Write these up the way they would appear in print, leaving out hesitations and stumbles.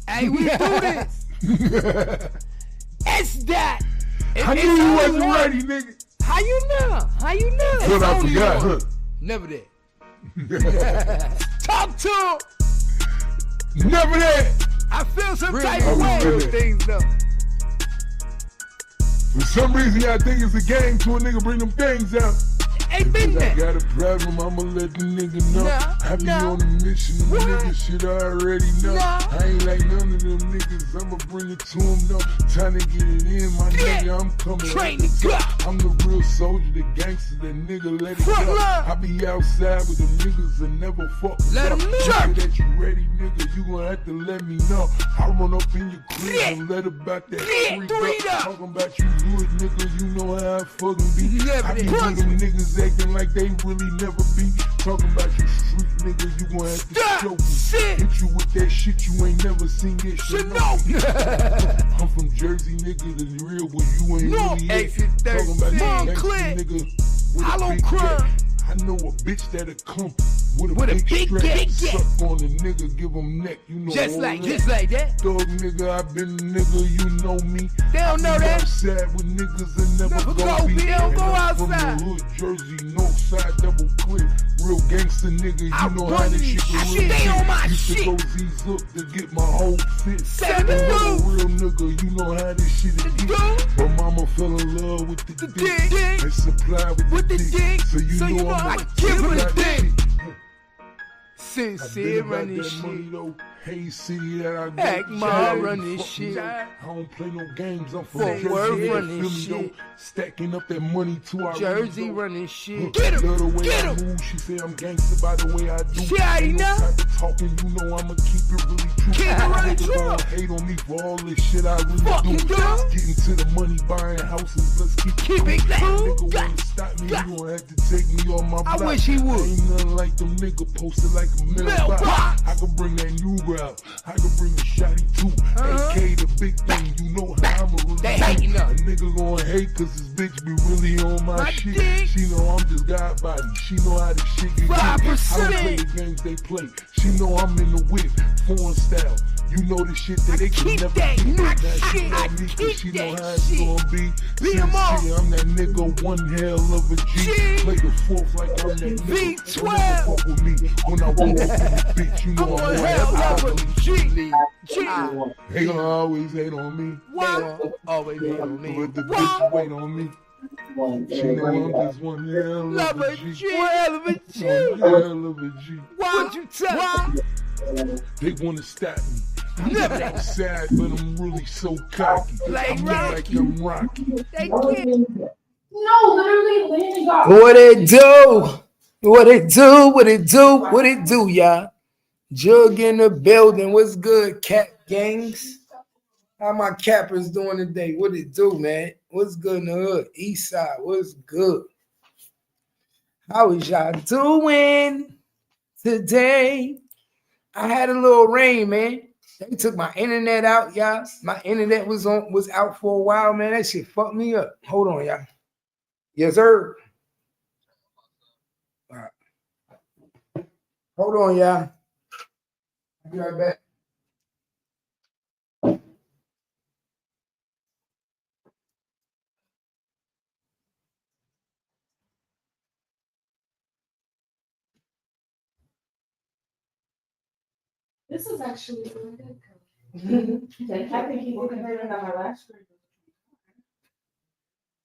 Hey, we do this. It's that. I knew you wasn't ready, nigga. How you know? How you know? But I forgot, huh? Never that. Talk to him. Never that. I feel some Really? type of way. Things though. For some reason, I think it's a game to a nigga bring them things out. Ain't been I there. got a problem, I'ma let the nigga know. I be on the mission, the nigga shit I already know. I ain't like none of them niggas, I'ma bring it to them though. Time to get it in, my nigga, I'm coming. Train the gut. I'm the real soldier, the gangster, the nigga, let it go. I be outside with them niggas and never fuck with let them jerk. That you ready, nigga, you gon' have to let me know. I run up in your crib and let about that freak up. Talking about you good, nigga, you know how I fucking be. I be with them niggas acting like they really never be. Talking about you street nigga, you gon' have to show me. Hit you with that shit you ain't never seen yet. Shit, no. I'm from Jersey, nigga, the real one you ain't really yet. Talking about you gangsta nigga with a big gat. I know a bitch that'll come with a big strap. Suck on a nigga, give him neck, you know. Just like that. Dog nigga, I been a nigga, you know me. They don't know that. Outside with niggas and never go be. They don't go outside. From the hood, Jersey, north side, double clip. Real gangster nigga, you know how this shit go. Stay on my Used to go Z's up to get my whole fit. Real nigga, you know how this shit is get. But mama fell in love with the dick and supply with the dick. So you know I'm like, give her the dick. Sincere run this shit. Hey, city that I go. Act mom run this shit. I don't play no games. I'm from Fort Worth Jersey. run this shit. Stacking up that money too. I Jersey run this shit. Get him. The way Get I him. move, she say I'm gangster by the way I do. She already know. Talking, you know I'ma keep it really true. Keep it really true. Don't hate on me for all this shit I really do. Getting to the money, buying houses. Let's keep it cool. Nigga wanna stop me, you gon' have to take me on my block. I wish he would. Ain't nothing like them nigga posted like a mailbox. I can bring that new out. I can bring a shotty too. AK the big thing, you know how I'ma really They hating up. A nigga gon' hate cause his bitch be really on my shit. Dick. She know I'm just God body. She know how this shit get 5%. I don't play the games they play. She know I'm in the whip, foreign style. You know the shit that they can never that get. knock Now she shit. know I me 'cause keep she know that how it's shit. gonna be. Beat 'em up. See, I'm that nigga, one hell of a G. Play the fourth like I'm that nigga. V12. Don't ever fuck with me when I walk up in this bitch. You know I'm one one hell hell of a of a G. They gonna always hate on me. Always hate on me. But the bitch wait on me. She know I'm just one hell of a G. One hell of a G. One hell of a G. Why'd you tell me? They wanna stop me. I'm outside, but I'm really so cocky. Like I'm Rocky. like I'm Rocky. They can't. No, literally, Landon got. What it do? What it do? What it do? What it do, y'all? Jug in the building. What's good, Cap Gangs? How my cappers doing today? What it do, man? What's good in the hood? East side, what's good? How is y'all doing today? I had a little rain, man. They took my internet out, y'all. My internet was out for a while, man. That shit fucked me up. Hold on, y'all. Yes, sir. All right. Hold on, y'all. I'll be right back. This is actually really good. I think he did better than my last grade.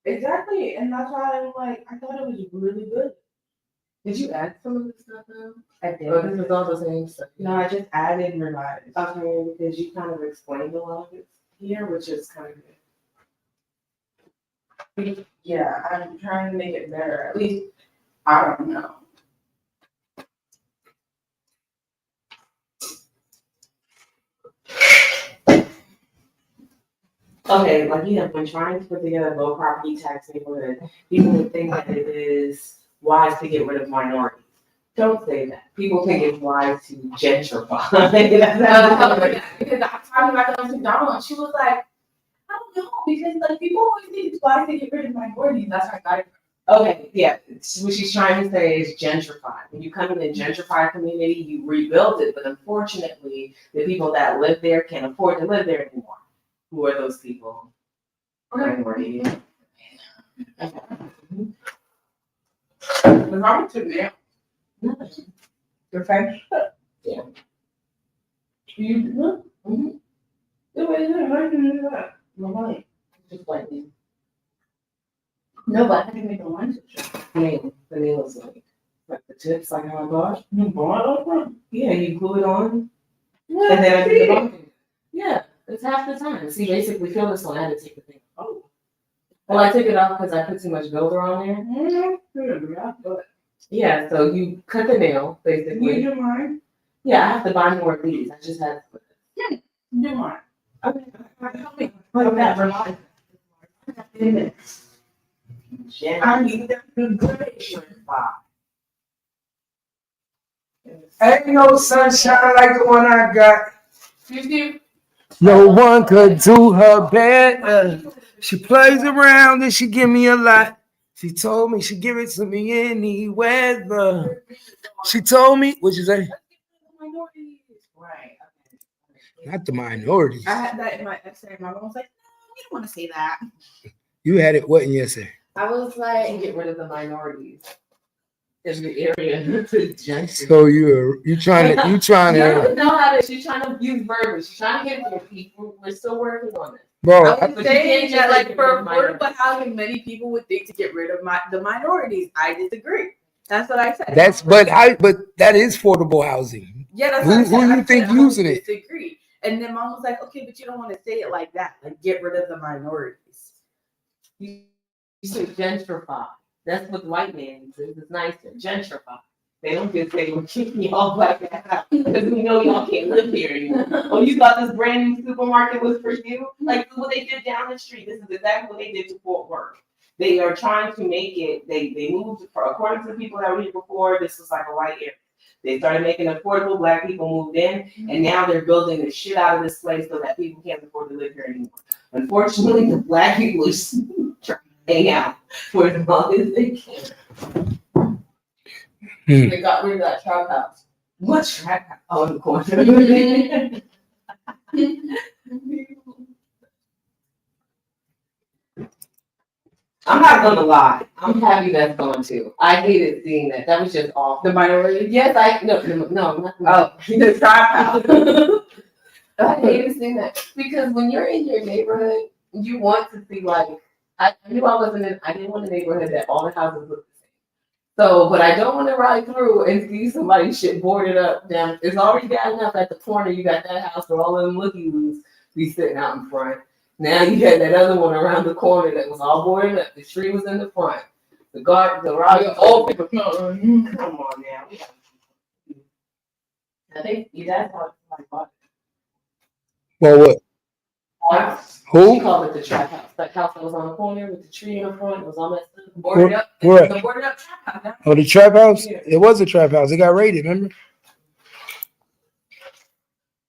Exactly, and that's why I'm like, I thought it was really good. Did you add some of this stuff though? I did. Oh, this is all the same stuff. No, I just added and revised. Okay, because you kind of explained a lot of it here, which is kind of good. Yeah, I'm trying to make it better. At least, I don't know. Okay, like when trying to put together low property tax neighborhood, people would think that it is wise to get rid of minorities. Don't say that. People think it's wise to gentrify. Because I was talking about going to Donald, and she was like, I don't know, because like people always think it's wise to get rid of minorities. That's why I got it. Okay, yeah. What she's trying to say is gentrify. When you come in a gentrified community, you rebuild it, but unfortunately, the people that live there can't afford to live there anymore. Who are those people? Minorities. Okay. The Robert took me out. Your face? Yeah. You look. Mm-hmm. How do you do that? No way. Just like me. No, but how do you make a lunch? The nail is like the tips, like how I bought. You bought over? Yeah, you glue it on, Yeah, and then I do the bump. Yeah, it's half the time. See, basically, feel this one. I had to take the thing. Oh. Well, I took it off because I put too much builder on there. Yeah, so you cut the nail, Would basically. you mind? Yeah, I have to buy more of these. I just had to. Do you mind? Okay. Help me. Put that reminder. I need that good. Ain't no sunshine like the one I got. You No one could do her better. She plays around and she give me a lot. She told me she give it to me any weather. She told me, what you say? Right. Not the minorities. I had that in my essay. My mom was like, "No, you don't want to say that." You had it what in your essay? I was like, get rid of the minorities in the area to junction. So you trying to She doesn't know how to. She's trying to use verbiage. She's trying to get it to people. We're still working on it. bro. I was But saying you that, can't like, just for get rid of affordable housing, many people would think to get rid of the minorities. I disagree. That's what I said. But that is affordable housing. Yeah, that's Who- what I said. who you I think said using I it? disagree. And then mom was like, "Okay, but you don't want to say it like that. Like, get rid of the minorities." You say gentrify. That's what white man says. It's nicer. Gentrify. They don't just say, we're kicking y'all back out because we know y'all can't live here anymore. Oh, you thought this brand new supermarket was for you? Like, look what they did down the street. This is exactly what they did to Fort Worth. They are trying to make it, they moved, according to the people that were here before, this was like a white area. They started making it affordable, black people moved in, and now they're building the shit out of this place so that people can't afford to live here anymore. Unfortunately, the black people are trying to hang out for as long as they can. They got rid of that trap house. What trap house? Oh, in the corner. I'm not gonna lie. I'm happy that's gone too. I hated seeing that. That was just awful. The minorities? Yes, no, not Oh, the trap house. I hated seeing that because when you're in your neighborhood, you want to see like I knew I didn't want a neighborhood that all the houses look the same. So, but I don't want to ride through and see somebody's shit boarded up. Damn, it's already bad enough at the corner. You got that house where all of them looky-loos be sitting out in front. Now you got that other one around the corner that was all boarded up. The tree was in the front. The old people. Come on now. I think that's how I bought it. Well, what? House. Who? She called it the trap house. That house that was on the corner with the tree in the front. It was all that stuff. Boarded up. Where? The boarded up trap house. Oh, the trap house? Yeah. It was a trap house. It got raided, remember?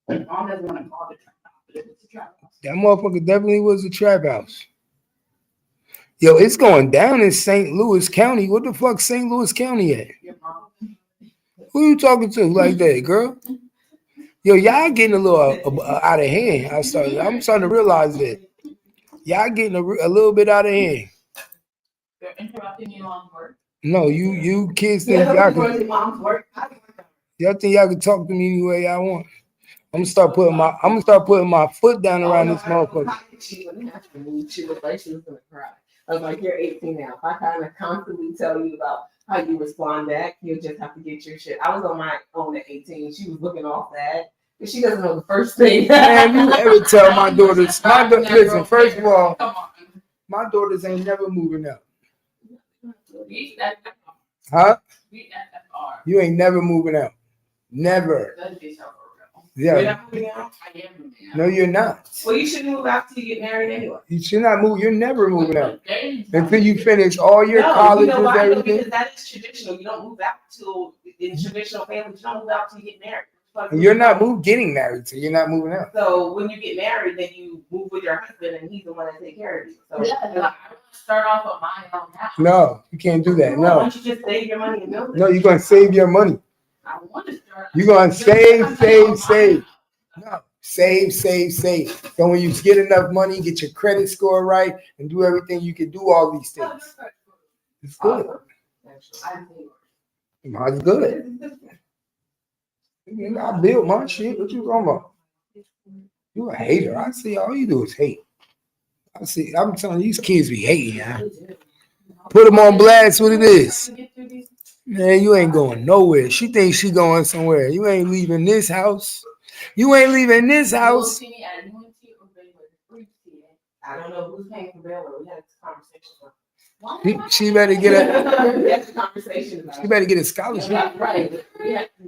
Mom doesn't want to call it a trap house, but it's a trap house. That motherfucker definitely was a trap house. Yo, it's going down in St. Louis County. What the fuck St. Louis County at? Your mom. Who you talking to like that, girl? Yo, y'all getting a little out of hand. I'm starting to realize that. Y'all getting a little bit out of hand. They're interrupting you on work. No, you kids think Yeah, y'all going can, to mom's work. y'all think y'all can talk to me any way y'all want. I'm gonna start putting my foot down around this motherfucker. She wouldn't have to move. She looked like she was gonna cry. I was like, you're 18 now. If I kind of constantly tell you about how you respond back, you'll just have to get your shit. I was on my own at 18. She was looking all sad. But she doesn't know the first thing. Man, you ever tell my daughters, listen, first of all, Come on. my daughters ain't never moving out. Beat that FR. Huh? Beat that FR. You ain't never moving out. Never. That'd be so real. You're Yeah. not moving out? I am moving out. No, you're not. Well, you shouldn't move out till you get married anyway. You should not move. You're never moving out They- until you finish all your No, colleges, you know why? everything. Because that is traditional. You don't move out till in traditional families. You don't move out till you get married. You're not getting married, so you're not moving out. So when you get married, then you move with your husband, and he's the one that takes care of you. So Yeah, I want to start off on my own house. No, you can't do that. why No, don't you just save your money and build it? no, you're gonna save your money. I want to start. You're gonna save. No, save. So when you get enough money, get your credit score right, and do everything, you can do all these things. It's good. Mine's good. I built my shit. What you talking about? You a hater. I see all you do is hate. I'm telling you, these kids be hating, huh? Put them on blast what it is. Man, you ain't going nowhere. She thinks she going somewhere. You ain't leaving this house. You ain't leaving this house. I don't know who's paying for Baylor. We had this conversation. She better get a. We had this conversation about She better get a scholarship. Right.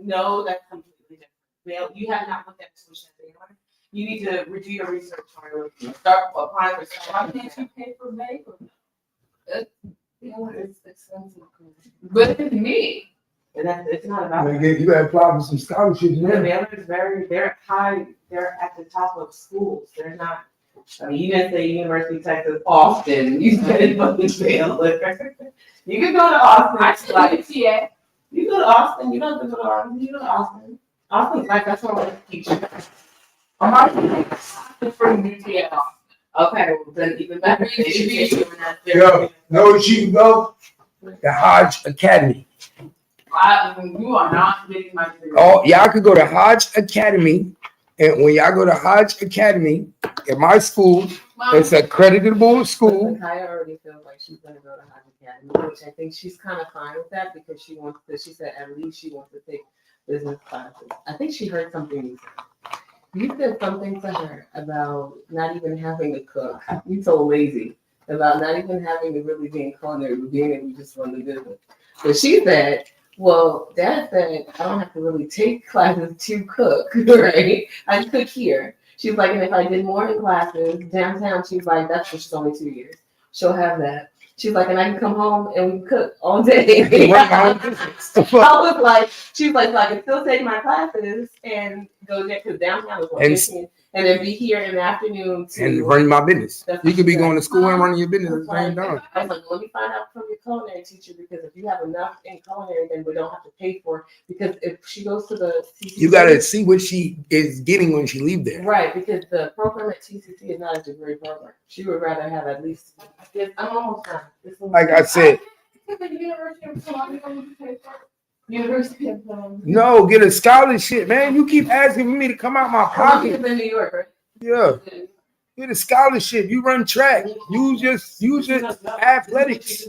No, that's completely different. You have not looked at tuition. You need to redo your research or start applying for stuff. Why can't you pay for Baylor? It's expensive. But it's me. It's not about. You better apply for some scholarships, The man. Baylor is they're high, they're at the top of schools. They're not, I mean, you didn't say University of Texas, Austin, you said fucking Baylor. You can go to Austin, like, Yeah. you go to Austin, you don't have to go to Austin, you go to Austin. Austin's like, that's what I'm teaching. I'm not from UTL. Okay, well, then even better. They should be doing that. Yo, know where she can go? The Hodge Academy. You are not getting my degree. Oh, y'all could go to Hodge Academy. And when y'all go to Hodge Academy, at my school, it's a creditable school. Kaya already feels like she's gonna go to High Academy, which I think she's kind of fine with that because she wants to, she said at least she wants to take business classes. I think she heard something you said. You said something to her about not even having to cook. You so lazy about not even having to really be in culinary, but being able to just run the business. But she said, well, Dad said I don't have to really take classes to cook, right? I cook here. She's like, and if I did morning classes downtown, she's like, that's for she's only 2 years. She'll have that. She's like, and I can come home and we can cook all day. I was like, she's like, so I can still take my classes and go there because downtown is 115, and then be here in the afternoon And running my business. You could be going to school and running your business at the same time. I was like, let me find out from your culinary teacher because if you have enough in culinary, then we don't have to pay for it. Because if she goes to the TCC, You got to see what she is getting when she leaves there. right, because the program at TCC is not a degree program. She would rather have at least. I'm almost done. Like I said, University of Columbia. no, get a scholarship, man. You keep asking me to come out my pocket. in New York, right? Yeah, get a scholarship. You run track. Use your athletics.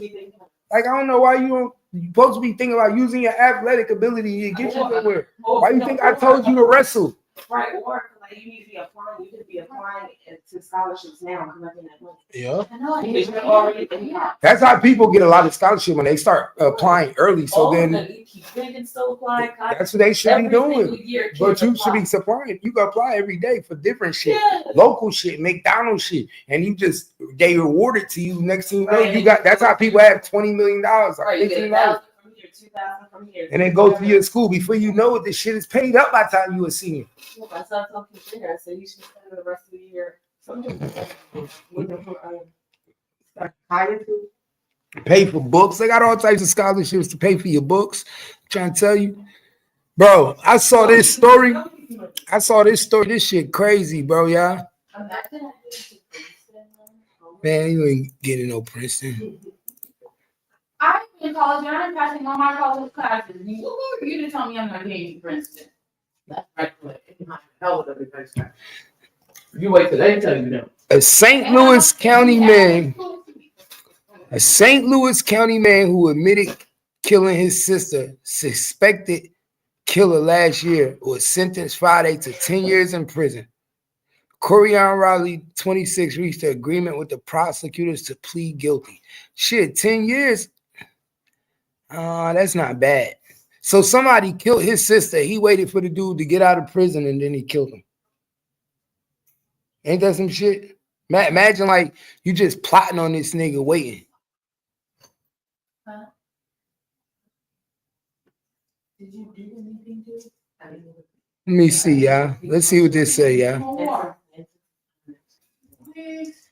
Like I don't know why you're supposed to be thinking about using your athletic ability to get you somewhere. Why you think I told you to wrestle? Right, or like you need to be applying. You could be applying to scholarships now and collecting that money. Yeah. I know. Because you're already in that. That's how people get a lot of scholarship when they start applying early. So then they can still apply. that's what they should be Every doing. single year, But kids you should apply. be supplying. You can apply every day for different shit, Yeah. local shit, McDonald's shit, and you just they reward it to you. Next thing you know, Right. you got. That's how people have $20 million, like Right, you get $15, 1,000 from here, 2,000 from here. and then go to your school. Before you know it, this shit is paid up by the time you a senior. I saw something there. I said you should spend the rest of the year. Pay for books. They got all types of scholarships to pay for your books. I'm trying to tell you, bro. I saw this story. This shit crazy, bro. Yeah, man, you ain't getting no Princeton. I'm in college and I'm passing all my college classes. Who are you to tell me I'm not getting to Princeton? That's right. Hell with every first time. You wait till they tell you no. A St. Louis County man who admitted killing his sister, suspected killer last year, was sentenced Friday to 10 years in prison. Corian Riley, 26, reached an agreement with the prosecutors to plead guilty. Shit, 10 years? That's not bad. So somebody killed his sister. He waited for the dude to get out of prison and then he killed him. Ain't that some shit? Imagine like you just plotting on this nigga waiting. Did you do anything to it? Let me see, y'all. Let's see what this say, y'all. More.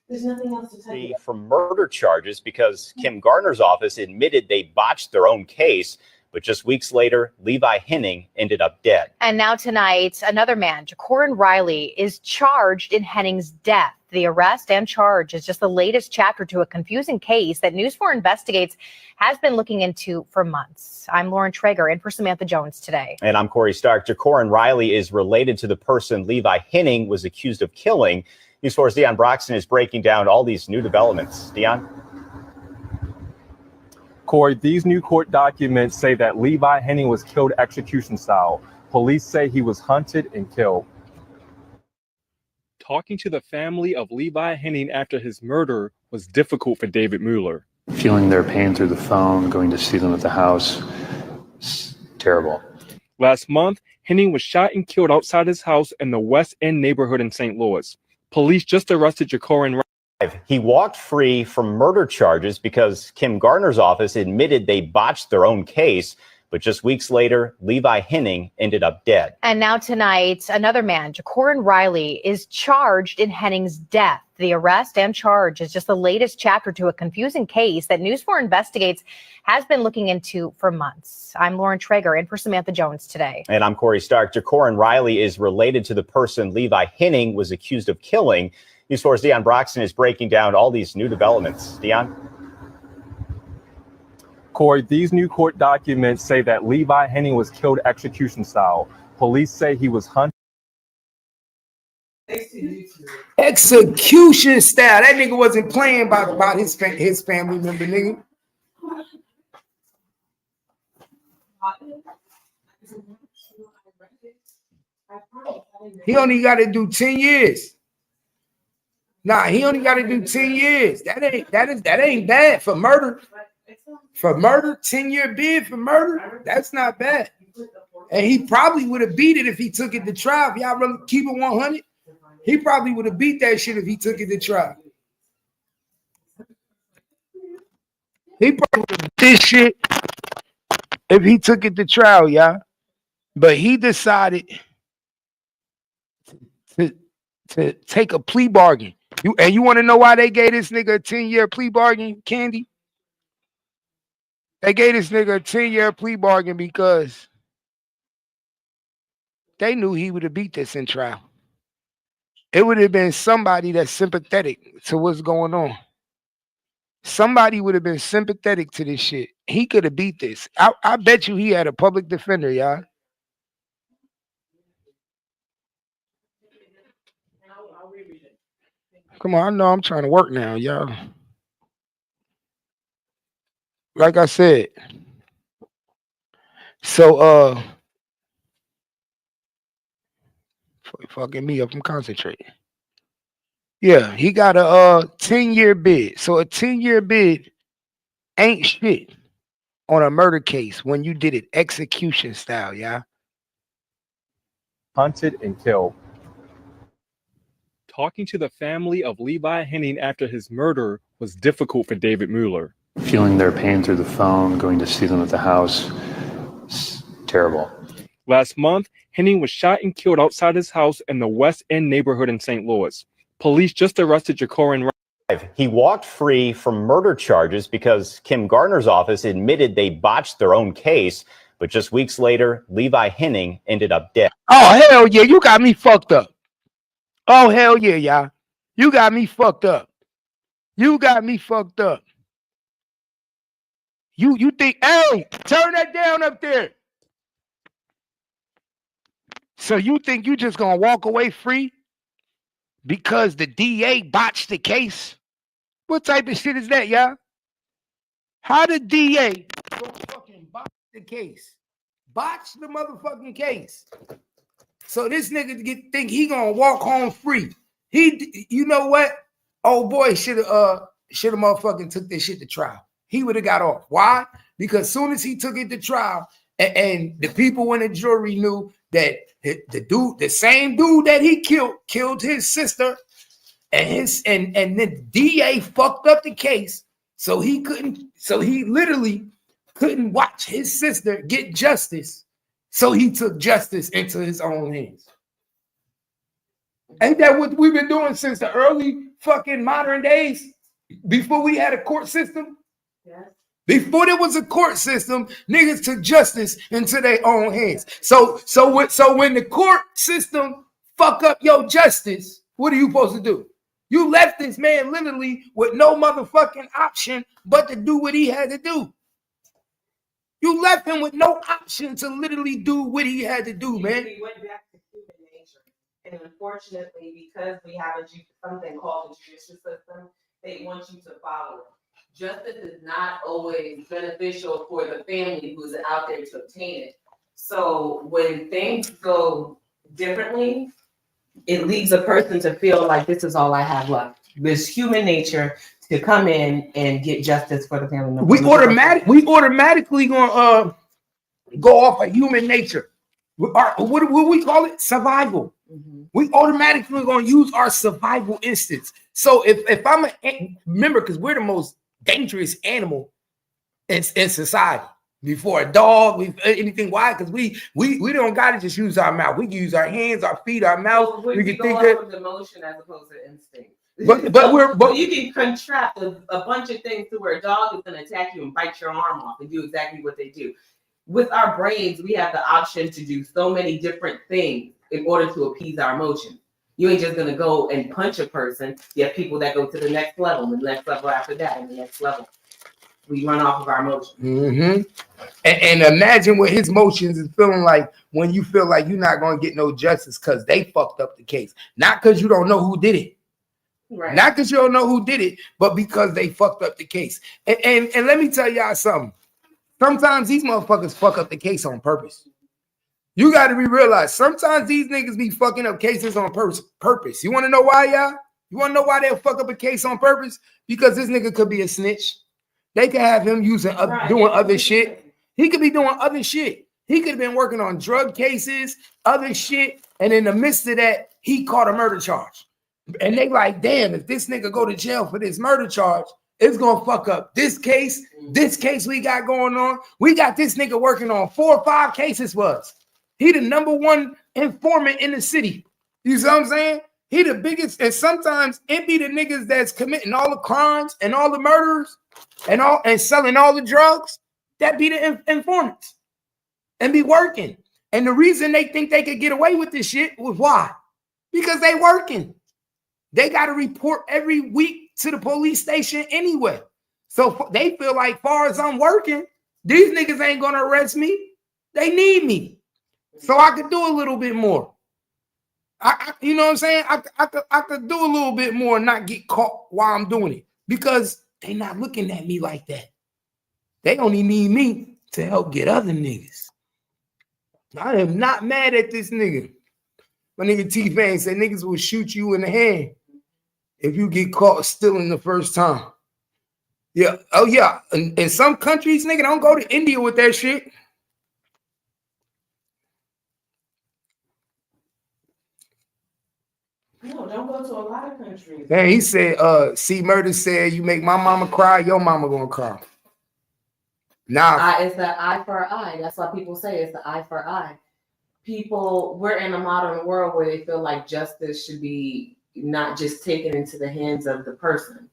There's nothing else to tell you. From murder charges because Kim Gardner's office admitted they botched their own case. But just weeks later, Levi Henning ended up dead. And now tonight, another man, Jacorin Riley, is charged in Henning's death. The arrest and charge is just the latest chapter to a confusing case that News 4 Investigates has been looking into for months. I'm Lauren Traeger, in for Samantha Jones today. And I'm Corey Stark. Jacorin Riley is related to the person Levi Henning was accused of killing. News 4's Dion Broxton is breaking down all these new developments. Dion? Corey, these new court documents say that Levi Henning was killed execution style. Police say he was hunted and killed. Talking to the family of Levi Henning after his murder was difficult for David Mueller. Feeling their pain through the phone, going to see them at the house, it's terrible. Last month, Henning was shot and killed outside his house in the West End neighborhood in St. Louis. Police just arrested Jacorin Riley. He walked free from murder charges because Kim Gardner's office admitted they botched their own case. But just weeks later, Levi Henning ended up dead. And now tonight, another man, Jacorin Riley, is charged in Henning's death. The arrest and charge is just the latest chapter to a confusing case that News 4 Investigates has been looking into for months. I'm Lauren Traeger, in for Samantha Jones today. And I'm Corey Stark. Jacorin Riley is related to the person Levi Henning was accused of killing. News 4's Dion Broxton is breaking down all these new developments. Dion? Corey, these new court documents say that Levi Henning was killed execution style. Police say he was hunted. Execution style. That nigga wasn't playing about his family member, nigga. He only got to do 10 years. Nah, he only got to do 10 years. That ain't bad for murder. For murder, 10-year bid for murder, that's not bad. And he probably would have beat it if he took it to trial. If y'all really keep it 100, he probably would have beat that shit if he took it to trial. He probably would have beat this shit if he took it to trial, y'all. But he decided to take a plea bargain. You want to know why they gave this nigga a 10-year plea bargain, Candy? They gave this nigga a 10-year plea bargain because they knew he would have beat this in trial. It would have been somebody that's sympathetic to what's going on. Somebody would have been sympathetic to this shit. He could have beat this. I bet you he had a public defender, y'all. Come on, I know I'm trying to work now, y'all. Like I said, so fucking me up, I'm concentrating. Yeah, he got a 10-year bid. So a 10-year bid ain't shit on a murder case when you did it execution style, yeah. Hunted and killed. Talking to the family of Levi Henning after his murder was difficult for David Mueller. Feeling their pain through the phone, going to see them at the house, it's terrible. Last month, Henning was shot and killed outside his house in the West End neighborhood in St. Louis. Police just arrested Jacorin Riley. He walked free from murder charges because Kim Gardner's office admitted they botched their own case. But just weeks later, Levi Henning ended up dead. Oh, hell yeah, you got me fucked up. Oh, hell yeah, y'all. You got me fucked up. You got me fucked up. You think, hey, turn that down up there. So you think you just gonna walk away free because the DA botched the case? What type of shit is that, y'all? How the DA gonna fucking botch the case? Botch the motherfucking case. So this nigga think he gonna walk home free. You know what? Oh boy, should have motherfucking took this shit to trial. He would have got off. Why? Because soon as he took it to trial, and the people in the jury knew that the same dude that he killed his sister, and the DA fucked up the case, so he literally couldn't watch his sister get justice So he took justice into his own hands. Ain't that what we've been doing since the early fucking modern days? Before we had a court system? Yes. Before there was a court system, niggas took justice into their own hands. So when the court system fuck up your justice, what are you supposed to do? You left this man literally with no motherfucking option but to do what he had to do. You left him with no option to literally do what he had to do, man. We went back to human nature. And unfortunately, because we have something called the judicial system, they want you to follow it. Justice is not always beneficial for the family who's out there to obtain it. So when things go differently, it leaves a person to feel like this is all I have left. This human nature to come in and get justice for the family member. We automatically gonna go off of human nature. What we call it? Survival. Mm-hmm. We automatically gonna use our survival instincts. So if I'm remember, because we're the most dangerous animal in society. Before a dog, anything. Why? Because we don't gotta just use our mouth. We can use our hands, our feet, our mouth. Well, we can go think off of emotion as opposed to instinct. But you can contract a bunch of things to where a dog is going to attack you and bite your arm off and do exactly what they do. With our brains, we have the option to do so many different things in order to appease our emotions. You ain't just going to go and punch a person. You have people that go to the next level, and the next level after that, and the next level. We run off of our emotions. Mm-hmm. And imagine what his emotions is feeling like when you feel like you're not going to get no justice because they fucked up the case. Not because you don't know who did it. Right. Not because you don't know who did it, but because they fucked up the case. And let me tell y'all something. Sometimes these motherfuckers fuck up the case on purpose. You got to be realized. Sometimes these niggas be fucking up cases on purpose. You want to know why, y'all? You want to know why they'll fuck up a case on purpose? Because this nigga could be a snitch. They could have him doing other shit. He could be doing other shit. He could have been working on drug cases, other shit. And in the midst of that, he caught a murder charge. And they like, damn, if this nigga go to jail for this murder charge, it's gonna fuck up this case we got going on. We got this nigga working on 4 or 5 cases was. He the #1 informant in the city. You see what I'm saying? He the biggest, and sometimes it be the niggas that's committing all the crimes and all the murders and selling all the drugs. That be the informants and be working. And the reason they think they could get away with this shit was why? Because they working. They got to report every week to the police station anyway. So they feel like far as I'm working, these niggas ain't going to arrest me. They need me. So I could do a little bit more. You know what I'm saying? I could do a little bit more and not get caught while I'm doing it. Because they not looking at me like that. They only need me to help get other niggas. I am not mad at this nigga. My nigga T-Fan said niggas will shoot you in the hand if you get caught stealing the first time. Yeah. Oh, yeah. In some countries, nigga, don't go to India with that shit. No, don't go to a lot of countries. Man, he said, C Murder said, you make my mama cry, your mama gonna cry. Nah. It's the eye for eye. That's why people say it's the eye for eye. We're in a modern world where they feel like justice should be not just taken into the hands of the person.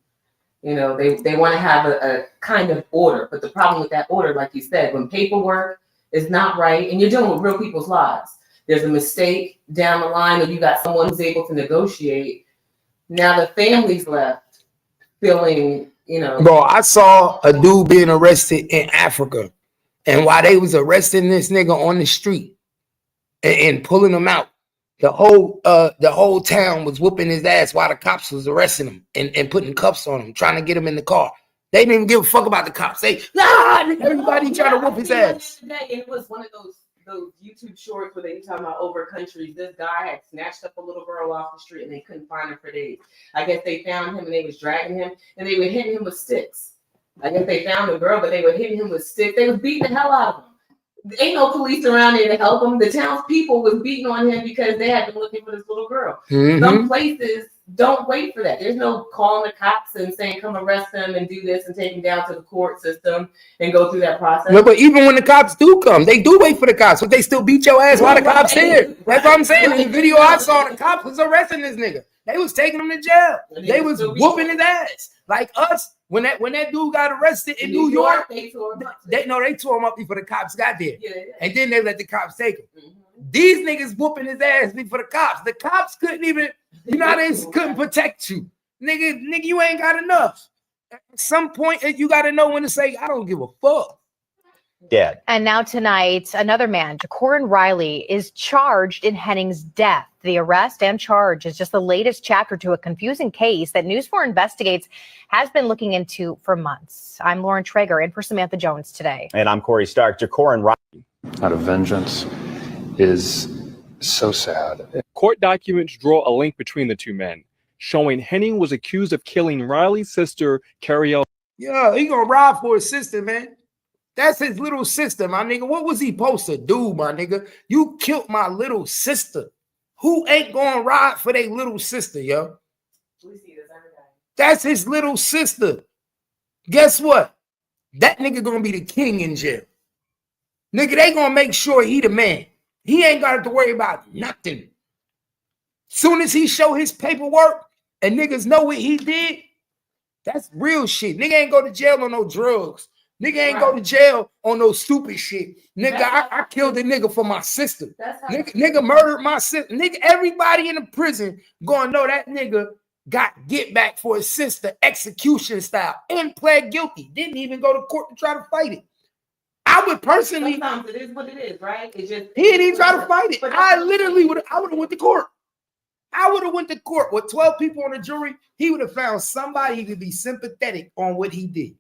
You know, they want to have a kind of order. But the problem with that order, like you said, when paperwork is not right, and you're dealing with real people's lives, there's a mistake down the line, or you got someone who's able to negotiate. Now the family's left feeling, you know. Bro, I saw a dude being arrested in Africa. And while they was arresting this nigga on the street and pulling him out, the whole town was whooping his ass while the cops was arresting him and putting cuffs on him, trying to get him in the car. They didn't even give a fuck about the cops. Everybody trying to whoop his ass. It was one of those YouTube shorts where they were talking about over countries. This guy had snatched up a little girl off the street and they couldn't find her for days. I guess they found him and they was dragging him and they were hitting him with sticks. I guess they found the girl, but they were hitting him with sticks. They was beating the hell out of him. Ain't no police around there to help him. The townspeople was beating on him because they had been looking for this little girl. Mm-hmm. Some places don't wait for that. There's no calling the cops and saying, come arrest them and do this and take them down to the court system and go through that process. No, but even when the cops do come, they do wait for the cops, but they still beat your ass while the cops there. That's what I'm saying. In the video I saw, the cops was arresting this nigga. They was taking him to jail. They was whooping his ass. Like us, when that dude got arrested in New York, they tore him up before the cops got there. And then they let the cops take him. These niggas whooping his ass before the cops. The cops couldn't even, they couldn't protect you. Nigga, you ain't got enough. At some point, you got to know when to say, I don't give a fuck. Dead. And now tonight, another man, Jacorin Riley, is charged in Henning's death. The arrest and charge is just the latest chapter to a confusing case that News 4 Investigates has been looking into for months. I'm Lauren Traeger, in for Samantha Jones today. And I'm Corey Stark. Jacorin Riley. Out of vengeance is so sad. Court documents draw a link between the two men, showing Henning was accused of killing Riley's sister, Cariel. Yeah, he gonna rob for his sister, man. That's his little sister, my nigga. What was he supposed to do, my nigga? You killed my little sister. Who ain't gonna ride for their little sister, yo? We see this every day. That's his little sister. Guess what? That nigga gonna be the king in jail. Nigga, they gonna make sure he the man. He ain't got to worry about nothing. Soon as he show his paperwork and niggas know what he did, that's real shit. Nigga ain't go to jail on no drugs. Nigga ain't go to jail on no stupid shit. Nigga, I killed a nigga for my sister. Nigga murdered my sister. Nigga, everybody in the prison gonna know that nigga got get back for his sister, execution style, and pled guilty. Didn't even go to court to try to fight it. I would personally. Sometimes it is what it is, right? It just he didn't even try to fight it. I literally would have went to court. I would have went to court with 12 people on the jury. He would have found somebody to be sympathetic on what he did,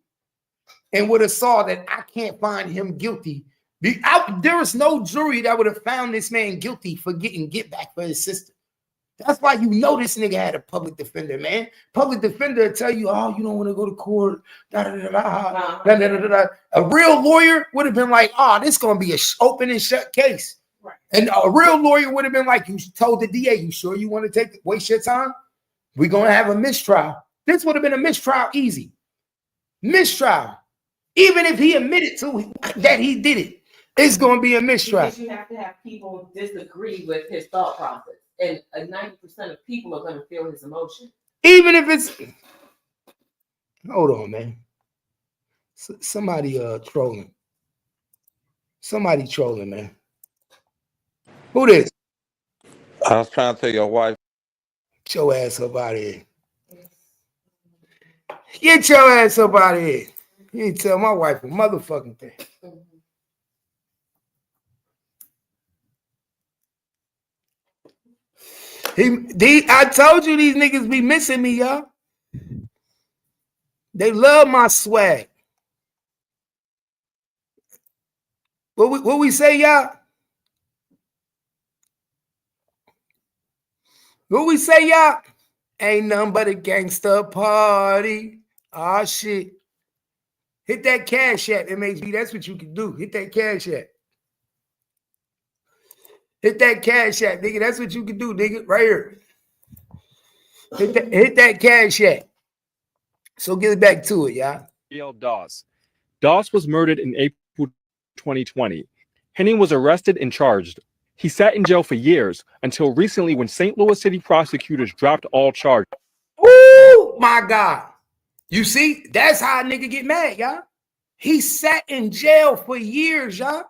and would have saw that I can't find him guilty. There was no jury that would have found this man guilty for getting get back for his sister. That's why you know this nigga had a public defender, man. Public defender tell you, oh, you don't want to go to court. A real lawyer would have been like, oh, this is going to be an open and shut case. Right. And a real lawyer would have been like, you told the DA, you sure you want to waste your time? We're going to have a mistrial. This would have been a mistrial easy. Mistrial. Even if he admitted to that he did it, it's going to be a mistrial. Because you have to have people disagree with his thought process. And 90% of people are going to feel his emotion. Even if it's... Hold on, man. Somebody trolling. Somebody trolling, man. Who this? I was trying to tell your wife. Get your ass up out of here. Get your ass up out of here. You ain't tell my wife a motherfucking thing. I told you these niggas be missing me, y'all. They love my swag. What we say, y'all? What we say, y'all? Ain't nothing but a gangster party. Ah, shit. Hit that cash app, MHB. That's what you can do. Hit that cash app. Hit that cash app, nigga. That's what you can do, nigga. Right here. Hit that cash app. So get back to it, y'all. Doss was murdered in April 2020. Henning was arrested and charged. He sat in jail for years until recently when St. Louis City prosecutors dropped all charges. Oh my God. You see, that's how a nigga get mad, y'all. He sat in jail for years, y'all.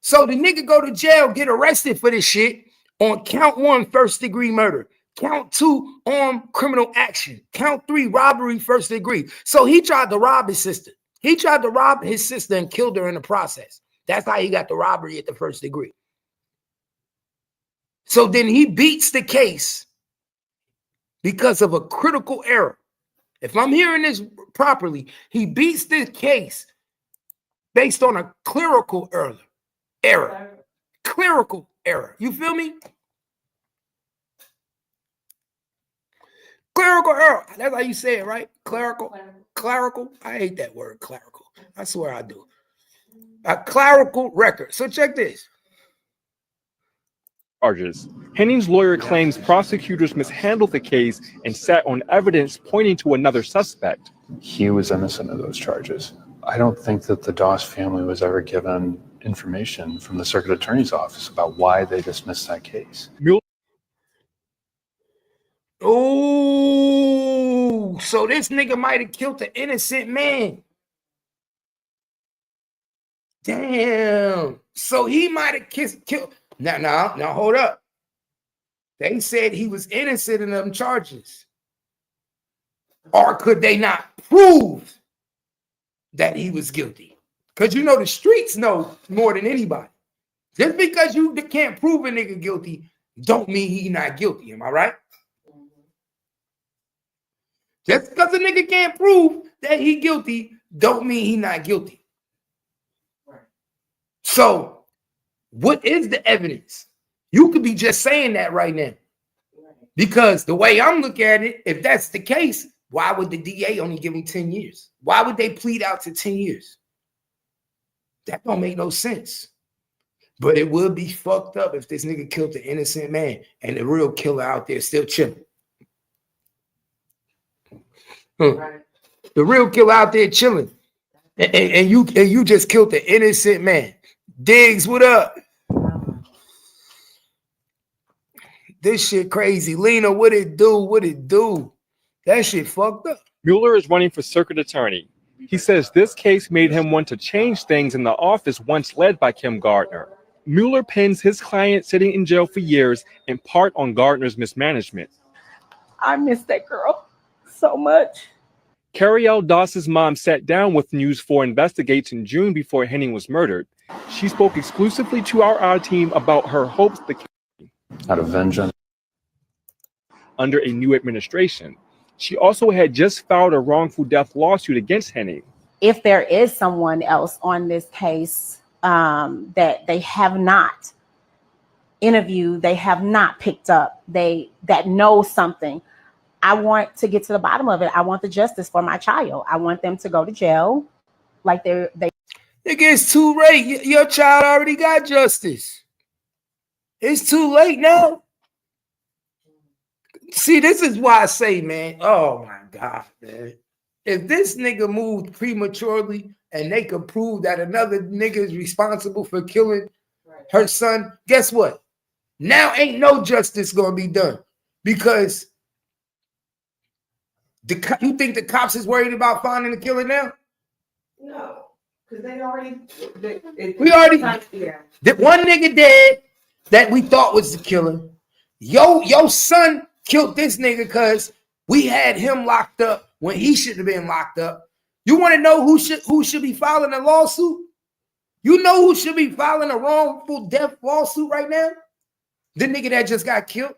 So the nigga go to jail, get arrested for this shit on count 1, first-degree murder. Count 2, armed criminal action. Count 3, robbery, first degree. So he tried to rob his sister. He tried to rob his sister and killed her in the process. That's how he got the robbery at the first degree. So then he beats the case because of a critical error. If I'm hearing this properly, he beats the case based on a clerical error. Clerical error. You feel me? Clerical error. That's how you say it, right? Clerical. Clerical. I hate that word, clerical. I swear I do. A clerical record. So check this. charges. Henning's lawyer claims prosecutors mishandled the case and sat on evidence pointing to another suspect. He was innocent of those charges. I don't think that the Doss family was ever given information from the circuit attorney's office about why they dismissed that case. Oh, so this nigga might have killed an innocent man. Damn. So he might have killed. Now, hold up. They said he was innocent in them charges. Or could they not prove that he was guilty? Because you know the streets know more than anybody. Just because you can't prove a nigga guilty, don't mean he not guilty. Am I right? Just because a nigga can't prove that he guilty, don't mean he not guilty. So, what is the evidence? You could be just saying that right now. Because the way I'm looking at it, if that's the case, why would the DA only give him 10 years? Why would they plead out to 10 years? That don't make no sense. But it would be fucked up if this nigga killed an innocent man and the real killer out there still chilling. The real killer out there chilling. And you just killed the innocent man. Diggs, what up? This shit crazy. Lena, what it do? What it do? That shit fucked up. Mueller is running for circuit attorney. He says this case made him want to change things in the office once led by Kim Gardner. Mueller pins his client sitting in jail for years in part on Gardner's mismanagement. I miss that girl so much. Carrie-L Doss's mom sat down with News 4 Investigates in June before Henning was murdered. She spoke exclusively to our team about her hopes the case out of vengeance under a new administration. She also had just filed a wrongful death lawsuit against Henning. If there is someone else on this case that they have not interviewed, they have not picked up, that know something, I want to get to the bottom of it. I want the justice for my child. I want them to go to jail like they. It's too late. Your child already got justice. It's too late now. See, this is why I say, man, oh my God, man. If this nigga moved prematurely and they could prove that another nigga is responsible for killing her son, guess what? Now ain't no justice gonna be done. Because you think the cops is worried about finding the killer now? No, because we already the one nigga dead that we thought was the killer. Your son killed this nigga because we had him locked up when he should have been locked up. You want to know who should be filing a lawsuit? You know who should be filing a wrongful death lawsuit right now? The nigga that just got killed.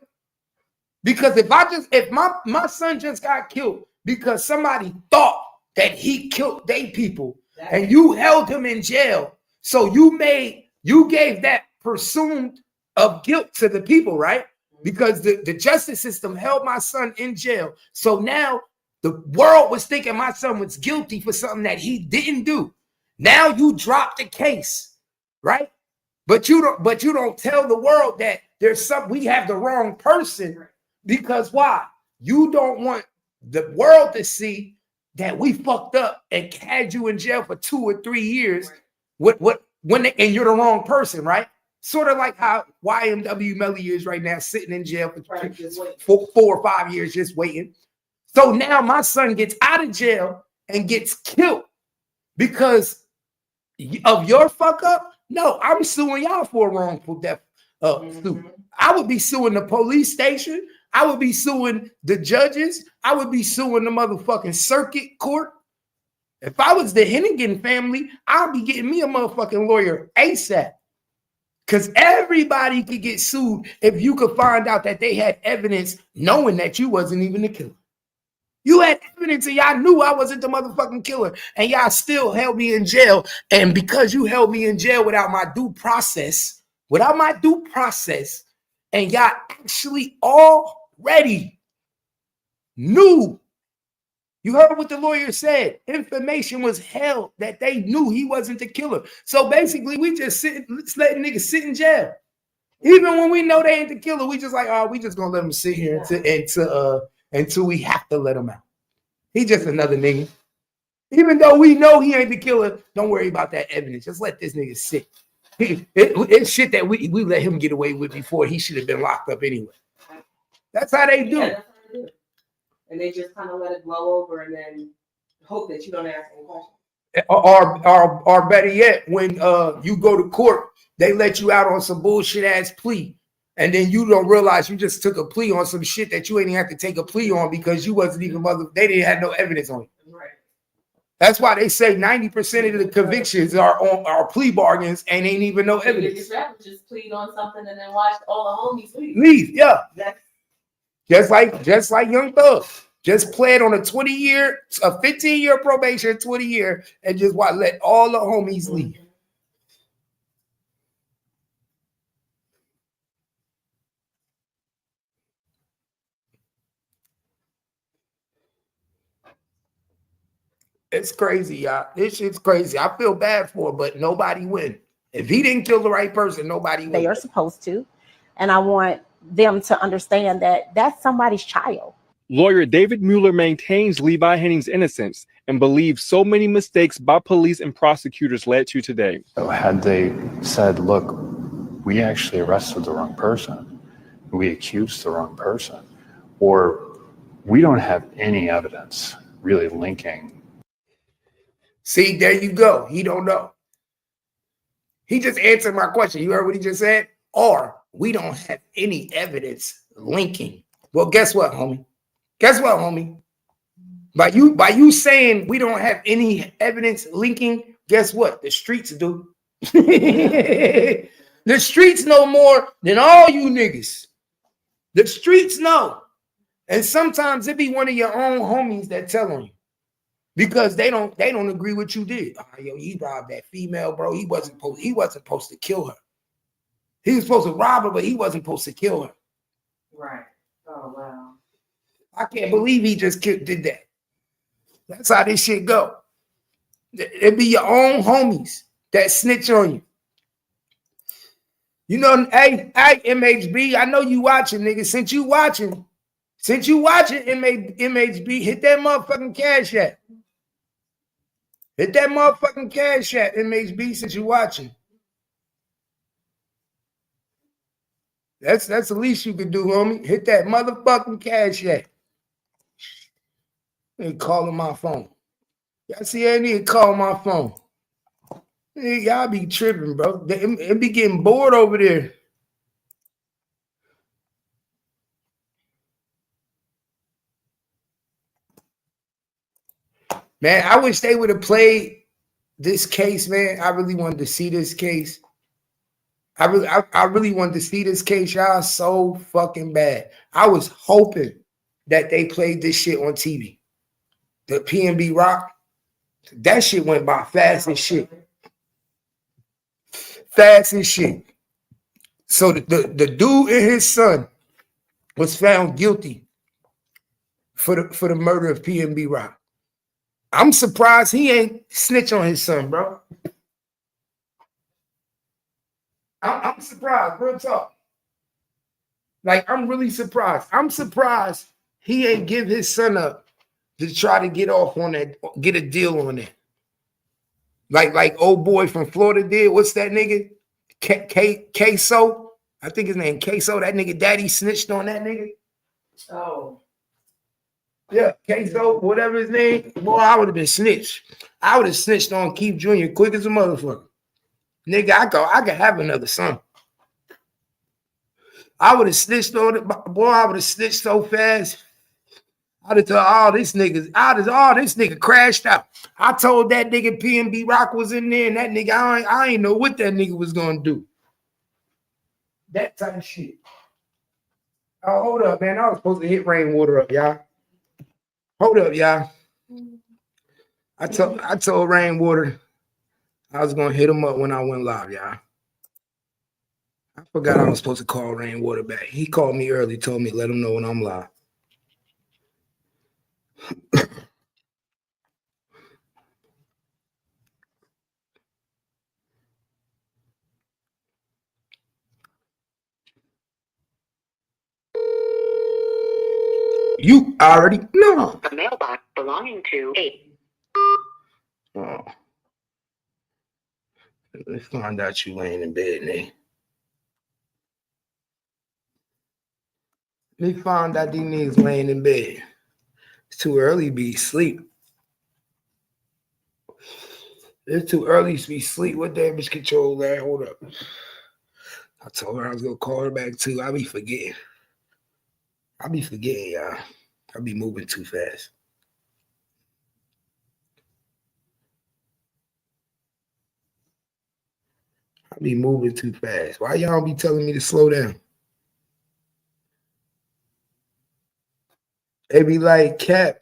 Because if my son just got killed because somebody thought that he killed they people and you held him in jail, so you gave that presumed of guilt to the people, right? Because the justice system held my son in jail. So now the world was thinking my son was guilty for something that he didn't do. Now you drop the case, right? But you don't tell the world that we have the wrong person. Because why? You don't want the world to see that we fucked up and had you in jail for 2 or 3 years. And you're the wrong person, right? Sort of like how YMW Melly is right now, sitting in jail for 4 or 5 years, just waiting. So now my son gets out of jail and gets killed because of your fuck up. No, I'm suing y'all for a wrongful death suit. I would be suing the police station. I would be suing the judges. I would be suing the motherfucking circuit court. If I was the Hennigan family, I'd be getting me a motherfucking lawyer ASAP. Because everybody could get sued if you could find out that they had evidence knowing that you wasn't even the killer. You had evidence and y'all knew I wasn't the motherfucking killer and y'all still held me in jail. And because you held me in jail without my due process, and y'all actually already knew. You heard what the lawyer said. Information was held that they knew he wasn't the killer. So basically, we just letting niggas sit in jail. Even when we know they ain't the killer, we just like, oh, we just gonna let him sit here until we have to let him out. He just another nigga. Even though we know he ain't the killer, don't worry about that evidence. Just let this nigga sit. It's shit that we let him get away with before he should have been locked up anyway. That's how they do. Yeah, that's how they do it. And they just kind of let it blow over and then hope that you don't ask any questions. Or better yet, when you go to court, they let you out on some bullshit ass plea. And then you don't realize you just took a plea on some shit that you ain't even have to take a plea on because you wasn't even they didn't have no evidence on it. Right. That's why they say 90% of the convictions are plea bargains and ain't even no evidence. Just plead on something and then watch all the homies leave. Leave, yeah. Just like Young Thug. Just pled on a 15-year probation, 20-year, and just let all the homies leave. It's crazy, y'all. This shit's crazy. I feel bad for it, but nobody win. If he didn't kill the right person, nobody win. They are supposed to. And I want them to understand that that's somebody's child. Lawyer David Mueller maintains Levi Henning's innocence and believes so many mistakes by police and prosecutors led to today. So had they said, look, we actually arrested the wrong person, we accused the wrong person, or we don't have any evidence really linking. See, there you go. He don't know. He just answered my question. You heard what he just said? Or we don't have any evidence linking. Well, guess what, homie? Guess what, homie? By you saying we don't have any evidence linking, guess what? The streets do. The streets know more than all you niggas. The streets know. And sometimes it be one of your own homies that tell on you. Because they don't agree with you did. Oh, yo, he robbed that female, bro. He wasn't supposed to kill her. He was supposed to rob her, but he wasn't supposed to kill her. Right. Oh wow. I can't believe he just did that. That's how this shit go. It be your own homies that snitch on you. You know, hey, MHB, I know you watching, nigga. Since you watching, MHB, hit that motherfucking cash app. Hit that motherfucking cash app, MHB, since you watching. That's the least you can do, homie. Hit that motherfucking cash app. And calling my phone. Y'all see, I need to call my phone. Y'all be tripping, bro. It be getting bored over there. Man, I wish they would have played this case, man. I really wanted to see this case. I really wanted to see this case, y'all, so fucking bad. I was hoping that they played this shit on TV. The PNB Rock, that shit went by fast as shit. Fast as shit. So the dude and his son was found guilty for the murder of PNB Rock. I'm surprised he ain't snitch on his son, bro. I'm surprised, real talk. Like, I'm really surprised. I'm surprised he ain't give his son up to try to get off on that, get a deal on that. Like old boy from Florida did. What's that nigga? Queso? I think his name Queso. That nigga daddy snitched on that nigga. Oh. Yeah, Queso, whatever his name. Boy, I would have been snitched. I would have snitched on Keith Jr. quick as a motherfucker. Nigga, I could have another son. I would have snitched on it. Boy, I would have snitched so fast. I'd have told all this nigga crashed out. I told that nigga PNB Rock was in there, and that nigga, I ain't know what that nigga was gonna do. That type of shit. Oh, hold up, man. I was supposed to hit Rainwater up, y'all. Hold up, y'all. I told Rainwater I was gonna hit him up when I went live, y'all. I forgot I was supposed to call Rainwater back. He called me early, told me let him know when I'm live. You already know. A mailbox belonging to a. Oh. Let's find out you laying in bed, Nate. They found out these niggas laying in bed. It's too early to be asleep. It's too early to be asleep. What damage control that? Hold up. I told her I was gonna call her back too. I be forgetting, y'all. I be moving too fast. I be moving too fast. Why y'all be telling me to slow down? They be like, Cap.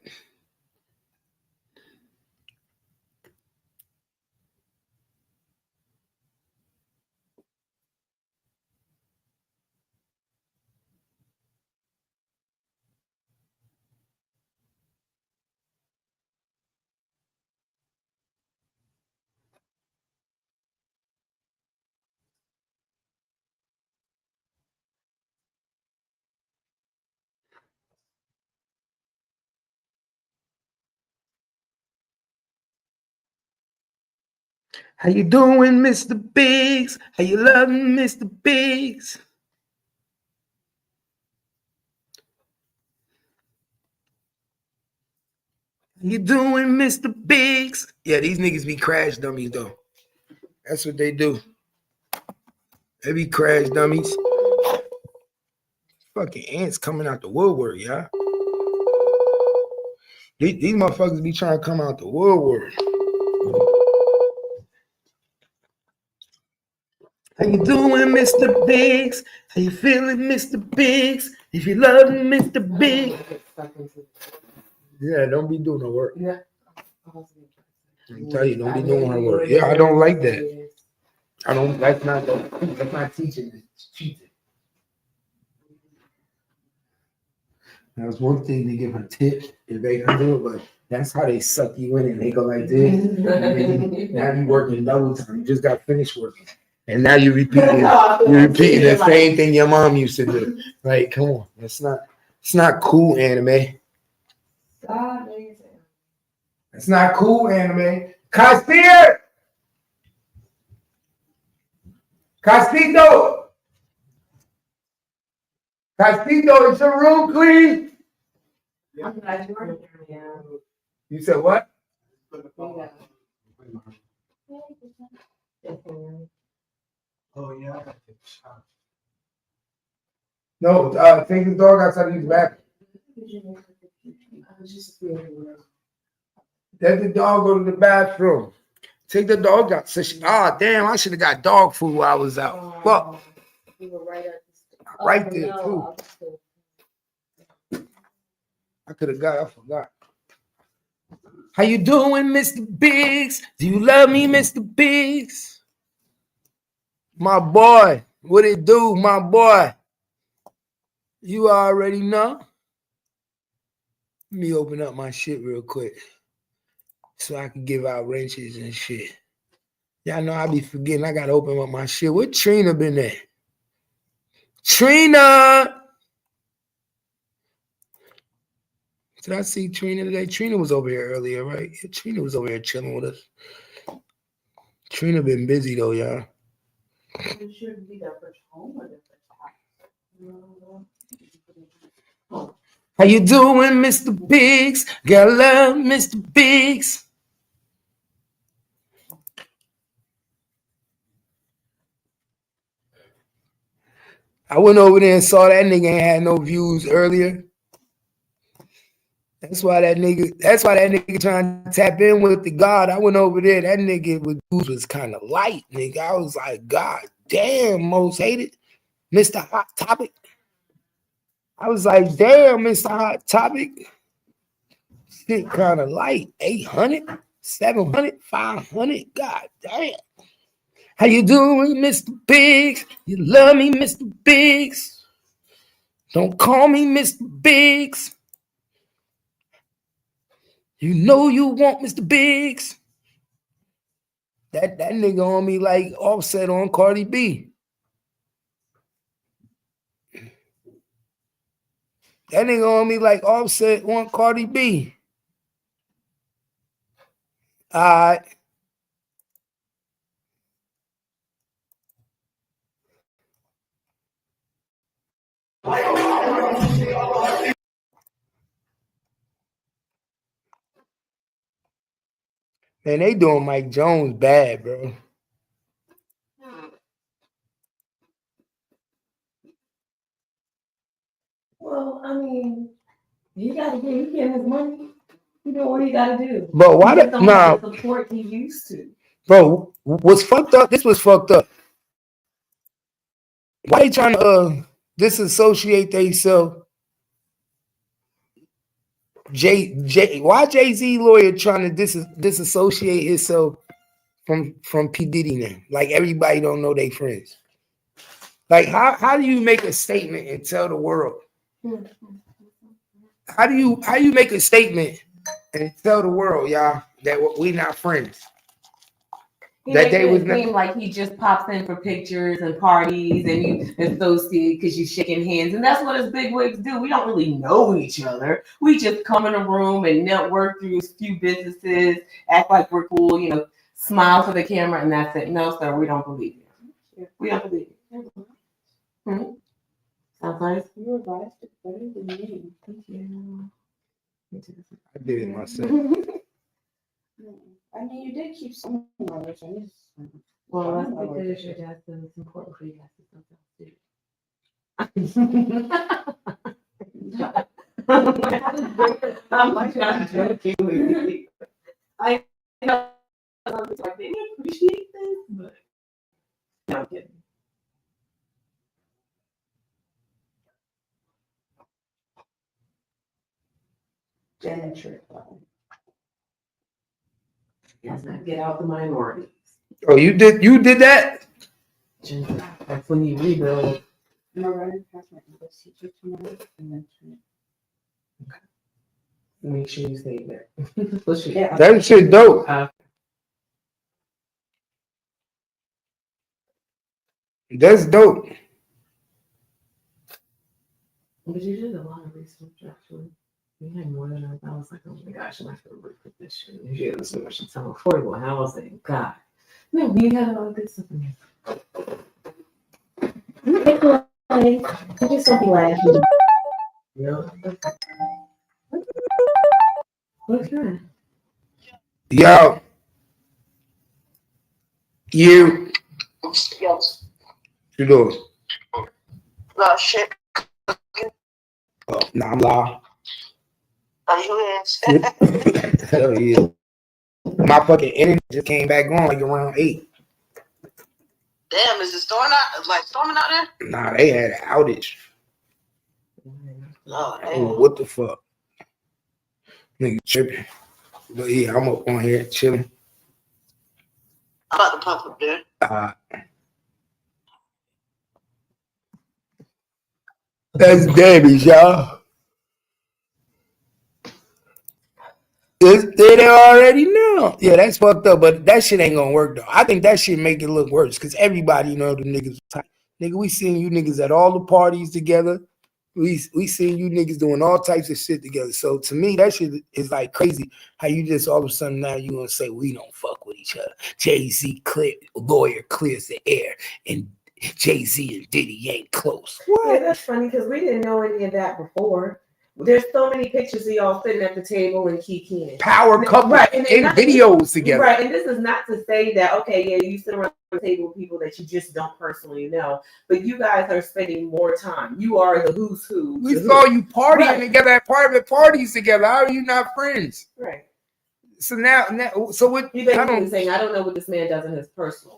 How you doing, Mr. Biggs? How you loving, Mr. Biggs? How you doing, Mr. Biggs? Yeah, these niggas be crash dummies, though. That's what they do. They be crash dummies. Fucking ants coming out the woodwork, y'all. These motherfuckers be trying to come out the woodwork. How you doing, Mr. Biggs? How you feeling, Mr. Biggs? If you love Mr. Biggs. Yeah, don't be doing no work. Yeah. I tell you, don't be doing her work. Yeah, I don't like that. I don't. That's not teaching. It's cheating. That's one thing they give a tip if they can do it, but that's how they suck you in and they go like this. And now you working double time. You just got finished working. And now you're repeating the same thing your mom used to do. Like, come on. It's not cool, anime. It's not cool, anime. Castillo! Castito! Castito, is your room clean? You said what? Oh, yeah. No, take the dog outside of his back. Let the dog go to the bathroom. Take the dog out. So damn, I should have got dog food while I was out. Fuck. Right there, too. I forgot. How you doing, Mr. Biggs? Do you love me, Mr. Biggs? My boy. What it do, my boy? You already know. Let me open up my shit real quick so I can give out wrenches and shit. Y'all know I be forgetting. I gotta open up my shit. Where Trina been at? Trina! Did I see Trina today? Trina was over here earlier, right? Yeah, Trina was over here chilling with us. Trina been busy though, y'all. How you doing, Mr. Biggs? Gotta love Mr. Biggs. I went over there and saw that nigga ain't had no views earlier. That's why that nigga trying to tap in with the God. I went over there. That nigga with views was kind of light, nigga. I was like, God damn, most hated. Mr. Hot Topic. I was like, damn, Mr. Hot Topic. Shit kind of light. 800, 700, 500. God damn. How you doing, Mr. Biggs? You love me, Mr. Biggs? Don't call me Mr. Biggs. You know you want Mr. Biggs. That nigga on me like Offset on Cardi B. That nigga on me like Offset want Cardi B. Alright. Man, they doing Mike Jones bad, bro. Well, I mean, he getting his money. You know what he got to do. Bro, why he just don't have nah, the support he used to. bro, what's fucked up? This was fucked up. Why they trying to disassociate themselves? Why Jay-Z lawyer trying to disassociate himself from P. Diddy now? Like everybody don't know they friends. Like how do you make a statement and tell the world? How do you make a statement and tell the world, y'all, that we not friends? He makes it seem like he just pops in for pictures and parties and you associate because you shaking hands. And that's what us big wigs do. We don't really know each other. We just come in a room and network through a few businesses, act like we're cool, you know, smile for the camera, and that's it. No, sir, we don't believe you. We don't believe you. Sounds nice. You advised it better than me. Thank you. I did it myself. I mean, you did keep some knowledge. Well, that's because your dad said it's important for you guys to know. I'm like, I'm joking with you. I know I didn't appreciate this, but no, I'm kidding. Gentrification. Yes, not get out the minorities. Oh, you did that? That's when you rebuild. Make sure you stay there. That shit dope. That's dope. But you did a lot of research, actually. You had more than I was like, oh my gosh, I'm not going to work with this shit. You had so much time affordable. And I was like, God. No, we had a lot of good stuff in here. I just don't be laughing. No. What's that? Yo. You. Yes. You doing? No shit. Oh, nah, I'm live. Are you is? Hell yeah. My fucking internet just came back on like around 8. Damn, is it storming out there? Nah, they had an outage. Oh, what the fuck? Nigga tripping. But yeah, I'm up on here chilling. I'm about to pop up there. That's damage, y'all. They already know. Yeah, that's fucked up, but that shit ain't gonna work though. I think that shit make it look worse because everybody know the niggas. Nigga, we seen you niggas at all the parties together. We seen you niggas doing all types of shit together. So to me, that shit is like crazy. How you just all of a sudden now you gonna say we don't fuck with each other. Jay-Z lawyer clears the air, and Jay-Z and Diddy ain't close. What? Yeah, that's funny because we didn't know any of that before. There's so many pictures of y'all sitting at the table and kikiing. Power couple, right, and videos together. Right, and this is not to say that, okay, yeah, you sit around the table with people that you just don't personally know, but you guys are spending more time. You are the who's who. We saw you partying together at private parties together. How are you not friends? Right. So now so what? You basically saying, I don't know what this man does in his personal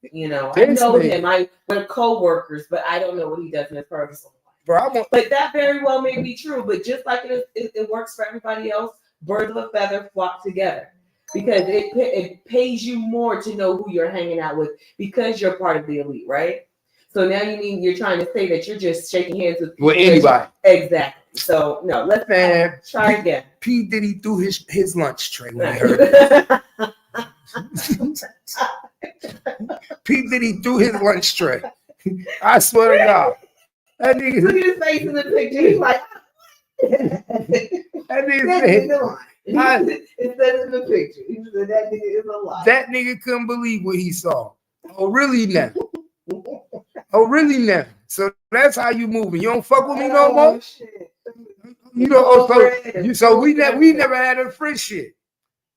life. You know, I know him. We're co-workers, but I don't know what he does in his personal life. Bro, but that very well may be true. But just like it works for everybody else, birds of a feather flock together because it pays you more to know who you're hanging out with because you're part of the elite, right? So now you're trying to say that you're just shaking hands with anybody. Exactly. So no, let's try again. P. Diddy threw his lunch tray when he heard it. P. Diddy threw his lunch tray. I swear to God. That nigga. Look at his face in the picture. He's like, That nigga That said, nigga lying. It says in the picture. He said that nigga is a liar. that nigga couldn't believe what he saw. Oh, really now? Oh, really now? So that's how you moving. You don't fuck with me no more? Shit. You know, so we never had a friendship.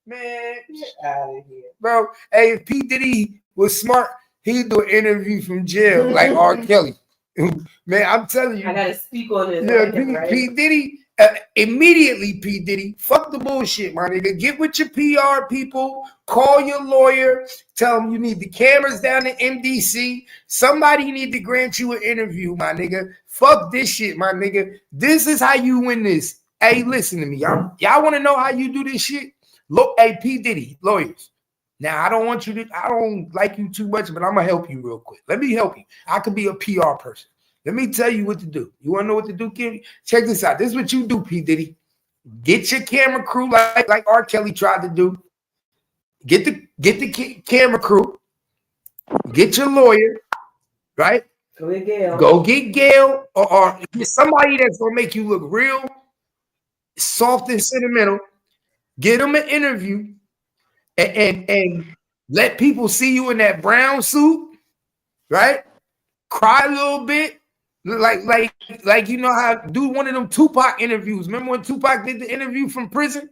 Man, Get out of here. bro. Hey, if P. Diddy was smart, he'd do an interview from jail like R. Kelly. Man, I'm telling you. I gotta speak on this. Yeah, Right? P. Diddy, immediately, P. Diddy, fuck the bullshit, my nigga. Get with your PR people, call your lawyer, tell them you need the cameras down in MDC. Somebody need to grant you an interview, my nigga. Fuck this shit, my nigga. This is how you win this. Hey, listen to me. Y'all want to know how you do this shit? Look, hey, P. Diddy, lawyers. Now, I don't like you too much, but I'm going to help you real quick. Let me help you. I could be a PR person. Let me tell you what to do. You want to know what to do, Kim? Check this out. This is what you do, P. Diddy. Get your camera crew like R. Kelly tried to do. Get the camera crew. Get your lawyer, right? Go get Gail. Go get Gail or get somebody that's going to make you look real soft and sentimental. Get them an interview and let people see you in that brown suit, right? Cry a little bit. Like you know how do one of them Tupac interviews. Remember when Tupac did the interview from prison?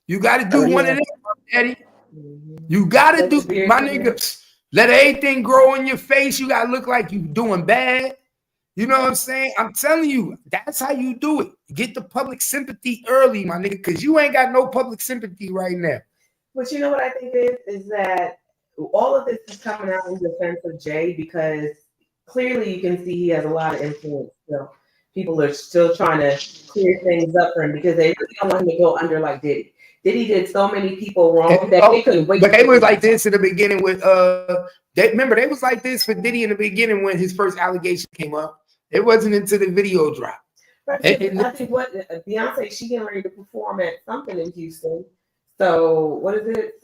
You got to do one of them, Eddie. You got to do, my nigga. Let everything grow in your face. You got to look like you doing bad. You know what I'm saying? I'm telling you, that's how you do it. Get the public sympathy early, my nigga, because you ain't got no public sympathy right now. But you know what I think is that all of this is coming out in defense of Jay because clearly you can see he has a lot of influence still. People are still trying to clear things up for him because they really don't want him to go under like Diddy. Diddy did so many people wrong that they couldn't wait. But they was like this in the beginning with they was like this for Diddy in the beginning when his first allegation came up. It wasn't until the video dropped. Right. I think what Beyonce, she getting ready to perform at something in Houston. So what is it?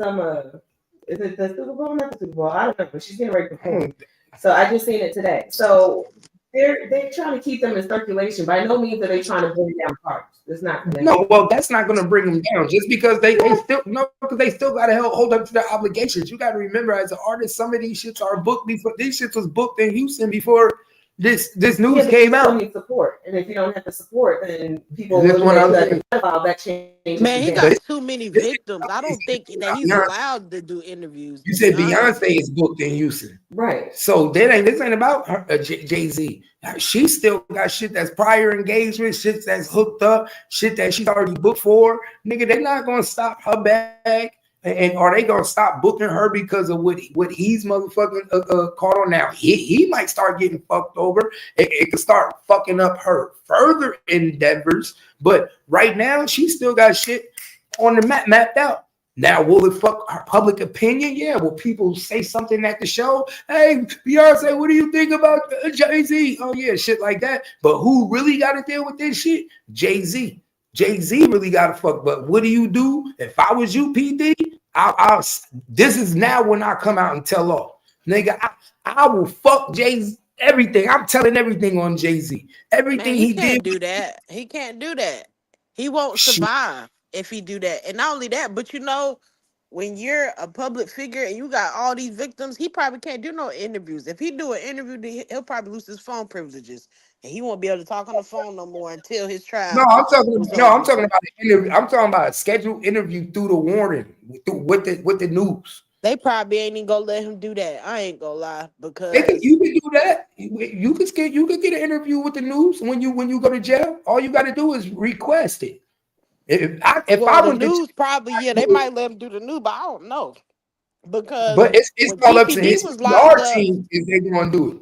Is it the Super Bowl? Not the Super Bowl. I don't know. But she's getting ready to perform. So I just seen it today. So they're trying to keep them in circulation. By no means are they trying to bring down parts. It's not. No, well, that's not going to bring them down. Just because they still got to hold up to their obligations. You got to remember, as an artist, some of these shits are booked before. These shits was booked in Houston before this news came out. You need support, and if you don't have the support, then people will that change. Man, he got too many victims. I don't think that he's allowed to do interviews. You said Beyonce is booked in Houston, right? So this ain't about her, Jay-Z. She still got shit that's prior engagement, shit that's hooked up, shit that she's already booked for. Nigga, they're not gonna stop her bag. And are they gonna stop booking her because of what he's motherfucking caught on now? He might start getting fucked over. It could start fucking up her further endeavors. But right now, she still got shit on the mapped out. Now, will it fuck her public opinion? Yeah. Will people say something at the show? Hey, Beyonce, what do you think about Jay-Z? Oh yeah, shit like that. But who really got to deal with this shit? Jay-Z. Jay-Z really got to fuck. But what do you do? If I was you, P. Diddy, this is now when I come out and tell all. Nigga, I will fuck Jay-Z, everything. I'm telling everything on Jay-Z. Everything he can't did. Do that. He can't do that. He won't survive if he do that. And not only that, but you know, when you're a public figure and you got all these victims, he probably can't do no interviews. If he do an interview, he'll probably lose his phone privileges. And he won't be able to talk on the phone no more until his trial. I'm talking about an interview. I'm talking about a scheduled interview through the warning with the news. They probably ain't even gonna let him do that. I ain't gonna lie, because you can do that. You can get an interview with the news when you go to jail. All you got to do is request it. If I was the news, probably they might let him do the news, but I don't know because. But it's all up to his PR team if they're gonna do it.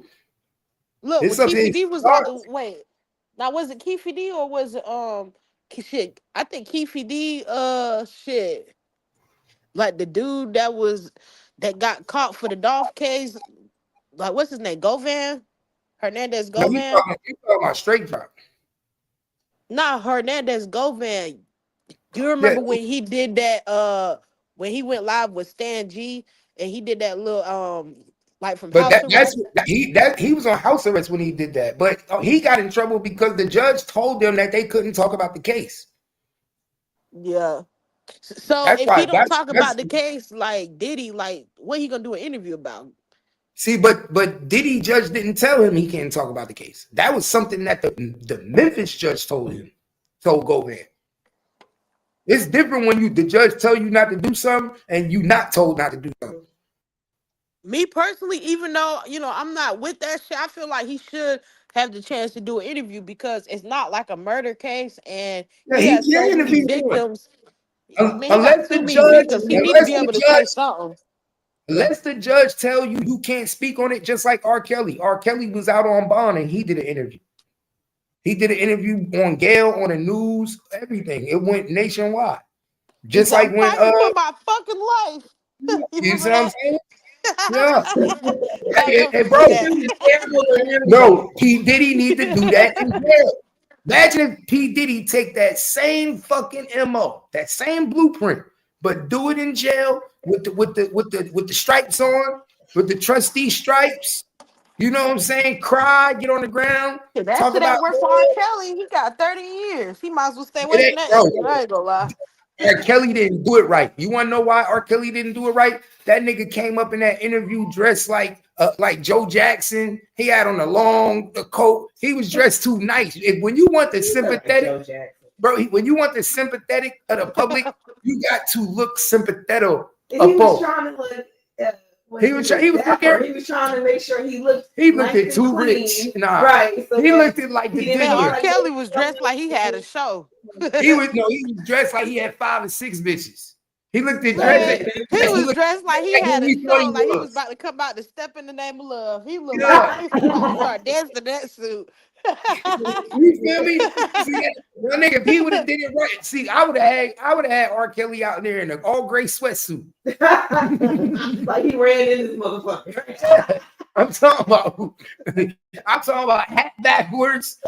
Look, Keefe D was locked. Wait, now was it Keefe D or was it shit? I think Keefe D shit. Like the dude that got caught for the Dolph case, like what's his name? Govan? Hernandez Govan? You talking about straight drop. Not Hernandez Govan. Do you remember when he did that when he went live with Stan G and he did that little Like from But house arrest? he was on house arrest when he did that. But he got in trouble because the judge told them that they couldn't talk about the case. Yeah. So That's if why. he don't talk about the case, like Diddy, like what he gonna do an interview about? See, but Diddy judge didn't tell him he can't talk about the case. That was something that the Memphis judge told him. Told Govan. It's different when the judge tell you not to do something and you not told not to do something. Me personally, even though I'm not with that shit, I feel like he should have the chance to do an interview because it's not like a murder case, and he has so many victims. Man, he got too many victims. He need to be able to say something. Unless the judge tell you can't speak on it, just like R. Kelly. R. Kelly was out on bond and he did an interview. He did an interview on Gale, on the news, everything. It went nationwide. Just like when for my fucking life. You see what I'm saying? Yeah. Hey, bro. No, P. Diddy need to do that in jail. Imagine if P. Diddy take that same fucking MO, that same blueprint, but do it in jail with the stripes on, with the trustee stripes. You know what I'm saying? Cry, get on the ground. That shit ain't work for R. Kelly. He got 30 years. He might as well stay away from that shit. I ain't gonna lie. R. Kelly didn't do it right. You want to know why R. Kelly didn't do it right? That nigga came up in that interview dressed like Joe Jackson. He had on a long coat. He was dressed too nice. When you want the sympathetic, bro, when you want the sympathetic of the public, you got to look sympathetic. He was trying to look. He was trying to make sure he looked. He looked nice too rich. Nah, right. So he looked like the man, R. Kelly was dressed like he had a show. He was dressed like he had 5 or 6 bitches. He looked at he was dressed like he had a show, like he was about to come out to Step in the Name of Love. He looked like he was about to start dancing in that suit. You feel me? See, that nigga, if he would have did it right, see, I would have had R. Kelly out there in an all gray sweatsuit. Like he ran in this motherfucker. I'm talking about hat backwards.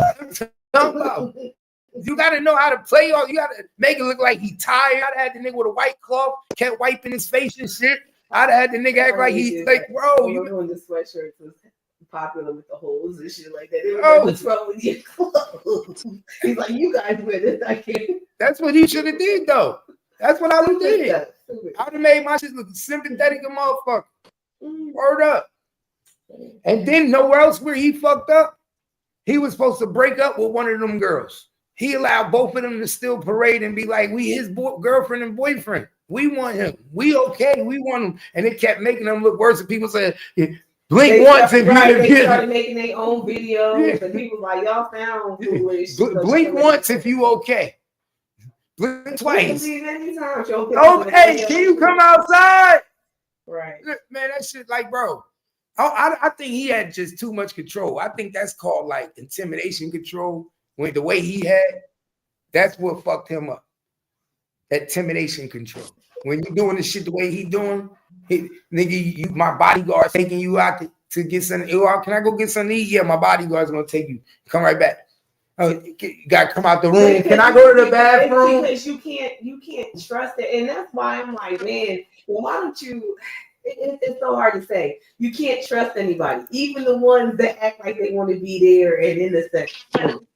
You got to know how to play all. You got to make it look like he tired. I'd have had the nigga with a white cloth, kept wiping his face and shit. I'd have had the nigga act like he like, bro. You know when the sweatshirts was popular with the holes and shit like that. They were like, what's wrong with your clothes? He's like, you guys wear this. I can't. That's what he should have did though. That's what I would have did. I would have made my shit look sympathetic a motherfucker. Word up. And then nowhere else where he fucked up, he was supposed to break up with one of them girls. He allowed both of them to still parade and be like, we his girlfriend and boyfriend. We want him. We okay. We want him. And it kept making them look worse. And people said, blink once if you they started making their own videos. And people like, y'all sound foolish. Blink once if you okay. Blink twice. Anytime. Oh, hey, can you come outside? Right. Man, that shit like, bro. I think he had just too much control. I think that's called like intimidation control. When the way he had, that's what fucked him up. That intimidation control. When you're doing the shit the way he doing, nigga, my bodyguard's taking you out to get something. Can I go get something to eat? Yeah, my bodyguard's gonna take you. Come right back. You gotta come out the room. Can I go to the bathroom? Because you can't trust it, and that's why I'm like, man, well, why don't you? It's so hard to say. You can't trust anybody, even the ones that act like they want to be there and in the section.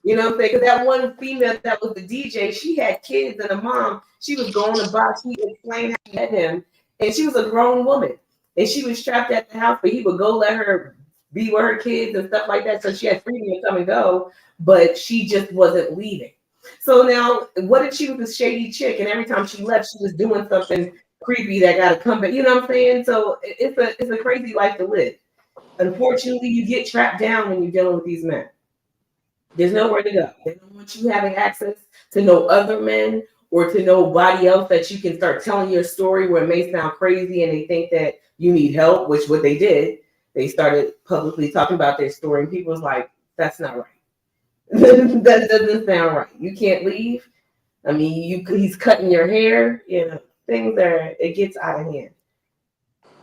You know what I'm saying? Because that one female that was the DJ, she had kids and a mom. She was going to buy. She explained how she met him, and she was a grown woman, and she was trapped at the house. But he would go let her be with her kids and stuff like that. So she had freedom to come and go, but she just wasn't leaving. So now, what if she was a shady chick, and every time she left, she was doing something creepy that got to come back? You know what I'm saying? So it's a crazy life to live. Unfortunately, you get trapped down when you're dealing with these men. There's nowhere to go. They don't want you having access to no other men or to nobody else that you can start telling your story where it may sound crazy and they think that you need help, which what they did. They started publicly talking about their story and people was like, that's not right. That doesn't sound right. You can't leave. I mean, he's cutting your hair, things it gets out of hand.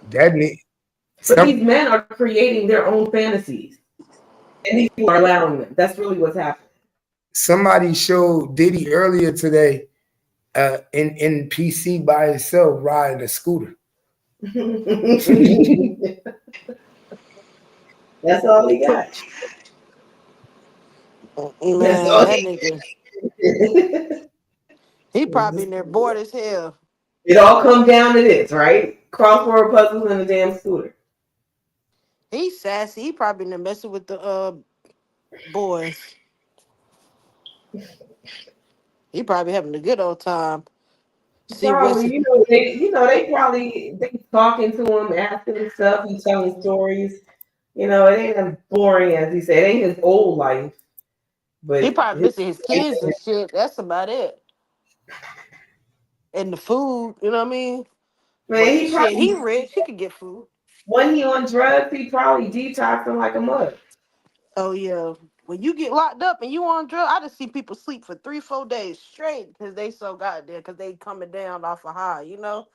But these men are creating their own fantasies. And these people are allowing them. That's really what's happening. Somebody showed Diddy earlier today in PC by himself riding a scooter. That's all he got. Man, That's all that he nigga, got. he probably in there bored as hell. It all comes down to this, right? Crossword puzzles and a damn scooter. He's sassy. He probably in there messing with the boys. He probably having a good old time. See what's Probably, they probably they talking to him, asking him stuff, he telling stories. It ain't as boring as he said. It ain't his old life, he but probably missing his kids and shit. That's about it. And the food, you know what I mean? man, But he shit, he probably rich. He could get food. when he on drugs, he probably detoxing like a mug. Oh yeah. When you get locked up and you on drugs, I just see people sleep for 3-4 days straight because they so goddamn because they coming down off a high, you know?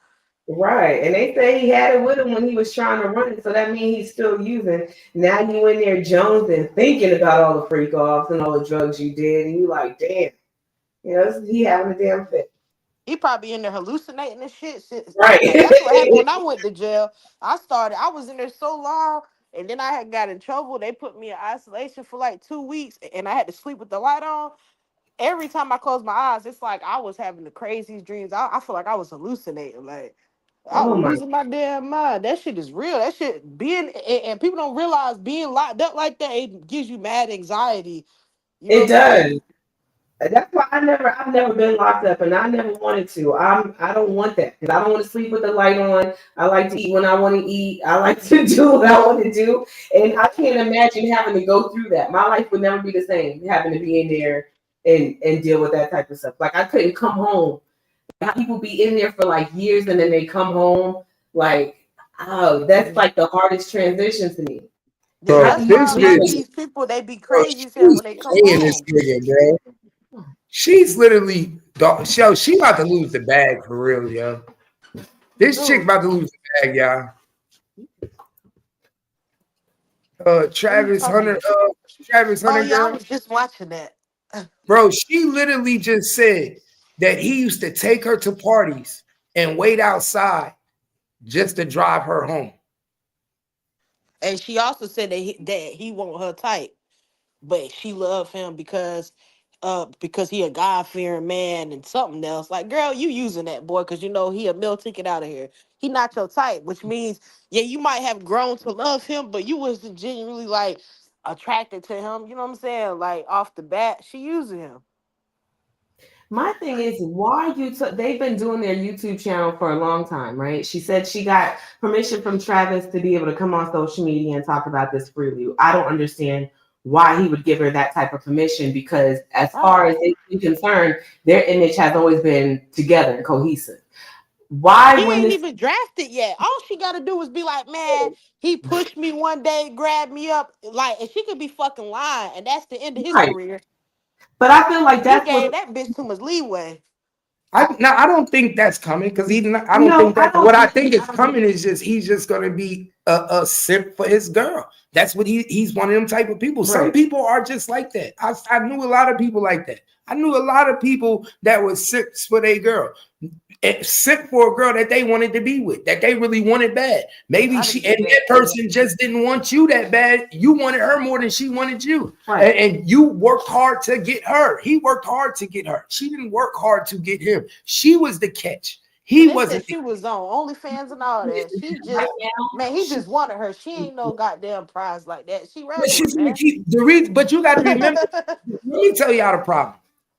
Right, and they say he had it with him when he was trying to run it, so that means he's still using. Now you in there jonesing, thinking about all the freak offs and all the drugs you did, and you like, damn, he having a damn fit. He probably in there hallucinating and shit. Right. Like that's what happened when I went to jail. I was in there so long, and then I had got in trouble. They put me in isolation for like 2 weeks, and I had to sleep with the light on. Every time I closed my eyes, it's like I was having the craziest dreams. I feel like I was hallucinating. Like I Oh was my, losing my damn mind. That shit is real. That shit and people don't realize being locked up like that, it gives you mad anxiety. You know it what I'm saying? does. That's why I've never been locked up, and I never wanted to. I don't want that because I don't want to sleep with the light on. I like to eat when I want to eat. I like to do what I want to do, and I can't imagine having to go through that. My life would never be the same having to be in there and deal with that type of stuff. Like I couldn't come home. How people be in there for like years and then they come home. Like, oh, that's like the hardest transition to me. Bro, How do That's you why this a lot of bitch, transition? these people they be bro, crazy as hell she's when they come playing this home. nigga, bro. She's literally, she about to lose the bag for real, yo. This chick Dude, about to lose the bag, y'all. what are you Travis talking Hunter, about? Travis Oh Hunter yeah, I girl, was just watching that. bro. She literally just said that he used to take her to parties and wait outside just to drive her home. And she also said that he want her type, but she loved him because he a God fearing man and something else. Like, girl, you using that boy because you know he a meal ticket out of here. He not your type, which means yeah, you might have grown to love him, but you wasn't genuinely like attracted to him. You know what I'm saying? Like off the bat, she using him. My thing is, why you took? They've been doing their YouTube channel for a long time, right? She said she got permission from Travis to be able to come on social media and talk about this freely. I don't understand why he would give her that type of permission because, as far Oh. as they're concerned, their image has always been together and cohesive. Why, She when ain't this even drafted yet. All she gotta do is be like, man, he pushed me one day, grabbed me up. Like, and she could be fucking lying, and that's the end of his right? career. But I feel like He that's gave what. that bitch too much leeway. I don't think that's coming because I don't No, think I that. don't What I think. think is coming is just he's just gonna be a simp for his girl. That's what he's one of them type of people. Some Right. people are just like that. I knew a lot of people like that. I knew a lot of people that was simps for their girl. Simp for a girl that they wanted to be with, that they really wanted bad. Maybe I she done and did that that too. person just didn't want you that bad. You wanted her more than she wanted you. Right. And you worked hard to get her. He worked hard to get her. She didn't work hard to get him. She was the catch. And He they said wasn't the she was on OnlyFans and all that. She Right just, man, now, he just wanted her. She ain't no goddamn prize like that. She but regular, she's gonna man. keep the reason. But you got to remember, let me tell y'all the problem.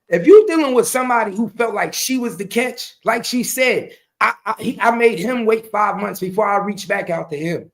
If you're dealing with somebody who felt like she was the catch, like she said, I made him wait 5 months before I reached back out to him.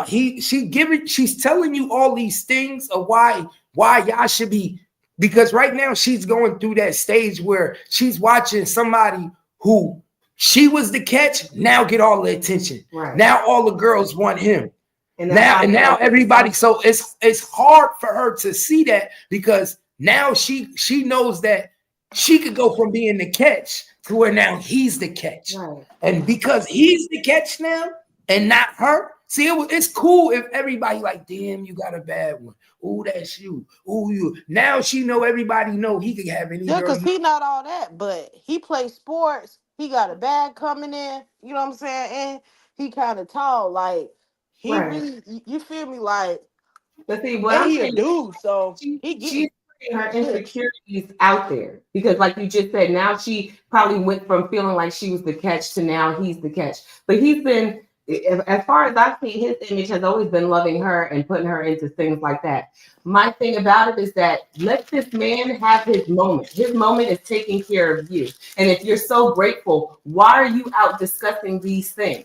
She's telling you all these things of why y'all should be, because right now she's going through that stage where she's watching somebody who she was the catch now get all the attention. right. Now all the girls want him. And that's why I feel Now like everybody, so it's hard for her to see that because now she knows that she could go from being the catch to where now he's the catch. right. And because he's the catch now and not her, see, it's cool if everybody like, damn, you got a bad one. Ooh, that's you. Ooh, you. Now she know everybody know he can have any Yeah, girl. because he not all that, but he plays sports. He got a bag coming in. You know what I'm saying? And he kind of tall. Like he Right. really, you feel me? Like, But see, what and I'm he a saying, dude, so he she's getting putting her shit. insecurities out there because, like you just said, now she probably went from feeling like she was the catch to now he's the catch. But he's been, as far as I've seen, his image has always been loving her and putting her into things like that. My thing about it is that let this man have his moment. His moment is taking care of you. And if you're so grateful, why are you out discussing these things?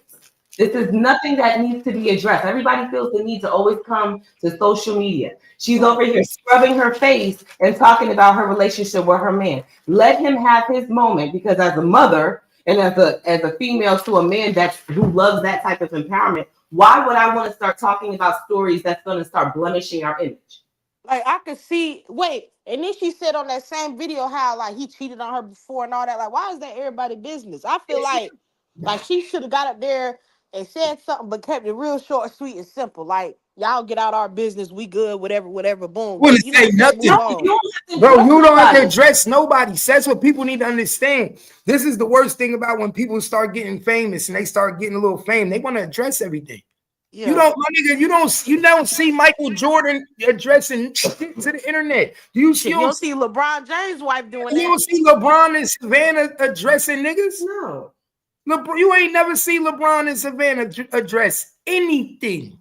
This is nothing that needs to be addressed. Everybody feels the need to always come to social media. She's over here scrubbing her face and talking about her relationship with her man. Let him have his moment, because as a mother and as a female to a man who loves that type of empowerment, why would I want to start talking about stories that's going to start blemishing our image? Like I could see, wait, and then she said on that same video how like he cheated on her before and all that. Like, why is that everybody's business? I feel like she should have got up there and said something, but kept it real short, sweet, and simple. Like, y'all get out our business, we good, whatever, boom. Wouldn't say Just nothing. move on. Bro, you don't have to address nobody. That's what people need to understand. This is the worst thing about when people start getting famous and they start getting a little fame. They want to address everything. Yeah. You don't, my nigga, you don't see Michael Jordan addressing shit to the internet. You don't see LeBron James' wife doing that. You don't see LeBron and Savannah addressing niggas? No. You ain't never seen LeBron and Savannah address anything.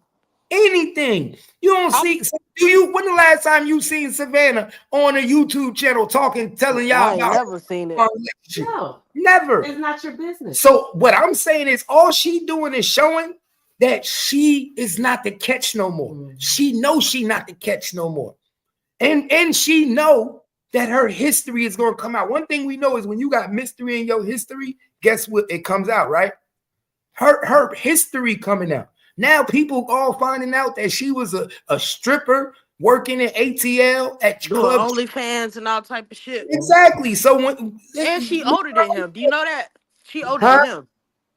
Anything. You don't see. When the last time you seen Savannah on a YouTube channel telling y'all I ain't about never seen it. No. Never. It's not your business. So what I'm saying is all she doing is showing that she is not the catch no more. Mm-hmm. She knows she not the catch no more. And she know that her history is going to come out. One thing we know is when you got mystery in your history, guess what? It comes out, right? Her history coming out. Now people all finding out that she was a stripper working in ATL at doing club OnlyFans and all type of shit. Exactly. So and she older than him. Do you know that? She older than him.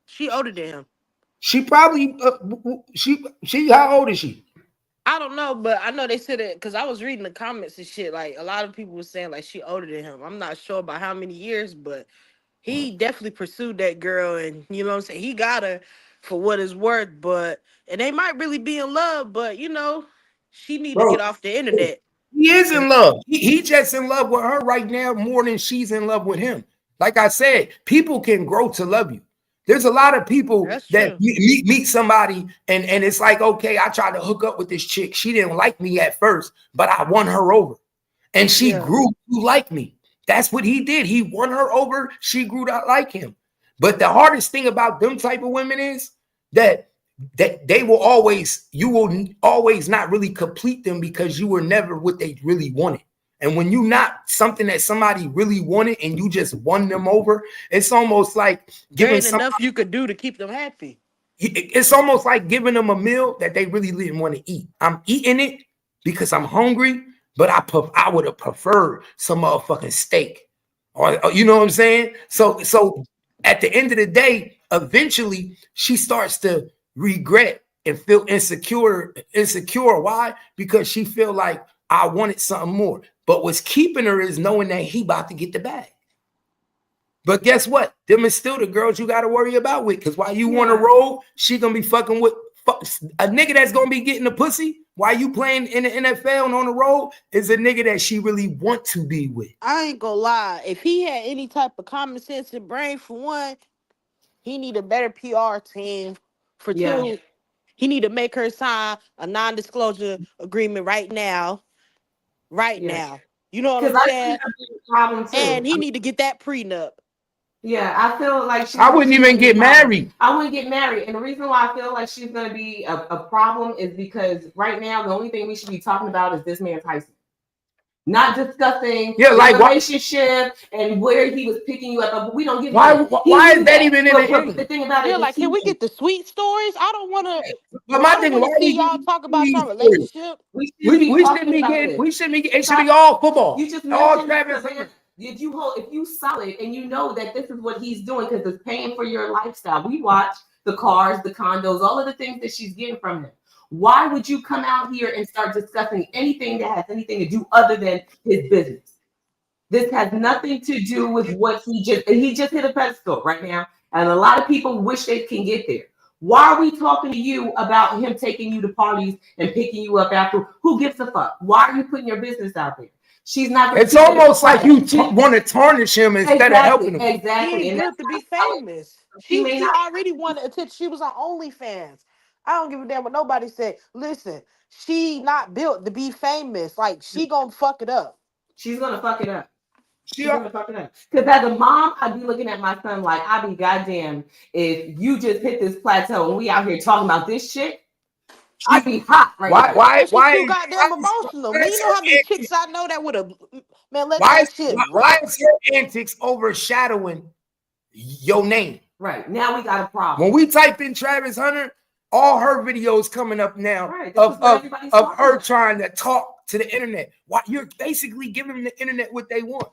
She older than him. She probably she how old is she? I don't know, but I know they said it because I was reading the comments and shit. Like a lot of people were saying like she older than him. I'm not sure about how many years, but he definitely pursued that girl, and you know what I'm saying. He got her for what it's worth, and they might really be in love, but you know, she need to get off the internet. He is in love. He just in love with her right now more than she's in love with him. Like I said, people can grow to love you. There's a lot of people that meet somebody and it's like, okay, I tried to hook up with this chick. She didn't like me at first, but I won her over. And she grew to like me. That's what he did. He won her over. She grew to like him. But the hardest thing about them type of women is that you will always not really complete them because you were never what they really wanted. And when you're not something that somebody really wanted and you just won them over, it's almost like giving enough you could do to keep them happy. It's almost like giving them a meal that they really didn't want to eat. I'm eating it because I'm hungry, but I would have preferred some motherfucking steak. Or you know what I'm saying? So at the end of the day, eventually she starts to regret and feel insecure. Why? Because she feel like I wanted something more. But what's keeping her is knowing that he about to get the bag. But guess what? Them is still the girls you got to worry about with. Because while you want to roll, she going to be fucking with a nigga that's going to be getting the pussy while you playing in the NFL and on the road is a nigga that she really want to be with. I ain't gonna lie. If he had any type of common sense and brain, for one, he need a better PR team. For two, he need to make her sign a non-disclosure agreement right now. Now. You know what I'm saying? And he need to get that prenup. Yeah, I feel like I wouldn't even get married. I wouldn't get married. And the reason why I feel like she's going to be a problem is because right now, the only thing we should be talking about is this man's high school. Not discussing the relationship and where he was picking you up. But we don't give why is that even in the thing about it? Like, can we get the sweet stories? I don't want to. But my thing, why see y'all talk about your relationship? We shouldn't be getting. It should be all football. You just all mentioned if you solid and you know that this is what he's doing because it's paying for your lifestyle. We watch the cars, the condos, all of the things that she's getting from him. Why would you come out here and start discussing anything that has anything to do other than his business? This has nothing to do with what he just hit a pedestal right now. And a lot of people wish they can get there. Why are we talking to you about him taking you to parties and picking you up after? Who gives a fuck? Why are you putting your business out there? She's not. It's almost like you want to tarnish him instead of helping him. Exactly. He ain't And built to be famous. She already wanted attention. She was on OnlyFans. I don't give a damn what nobody said. Listen, she not built to be famous. Like, she gonna fuck it up. She's gonna fuck it up. She's gonna fuck it up. Because as a mom, I'd be looking at my son like, I'd be goddamn if you just hit this plateau and we out here talking about this shit. I'd be hot right now. Why? Too goddamn emotional. Man, you know how many chicks I know that would have, man, let Why that shit. Why is your antics overshadowing your name? Right. Now we got a problem. When we type in Travis Hunter, all her videos coming up now of her trying to talk to the internet. Why you're basically giving the internet what they want.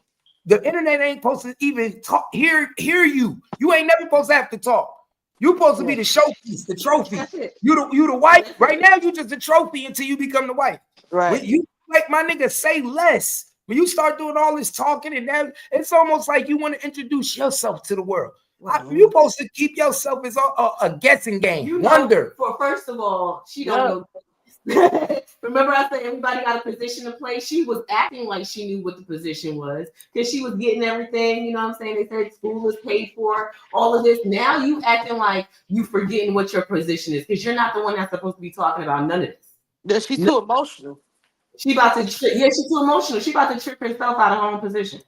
The internet ain't supposed to even talk. Hear you. You ain't never supposed to have to talk. You're supposed to be the showpiece, the trophy. You the wife. Right now, you just the trophy until you become the wife. Right. When you like my nigga, say less. When you start doing all this talking and that, it's almost like you want to introduce yourself to the world. You're supposed to keep yourself as a guessing game. You Wonder. For first of all, she don't know. Remember, I said everybody got a position to play. She was acting like she knew what the position was because she was getting everything. You know what I'm saying? They said school was paid for, all of this. Now you acting like you forgetting what your position is because you're not the one that's supposed to be talking about none of this. Yeah, she's too emotional. She about to trick. Yeah, she's too emotional. She about to trick herself out of her own position.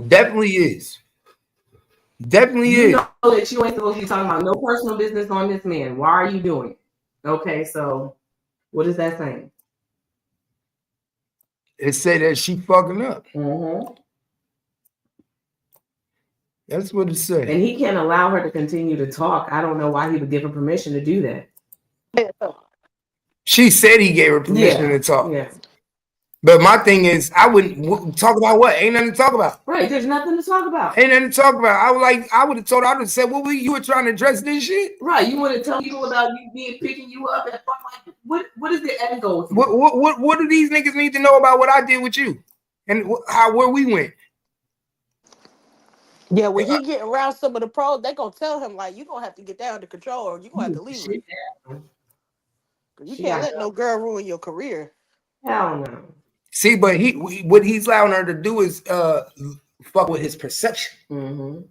Definitely is. Definitely you is. Know that you ain't supposed to be talking about no personal business on this man. Why are you doing it? Okay, so what is that saying? It said that she fucking up. Mm-hmm. That's what it said. And he can't allow her to continue to talk. I don't know why he would give her permission to do that. She said he gave her permission to talk. Yeah. But my thing is, I wouldn't talk about what? Ain't nothing to talk about. Right. There's nothing to talk about. Ain't nothing to talk about. I would have told her, I would have said, well, you were trying to address this shit? Right. You want to tell people about you being picking you up and like, what is the end goal? What do these niggas need to know about what I did with you? And where we went? Yeah, when he get around some of the pros, they gonna tell him like, you gonna have to get that under control, or you gonna have to leave it. You can't let no girl ruin your career. Hell no. See, but what he's allowing her to do is fuck with his perception. Mm-hmm.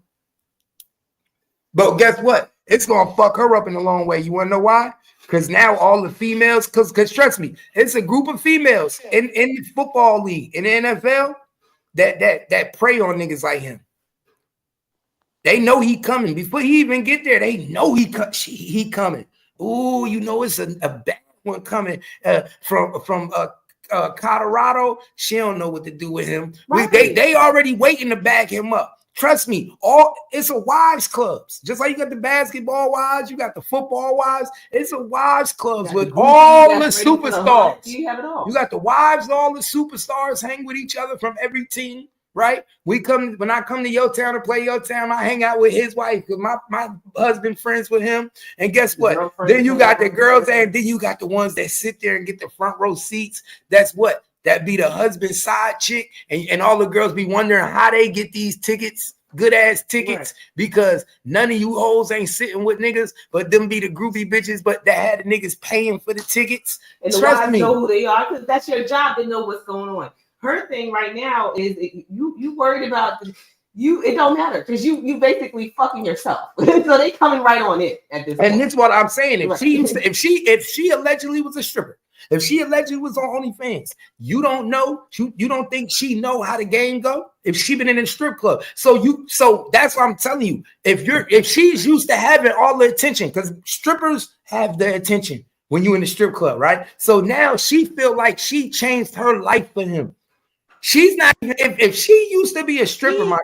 But guess what? It's gonna fuck her up in the long way. You wanna know why? Because now all the females, because trust me, it's a group of females in the football league, in the NFL, that prey on niggas like him. They know he coming. Before he even get there, they know he coming. Ooh, you know it's a bad one coming from Colorado. She don't know what to do with him. Right. They already waiting to back him up. Trust me, it's a wives clubs. Just like you got the basketball wives, you got the football wives. It's a wives clubs with all the superstars. You have it all. You got the wives, all the superstars hang with each other from every team. Right? When I come to your town to play your town, I hang out with his wife because my husband friends with him. And guess what? Then you got the girls and then you got the ones that sit there and get the front row seats. That's what? That be the husband's side chick. And all the girls be wondering how they get these tickets, good ass tickets, because none of you hoes ain't sitting with niggas, but them be the groupie bitches, but that had the niggas paying for the tickets. And the wives know who they are because that's your job to know what's going on. Her thing right now is you worried about you. It don't matter because you basically fucking yourself. So they coming right on it at this point. And that's what I'm saying. If she allegedly was a stripper, if she allegedly was on OnlyFans, you don't know. You don't think she know how the game go? If she been in a strip club, so that's what I'm telling you. If she's used to having all the attention, because strippers have the attention when you in the strip club, right? So now she feel like she changed her life for him. She's not even if she used to be a stripper,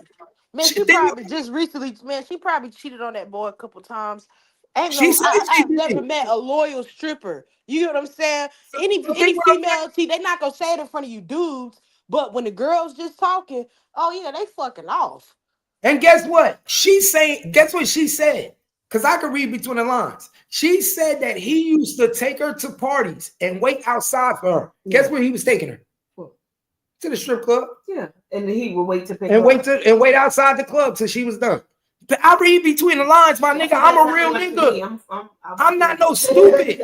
she probably just recently, she probably cheated on that boy a couple times. I've never met a loyal stripper. You know what I'm saying? Any female, they're not gonna say it in front of you dudes, but when the girls just talking, oh yeah, they fucking off. And guess what? Guess what she said? Because I could read between the lines. She said that he used to take her to parties and wait outside for her. Yeah. Guess where he was taking her? To the strip club. Yeah, and he would wait to pick and wait outside the club till she was done. I read between the lines, my nigga. I'm a real nigga. I'm not no stupid.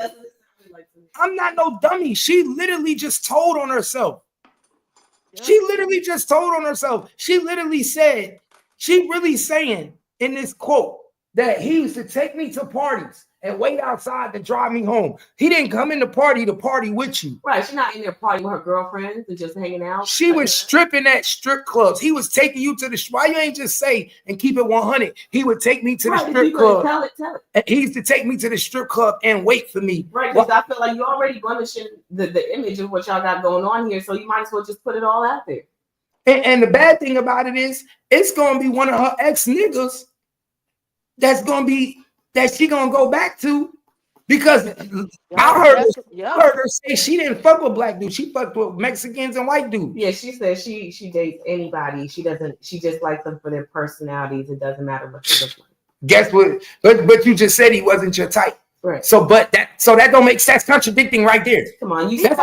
I'm not no dummy. She literally just told on herself. She literally just told on herself. She literally said, she really saying in this quote that he used to take me to parties and wait outside to drive me home. He didn't come in the party to party with you. Right. She's not in there partying with her girlfriends and just hanging out. She was stripping at strip clubs. He was taking you to the, why you ain't just say and keep it 100? He would take me to the strip club. Tell it. And he used to take me to the strip club and wait for me. Right, because I feel like you already blemishing the image of what y'all got going on here, so you might as well just put it all out there. And the bad thing about it is, it's gonna be one of her ex niggas that's gonna be that she gonna go back to, because I heard her say she didn't fuck with black dudes, she fucked with Mexicans and white dudes. Yeah, she said she dates anybody. She just likes them for their personalities. It doesn't matter what they look like. Guess what? But you just said he wasn't your type. Right. So that don't make sense. That's contradicting right there. Come on, that's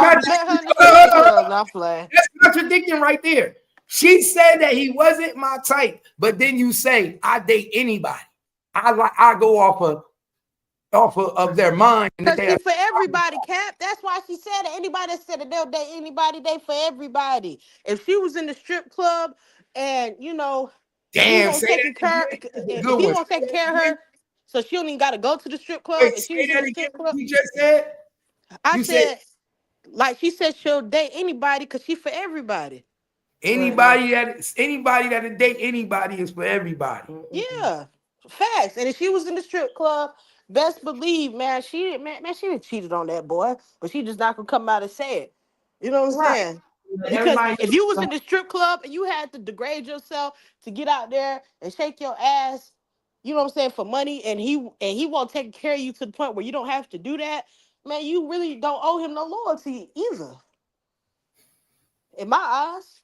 contradicting right there. She said that he wasn't my type, but then you say I date anybody. I go off of their mind. Because she for everybody, Cap. That's why she said it. Anybody that said that they'll date anybody, they for everybody. If she was in the strip club and he won't take care of her, so she don't even got to go to the strip club. Wait, say that again. You just said. I said, like she said, she'll date anybody because she for everybody. Anybody that'll date anybody is for everybody. Yeah, facts. And if she was in the strip club, best believe, man, she done cheated on that boy, but she just not gonna come out and say it. You know what I'm saying? Because if you was in the strip club and you had to degrade yourself to get out there and shake your ass, you know what I'm saying, for money, and he won't take care of you to the point where you don't have to do that, man, you really don't owe him no loyalty either. In my eyes.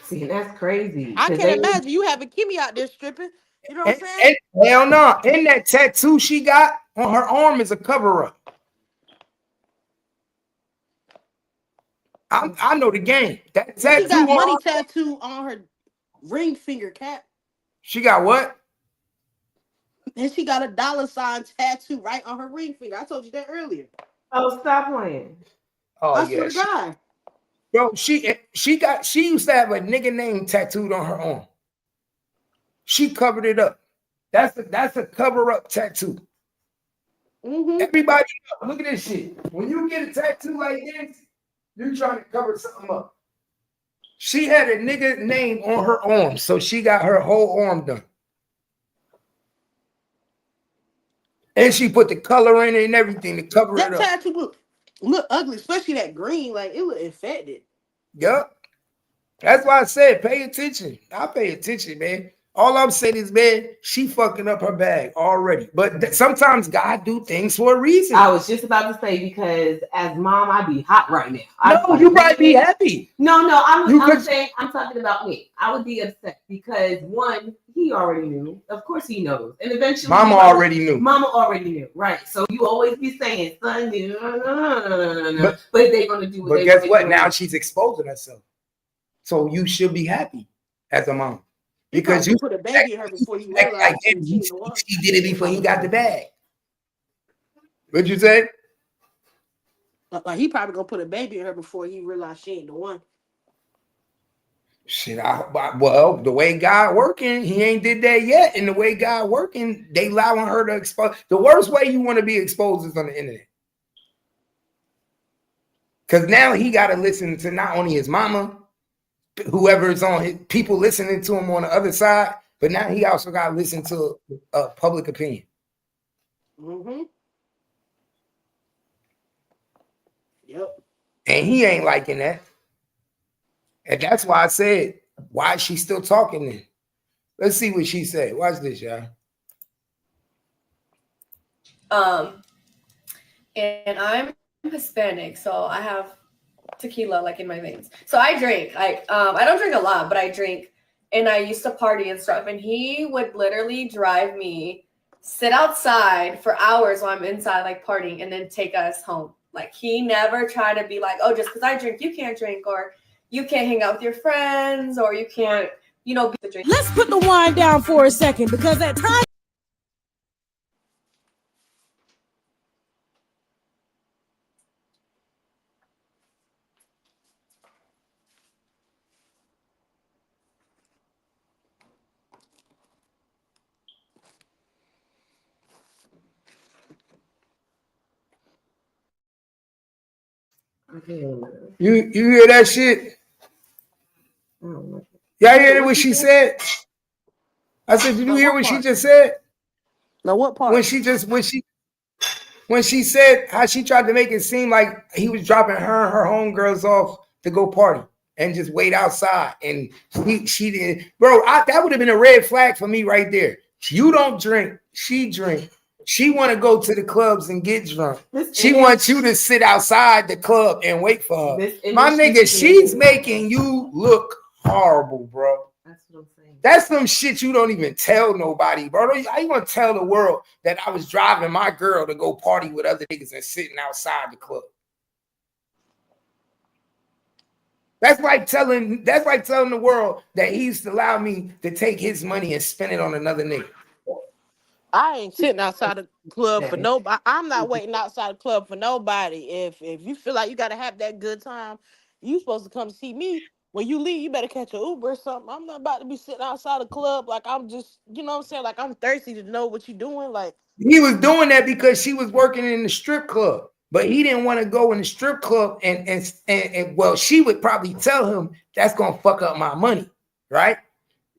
See, that's crazy. I can't imagine you having Kimmy out there stripping. You know what I'm saying? Hell no. And that tattoo she got on her arm is a cover-up. I know the game. That tattoo. She got money tattoo on her ring finger, Cap. She got what? And she got a $sign tattoo right on her ring finger. I told you that earlier. Oh, stop playing. Oh, I swear to God. Bro, she used to have a nigga name tattooed on her arm. She covered it up. That's a cover-up tattoo. Mm-hmm. Everybody, look at this shit. When you get a tattoo like this, you're trying to cover something up. She had a nigga name on her arm, so she got her whole arm done. And she put the color in it and everything to cover it up. That tattoo look ugly, especially that green. Like, it look infected. Yup. That's why I said pay attention. I pay attention, man. All I'm saying is, man, she fucking up her bag already. But sometimes God do things for a reason. I was just about to say, because as mom, I'd be hot right now. No, you might be happy. No, I'm talking about me. I would be upset because one, he already knew. Of course he knows. And eventually Mama already knew. Mama already knew. Right. So you always be saying, son, no. But they're gonna do what they guess what? Now she's exposing herself. So you should be happy as a mom. Because you put a baby in her before you realize he did it before he got the bag. What'd you say? Like, he probably gonna put a baby in her before he realized she ain't the one. Shit, well, the way God working, he ain't did that yet. And the way God working, they allowing her to expose. The worst way you want to be exposed is on the internet. Because now he got to listen to not only his mama, whoever's on his people listening to him on the other side, but now he also got to listen to public opinion. Mm-hmm. Yep. And he ain't liking that. And that's why I said, why is she still talking then? Let's see what she said. Watch this, y'all. And I'm Hispanic, so I have tequila like in my veins. So I drink. I don't drink a lot, but I drink, and I used to party and stuff. And he would literally drive me, sit outside for hours while I'm inside like partying, and then take us home. Like, he never tried to be like, oh, just because I drink, you can't drink, or you can't hang out with your friends, or you can't you know, the drink. Let's put the wine down for a second because at times. You hear that shit? Y'all hear what she said? I said, did you hear what she just said? Now what part? When she said how she tried to make it seem like he was dropping her and her homegirls off to go party and just wait outside, and she did, bro. That would have been a red flag for me right there. You don't drink, she drink. She want to go to the clubs and get drunk. She wants you to sit outside the club and wait for her. My nigga, she's making you look horrible, bro. That's what I'm saying. That's some shit you don't even tell nobody, bro. How you gonna tell the world that I was driving my girl to go party with other niggas and sitting outside the club? That's like telling the world that he used to allow me to take his money and spend it on another nigga. I ain't sitting outside the club for nobody. I'm not waiting outside the club for nobody. If you feel like you gotta have that good time, you supposed to come see me. When you leave, you better catch an Uber or something. I'm not about to be sitting outside the club like I'm just, you know what I'm saying? Like I'm thirsty to know what you're doing. Like he was doing that because she was working in the strip club, but he didn't want to go in the strip club and well, she would probably tell him that's gonna fuck up my money, right?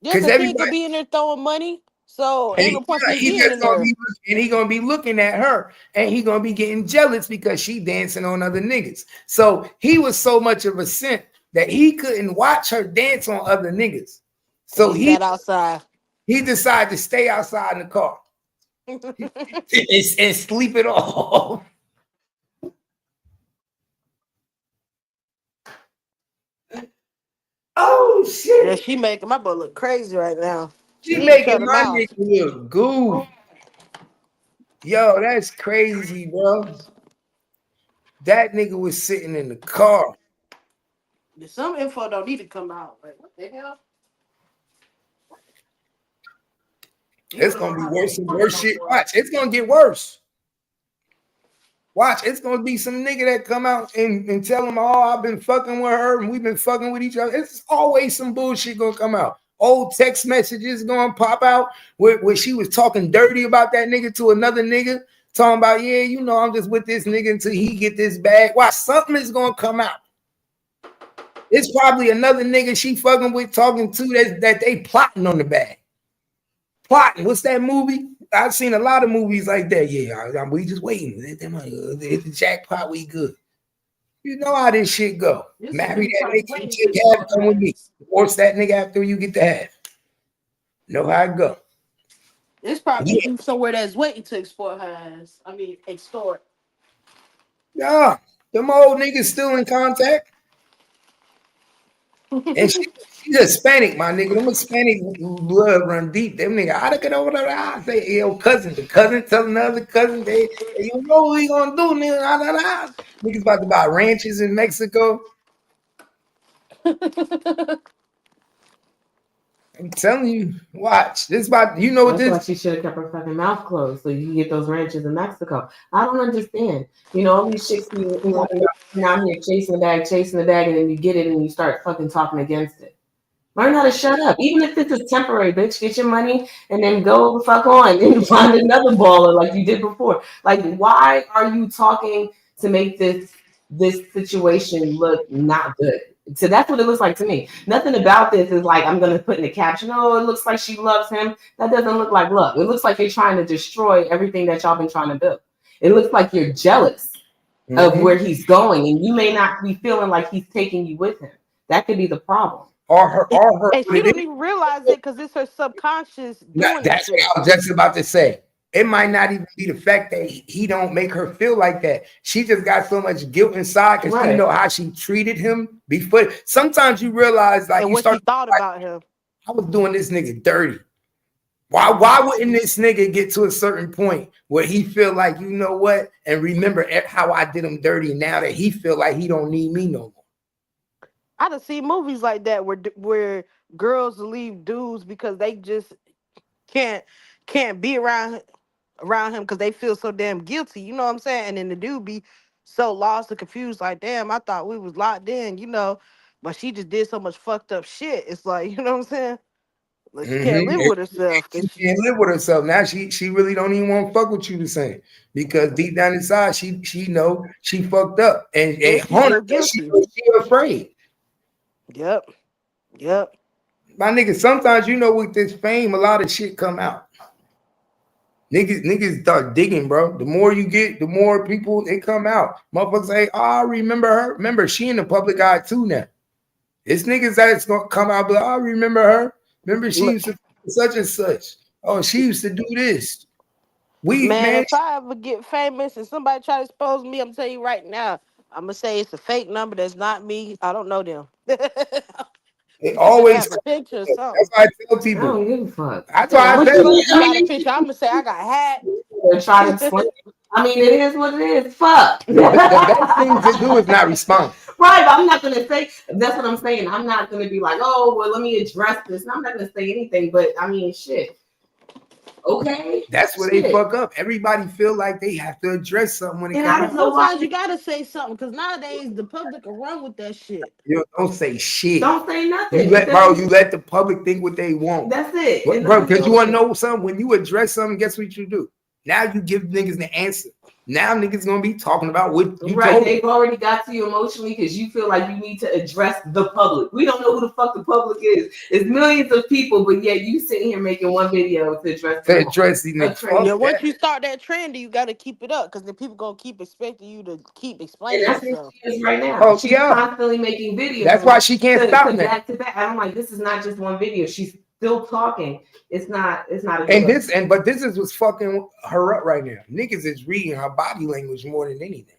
Because he could be in there throwing money. So ain't no point in he being in there. And he gonna be looking at her, and he gonna be getting jealous because she dancing on other niggas. So he was so much of a simp that he couldn't watch her dance on other niggas. So he sat outside. He decided to stay outside in the car and sleep it off. Oh shit! Yeah, she making my butt look crazy right now. She making my nigga look goof. Yo, that's crazy, bro. That nigga was sitting in the car. Some info don't need to come out. Like, what the hell? It's gonna be worse and worse shit. Watch, it's gonna get worse. Watch, it's gonna be some nigga that come out and tell him, oh, I've been fucking with her and we've been fucking with each other. It's always some bullshit gonna come out. Old text messages gonna pop out where she was talking dirty about that nigga to another nigga, talking about, yeah, you know, I'm just with this nigga until he get this bag. Watch, something is gonna come out. It's probably another nigga she fucking with talking to that they plotting on the bag. Plotting. What's that movie? I've seen a lot of movies like that. Yeah, we just waiting. Hit the jackpot, we good. You know how this shit go. Marry that nigga, take half, come with me. Divorce that nigga after you get the half. Know how it go. It's probably somewhere that's waiting to export her ass. I mean, extort. Yeah, them old niggas still in contact. And she's Hispanic, my nigga. Them Hispanic blood run deep. Them nigga, I get over there. I say, yo, cousin. The cousin telling the other cousin, they you know what we gonna do, nigga. Niggas about to buy ranches in Mexico. I'm telling you, watch. This about you know what this. That's why she should have kept her fucking mouth closed so you can get those ranches in Mexico. I don't understand. You know, all these chicks, you're out here chasing the bag, and then you get it and you start fucking talking against it. Learn how to shut up. Even if this is temporary, bitch, get your money and then go the fuck on and find another baller like you did before. Like, why are you talking to make this situation look not good? So that's what it looks like to me. Nothing about this is like, I'm going to put in the caption, oh, it looks like she loves him. That doesn't look like love. It looks like you're trying to destroy everything that y'all been trying to build. It looks like you're jealous of where he's going, and you may not be feeling like he's taking you with him. That could be the problem. And she don't even realize it because it's her subconscious doing That's what I was just about to say. It might not even be the fact that he don't make her feel like that. She just got so much guilt inside because she know how she treated him before. Sometimes you realize, like, and you what start she thought about him. I was doing this nigga dirty. Why wouldn't this nigga get to a certain point where he feel like, you know what, and remember how I did him dirty now that he feel like he don't need me no more? I done seen movies like that where girls to leave dudes because they just can't be around him because they feel so damn guilty. You know what I'm saying? And then the dude be so lost and confused, like, damn, I thought we was locked in, you know, but she just did so much fucked up shit. It's like, you know what I'm saying? Like she can't live with herself. She can't live with herself. Now she really don't even want to fuck with you the same. Because deep down inside, she know she fucked up. And Yeah, she feel guilty. she afraid. Yep. My nigga, sometimes you know with this fame, a lot of shit come out. Niggas start digging, bro. The more you get, the more people they come out. Motherfuckers say, oh, I remember her. Remember, she in the public eye too now. It's niggas that's gonna come out, but I remember her. Remember, she used to such and such. Oh, she used to do this. Man, if I ever get famous and somebody try to expose me, I'm telling you right now, I'm gonna say it's a fake number. That's not me. I don't know them. They always have a picture or that's something. why I tell people. I don't give a fuck. That's why I Tell tell you got a picture. I'm gonna say I got hacked. Or try to explain. I mean, it is what it is. Fuck. the best thing to do is not respond. Right, but I'm not gonna say. That's what I'm saying. I'm not gonna be like, oh, well, let me address this. I'm not gonna say anything. But I mean, shit. Okay. That's where they fuck up. Everybody feel like they have to address something when it comes. Sometimes you gotta say something because nowadays the public will run with that shit. You don't say shit. Don't say nothing. You let the public think what they want. That's it. But, bro, because you want to know something. When you address something, guess what you do? Now you give niggas the answer. Now niggas gonna be talking about what you told They've already got to you emotionally because you feel like you need to address the public. We don't know who the fuck the public is. It's millions of people, but yet you sitting here making one video to address these niggas. Yeah, once you start that trend, you got to keep it up because then people gonna keep expecting you to keep explaining and that's yourself. what she is right now. Oh, She's yeah. constantly making videos. That's why she can't stop that. Back to back. I'm like, this is not just one video. She's still talking. It's not a and but this is what's fucking her up right now. Niggas is reading her body language more than anything.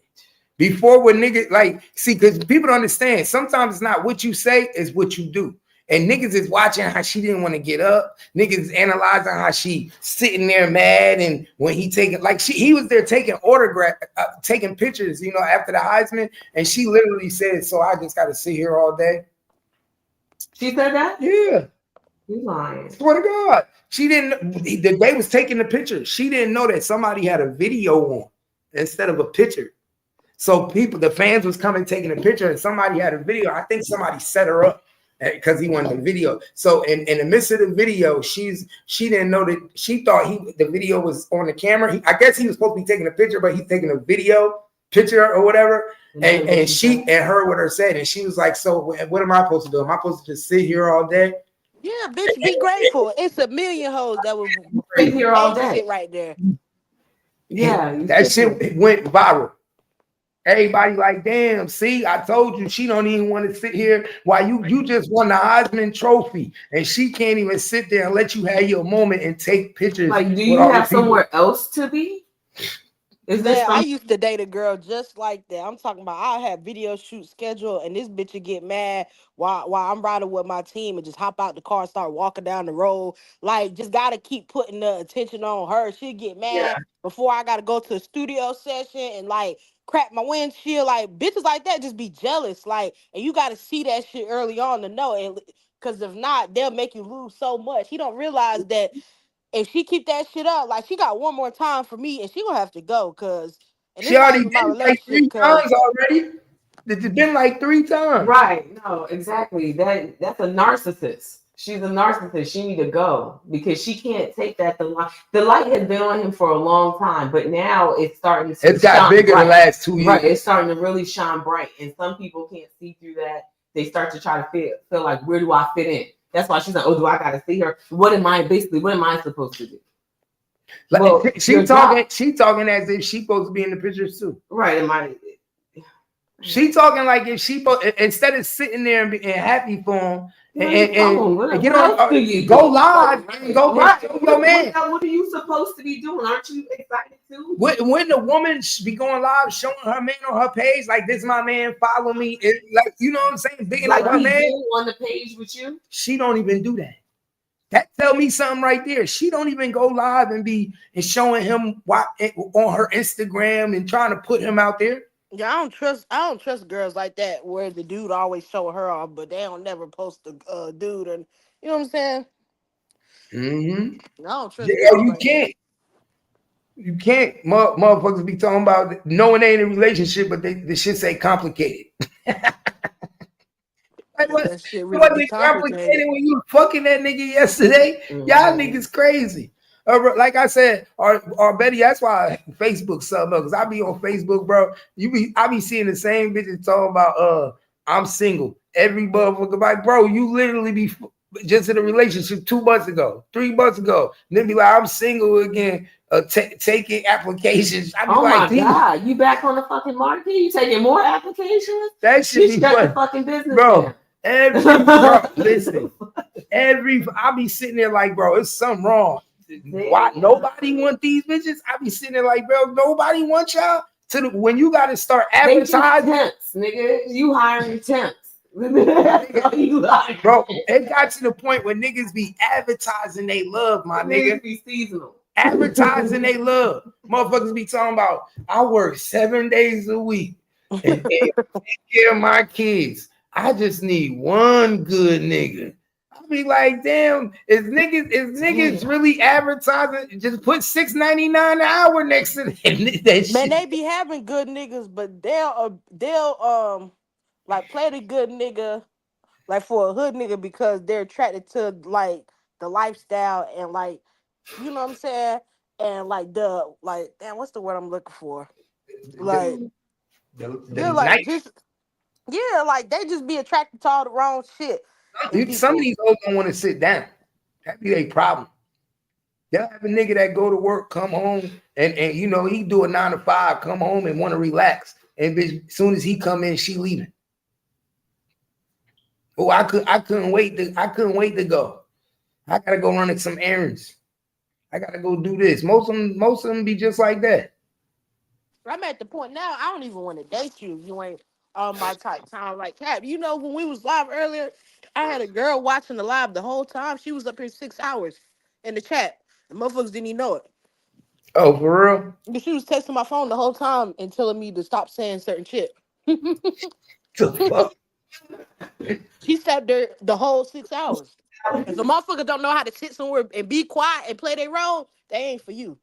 Before when niggas like see, because people don't understand. Sometimes it's not what you say, it's what you do. And niggas is watching how she didn't want to get up. Niggas is analyzing how she sitting there mad, and when he taking like he was there taking taking pictures, you know, after the Heisman, and she literally said, "So I just got to sit here all day." She said that? Yeah. You lying. Swear to God. She didn't, they was taking the picture. She didn't know that somebody had a video on instead of a picture. So the fans was coming taking a picture and somebody had a video. I think somebody set her up because he wanted the video. So in the midst of the video, she didn't know that she thought the video was on the camera. I guess he was supposed to be taking a picture, but he's taking a picture or whatever. And she heard what her said, and she was like, "So what am I supposed to do? Am I supposed to just sit here all day?" Yeah, bitch, be grateful. It's a million hoes that will sit here all day. Shit right there. Yeah, that shit went viral. Everybody like, damn, see, I told you she don't even want to sit here while you just won the Heisman Trophy and she can't even sit there and let you have your moment and take pictures. Like, do you have somewhere else to be? I used to date a girl just like that. I'm talking about I had video shoot scheduled and this bitch would get mad while I'm riding with my team and just hop out the car and start walking down the road. Like, just gotta keep putting the attention on her. She'd get mad before I gotta go to a studio session and like crack my windshield. Like, bitches like that just be jealous. Like, and you gotta see that shit early on to know. And because if not, they'll make you lose so much. He don't realize that if she keep that shit up, like she got one more time for me, and she gonna have to go because she already been like 3 times already. It's been like 3 times. Right? No, exactly. That's a narcissist. She's a narcissist. She need to go because she can't take that. The light has been on him for a long time, but now it's starting to. It's got bigger the last 2 years. Right, it's starting to really shine bright, and some people can't see through that. They start to try to feel like, where do I fit in? That's why she's like, oh, do I gotta see her? What am I supposed to do? Like, well, she talking as if she's supposed to be in the pictures too. Right. She talking like if she instead of sitting there and being happy for him and get on, go live and go show your man. What are you supposed to be doing? Aren't you excited too? When the woman be going live showing her man on her page, like, this is my man, follow me, and like, you know what I'm saying, bigging like her man on the page with you. She don't even do that. That tell me something right there. She don't even go live and showing him on her Instagram and trying to put him out there. Yeah, I don't trust girls like that where the dude always show her off, but they don't never post the dude, and you know what I'm saying? Mm-hmm. I don't trust Yeah, girls you like that. can't. You can't. Motherfuckers be talking about knowing they in a relationship, but the shit say complicated. Like what? That shit It really be wasn't complicated. complicated when you were fucking that nigga yesterday. Y'all niggas crazy. Like I said, or Betty, that's why Facebook something up, because I be on Facebook, bro. I be seeing the same bitches talking about I'm single. Every motherfucker, like, bro, you literally be just in a relationship 2 months ago, 3 months ago, and then be like, I'm single again, taking applications. I be Oh like, my God, you back on the fucking market? You taking more applications? that should be shut fun. the fucking business Bro. down. Listen, I be sitting there like, bro, it's something wrong. Why nobody want these bitches? I be sitting there like, bro, nobody want y'all. When you got to start advertising, temps, nigga, you hiring temps. Bro, it got to the point where niggas be advertising they love, my nigga. Be seasonal. Advertising they love. Motherfuckers be talking about, I work 7 days a week and take care of my kids. I just need one good nigga. I be like, damn, is niggas really advertising? Just put $6.99 an hour next to that shit. Man, they be having good niggas, but they'll like play the good nigga like for a hood nigga because they're attracted to like the lifestyle and like, you know what I'm saying, and like damn, what's the word I'm looking for? Like they're like just like they just be attracted to all the wrong shit. Some of these hoes don't want to sit down. That be a problem. They'll have a nigga that go to work, come home, and you know, he do a 9 to 5, come home and want to relax. And bitch, as soon as he come in, she leaving. Oh, I couldn't wait to go. I gotta go run some errands. I gotta go do this. Most of them be just like that. I'm at the point now I don't even want to date you if you ain't on my type time. Like Cap, you know when we was live earlier, I had a girl watching the live the whole time. She was up here 6 hours in the chat. The motherfuckers didn't even know it. Oh, for real? But she was texting my phone the whole time and telling me to stop saying certain shit. The fuck? She sat there the whole 6 hours. If a motherfucker don't know how to sit somewhere and be quiet and play their role, they ain't for you.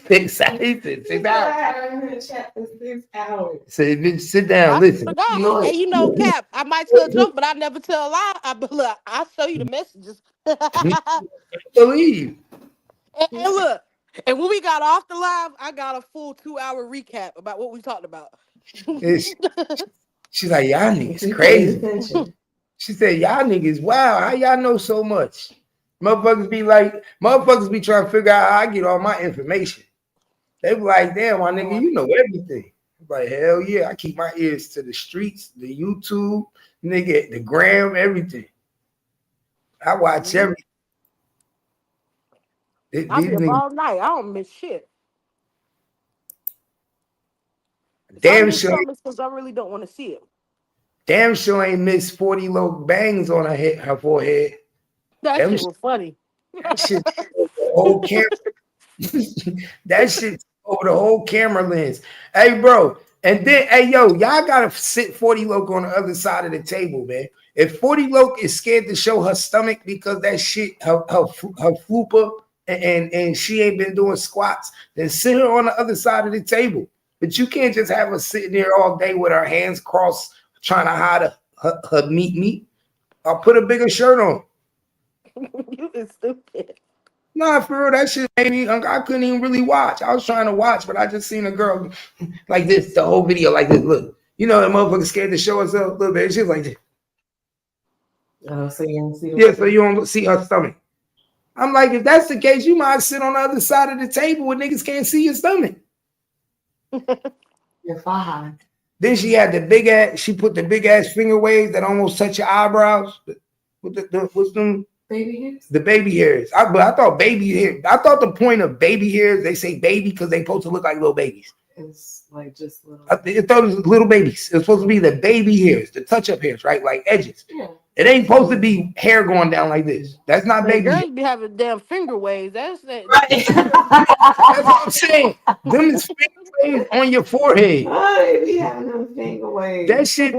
6 hours. 6 hours. 6 hours. Say, bitch, sit down, listen. Hey, you know, Cap, I might tell a joke, but I never tell a lie. I'll show you the messages. Believe. And look, and when we got off the live, I got a full 2-hour recap about what we talked about. She's like, y'all niggas crazy. She said, y'all niggas, wow, how y'all know so much? Motherfuckers be trying to figure out how I get all my information. They be like, damn, my nigga, you know everything. I'm like, hell yeah, I keep my ears to the streets, the YouTube, nigga, the gram, everything. I watch everything. I be up all night. I don't miss shit. Damn sure. Because I really don't want to see it. Damn sure ain't missed 40 low bangs on her forehead. That shit was funny. That shit over the whole camera. That shit over the whole camera lens. Hey, bro. And then, hey, yo, y'all gotta sit 40 Loc on the other side of the table, man. If 40 Loc is scared to show her stomach because that shit, her fupa, and she ain't been doing squats, then sit her on the other side of the table. But you can't just have her sitting there all day with her hands crossed, trying to hide her meat. I'll put a bigger shirt on. You is stupid. Nah, for real, that shit made me, I couldn't even really watch. I was trying to watch, but I just seen a girl like this, the whole video like this. Look, you know, that motherfucker scared to show herself a little bit. She was like this. Oh, so you don't see Yeah, so you don't see her stomach. I'm like, if that's the case, you might sit on the other side of the table where niggas can't see your stomach. You're fine. Then she had she put the big ass finger waves that almost touch your eyebrows. What's them? Baby hairs? The baby hairs. But I thought baby hair. I thought the point of baby hairs, they say baby because they supposed to look like little babies. It's like just little. I thought it was little babies. It's supposed to be the baby hairs, the touch-up hairs, right? Like edges. Yeah. It ain't supposed to be hair going down like this. That's not Man, baby hair. girls be having damn finger waves. That's that. That's what I'm saying. Them is finger waves on your forehead. They be having them finger waves. That shit.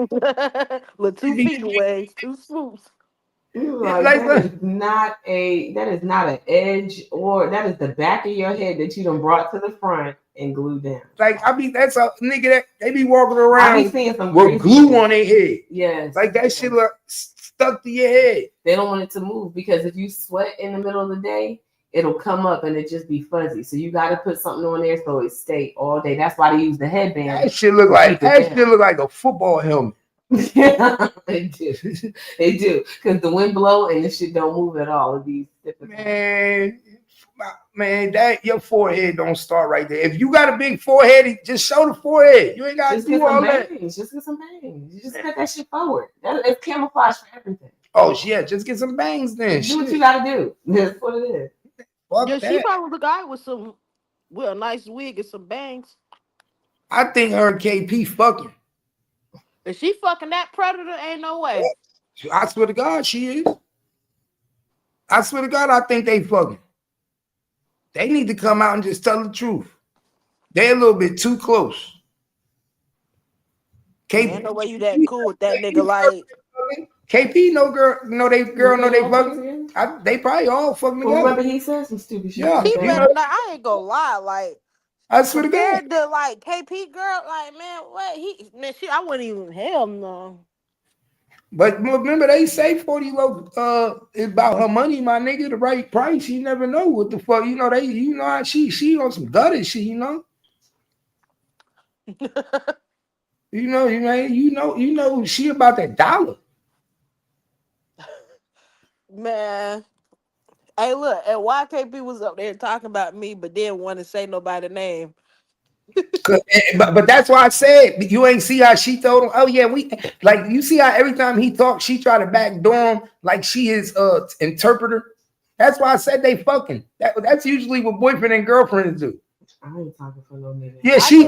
With 2 finger waves, 2 swoops. Like, that is not an edge, or that is the back of your head that you done brought to the front and glued down. Like that's a nigga that they be walking around with glue shit on their head. Yes. Like that shit look stuck to your head. They don't want it to move because if you sweat in the middle of the day, it'll come up and it just be fuzzy. So you got to put something on there so it stay all day. That's why they use the headband. That shit look like a football helmet. Yeah, they do. They do because the wind blow and the shit don't move at all. Man, that your forehead don't start right there. If you got a big forehead, just show the forehead. You ain't got to do all that. Just get some bangs. You just cut that shit forward. It's camouflage for everything. Oh yeah, just get some bangs then. Do what you got to do. That's what it is. Yeah, she probably the guy with a nice wig and some bangs. I think her and KP fucking. If she fucking that predator, ain't no way. I swear to God, she is. I swear to God, I think they fucking. They need to come out and just tell the truth. They're a little bit too close. KP, ain't no way you that cool with that nigga. Like KP, no girl, no they fucking. They probably all fucking together. Remember he said some stupid shit. Yeah, I ain't gonna lie, like. I swear to God. Compared to like KP girl, like man, what shit, I wouldn't even hell no. But remember, they say 40 low about her money, my nigga, the right price. You never know what the fuck. You know she on some gutted shit, you know. you know she about that dollar. Man. Hey, look, and YKP was up there talking about me, but didn't want to say nobody's name. but that's why I said you ain't see how she told him. Oh yeah, you see how every time he talks, she try to backdoor him like she is interpreter. That's why I said they fucking. That's usually what boyfriend and girlfriends do. I ain't talking for no nigga. Yeah, she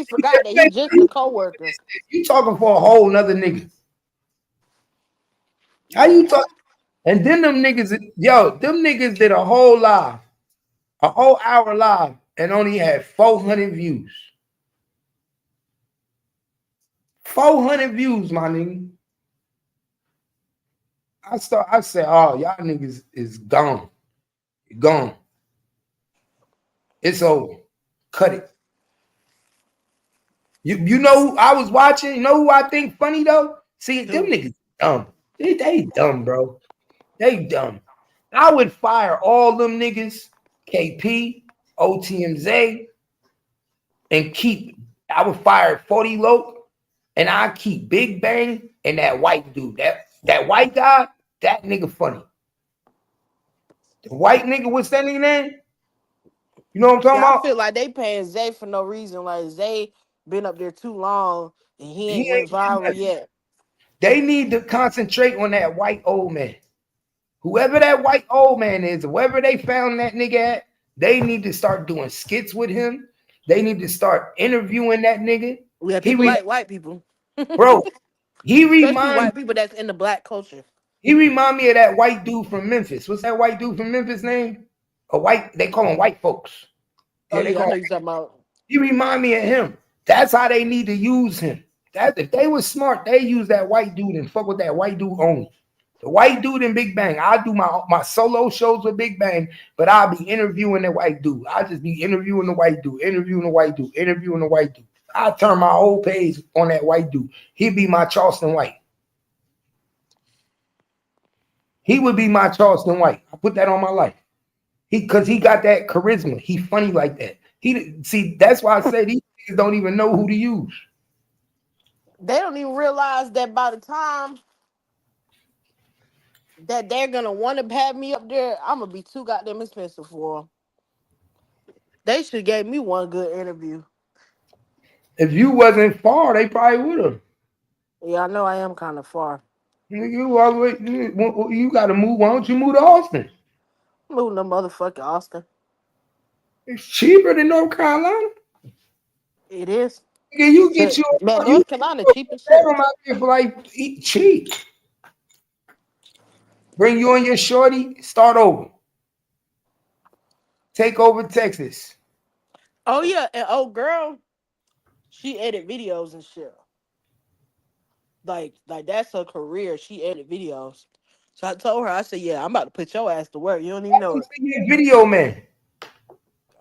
forgot that he just a coworker. You talking for a whole nother nigga. How you talk? And then them niggas did a whole live, a whole hour live, and only had 400 views. 400 views, my nigga. I said, oh, y'all niggas is gone. Gone. It's over. Cut it. You know who I was watching? You know who I think funny though? See, them niggas dumb. They dumb, bro. They dumb. I would fire all them niggas, KP, OTMZ, and I would fire 40 Loc, and I keep Big Bang and that white dude. That white guy, that nigga funny. The white nigga, what's that nigga name? You know what I'm talking about? I feel like they paying Zay for no reason. Like Zay been up there too long and he ain't went viral yet. They need to concentrate on that white old man. Whoever that white old man is, whoever they found that nigga at, they need to start doing skits with him. They need to start interviewing that nigga. Yeah, people like white people. Bro, he reminds white people that's in the black culture. He remind me of that white dude from Memphis. What's that white dude from Memphis name? They call him white folks. Yeah, I know you're talking about. He remind me of him. That's how they need to use him. If they was smart, they use that white dude and fuck with that white dude only. The white dude in Big Bang. I do my solo shows with Big Bang, but I'll be interviewing the white dude. I'll just be interviewing the white dude, interviewing the white dude, interviewing the white dude. I turn my whole page on that white dude. He'd be my Charleston White. He would be my Charleston White. I put that on my life. Because he got that charisma. He funny like that. That's why I say these niggas don't even know who to use. They don't even realize that by the time that they're gonna want to have me up there, I'm gonna be too goddamn expensive for them. They should gave me one good interview. If you wasn't far, they probably would have. Yeah, I know I am kind of far. You all the way. You got to move. Why don't you move to Austin? Move to motherfucking Austin. It's cheaper than North Carolina. It is. You get North Carolina cheap as shit. For like cheap. Bring you and your shorty. Start over. Take over Texas. Oh yeah, and girl, she edit videos and shit. Like that's her career. She edit videos. So I told her, I said, yeah, I'm about to put your ass to work. You don't even know it. Video man.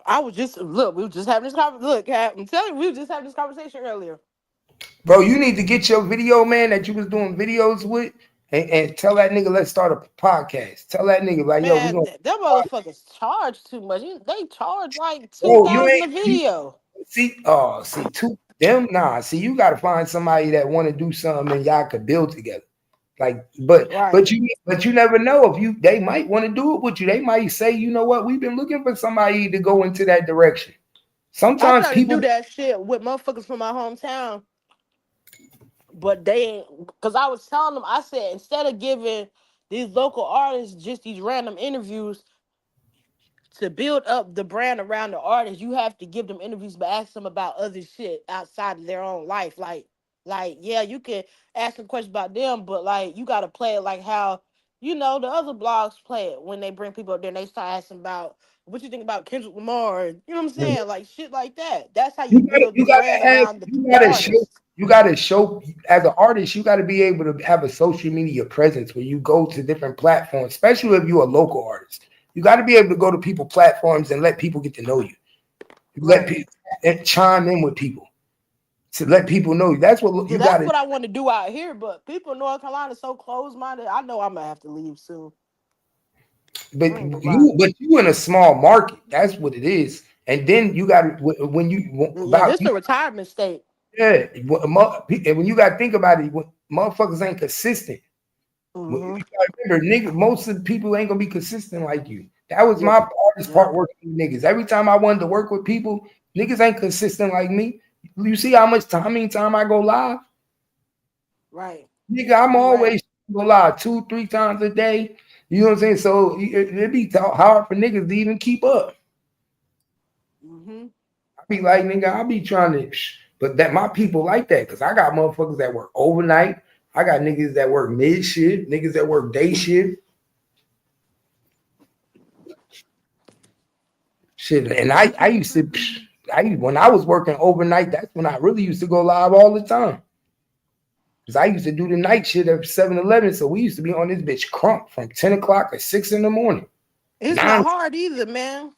I was just we were just having this conversation. Look, Cap, I'm telling you, we were just having this conversation earlier. Bro, you need to get your video man that you was doing videos with and tell that nigga let's start a podcast. Tell that nigga like, yo, we Man, gonna them motherfuckers charge too much. They charge like oh, you $2,000 a ain't video. see two them nah. See, you gotta find somebody that wanna do something and y'all could build together. Like, but Right. you never know if they might want to do it with you. They might say, you know what, we've been looking for somebody to go into that direction. I Sometimes tried to people do that shit with motherfuckers from my hometown, but they ain't. Because I was telling them, I said, instead of giving these local artists just these random interviews, to build up the brand around the artist, you have to give them interviews, but ask them about other shit outside of their own life. Like, yeah, you can ask them questions about them, but like, you got to play it like how, the other blogs play it when they bring people up there and they start asking about what you think about Kendrick Lamar, and you know what I'm saying? Like shit like that. That's how you build the brand around the artist. you gotta show as an artist, you gotta be able to have a social media presence where you go to different platforms, especially if you're a local artist. You got to be able to go to people platforms and let people get to know you. Let people and chime in with people to let people know you. That's what you got That's to. what I want to do out here, but people in North Carolina so close-minded. I know I'm gonna have to leave soon. But you in a small market. That's what it is. And then you got to when you This a retirement state. Yeah, when you got to think about it, motherfuckers ain't consistent. Mm-hmm. You gotta remember, niggas, most of the people ain't gonna be consistent like you. That was my hardest part working with niggas. Every time I wanted to work with people, niggas ain't consistent like me. You see how much time I go live? Right. Nigga, I'm always go live 2-3 times a day. You know what I'm saying? So it be hard for niggas to even keep up. Mm-hmm. I be like, nigga, I be trying to, but that my people like that because I got motherfuckers that work overnight. I got niggas that work mid shift, niggas that work day shift. Shit, and I used to, when I was working overnight, that's when I really used to go live all the time. Because I used to do the night shit at 7-Eleven, so we used to be on this bitch crunk from 10 o'clock to 6 in the morning. It's not hard either, man.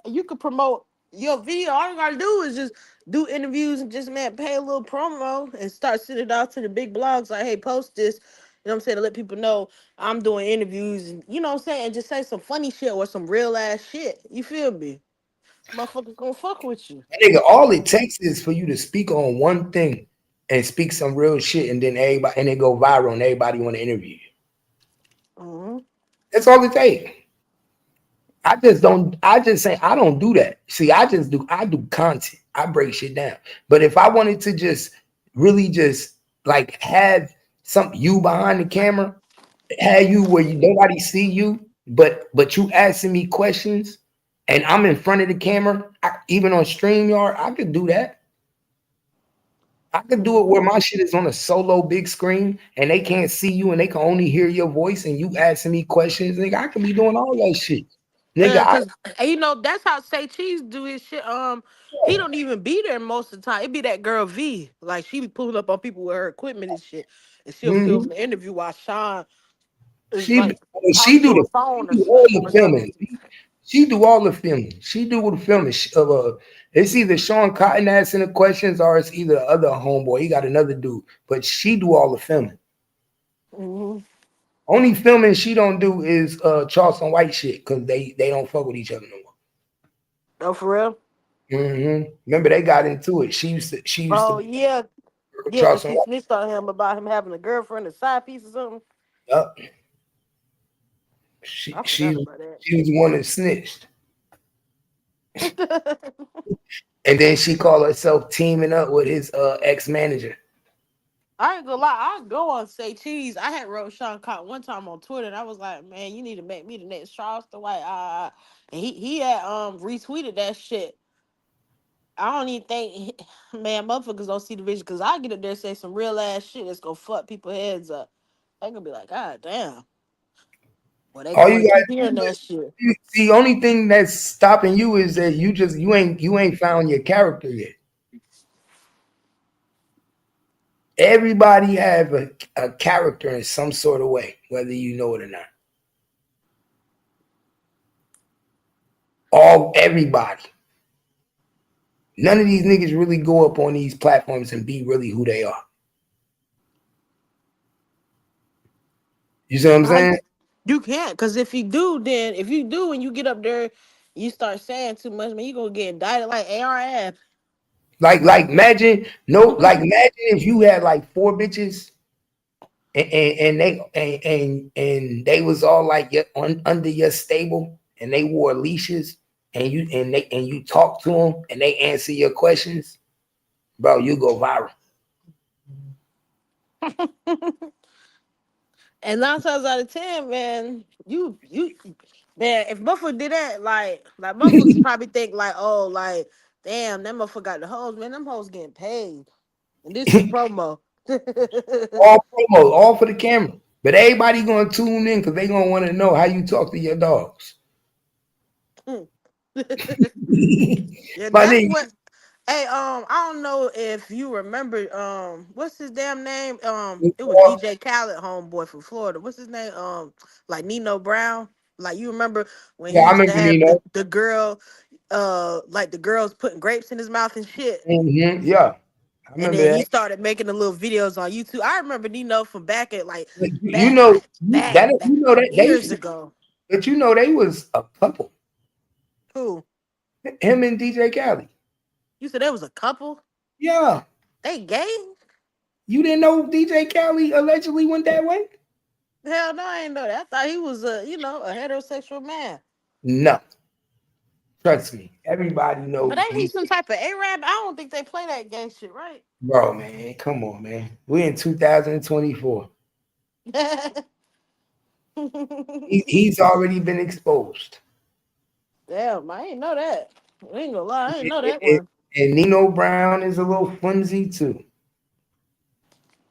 You could promote your video. All you gotta do is just do interviews and just pay a little promo and start sending it out to the big blogs. Like, hey, post this. You know what I'm saying? To let people know I'm doing interviews and you know what I'm saying? And just say some funny shit or some real ass shit. You feel me? Motherfuckers gonna fuck with you. Nigga, all it takes is for you to speak on one thing and speak some real shit, and then everybody and it go viral and everybody want to interview you. Mm-hmm. That's all it takes. I just say I don't do that. See, I do content. I break shit down. But if I wanted to just really just like have you behind the camera, have you where nobody see you, but you asking me questions and I'm in front of the camera, even on StreamYard, I could do that. I could do it where my shit is on a solo big screen and they can't see you and they can only hear your voice and you asking me questions. Nigga, I could be doing all that shit. Nigga, Cause that's how Say Cheese do his shit. He don't even be there most of the time. It be that girl V. Like she be pulling up on people with her equipment and shit, and she'll film the interview while Sean is She like talking to a phone do all the or filming. something. She do all the filming. She do all the filming. It's either Sean Cotton asking the questions or it's either the other homeboy. He got another dude, but she do all the filming. Mm-hmm. Only filming she don't do is Charleston White shit because they don't fuck with each other no more. Oh, for real? Mm-hmm. Remember they got into it. She used Oh to yeah, cause Charleston she White. snitched on him about him having a girlfriend, a side piece or something. Yep. I She forgot was about that. the one that snitched. And then she called herself teaming up with his ex-manager. I ain't gonna lie, I go on Say Cheese. I had wrote Sean Cotton one time on Twitter, and I was like, "Man, you need to make me the next Charleston White." And he had retweeted that shit. I don't even think, man, motherfuckers don't see the vision because I get up there and say some real ass shit that's gonna fuck people's heads up. They gonna be like, "God damn." Well, they All going you to keep got hearing that shit. the only thing that's stopping you is that you ain't found your character yet. Everybody have a character in some sort of way, whether you know it or not. Everybody. None of these niggas really go up on these platforms and be really who they are. You see what I'm saying? You can't, because if you do and you get up there, you start saying too much, man, you gonna get indicted like ARF. Like imagine if you had like 4 bitches and they was all like under your stable and they wore leashes and you talk to them and they answer your questions, bro, you go viral. And 9 times out of 10, man, man, if motherfucker did that, like motherfuckers probably think like, oh, like, damn, that motherfucker got the hoes, man, them hoes getting paid. And this is promo. All promo, all for the camera. But everybody gonna tune in because they gonna want to know how you talk to your dogs. Yeah, My that's nigga, what. Hey, I don't know if you remember, what's his damn name? It was DJ Khaled, homeboy from Florida. What's his name? Like Nino Brown. Like, you remember when yeah, he I used to remember have Nino. the girl, like the girls putting grapes in his mouth and shit. Yeah, I And remember then he that. started making the little videos on YouTube. I remember Nino from back at like You know that years ago. but you know they was a couple. Who? Him and DJ Khaled. You said there was a couple? Yeah. They gay? You didn't know DJ Khaled allegedly went that way? Hell no, I didn't know that. I thought he was a heterosexual man. No. Trust me. Everybody knows But ain't he DJ. some type of Arab? I don't think they play that gay shit, right? Bro, man, come on, man. We're in 2024. He's already been exposed. Damn, I ain't know that. I ain't gonna lie, I ain't know that one. And Nino Brown is a little flimsy too.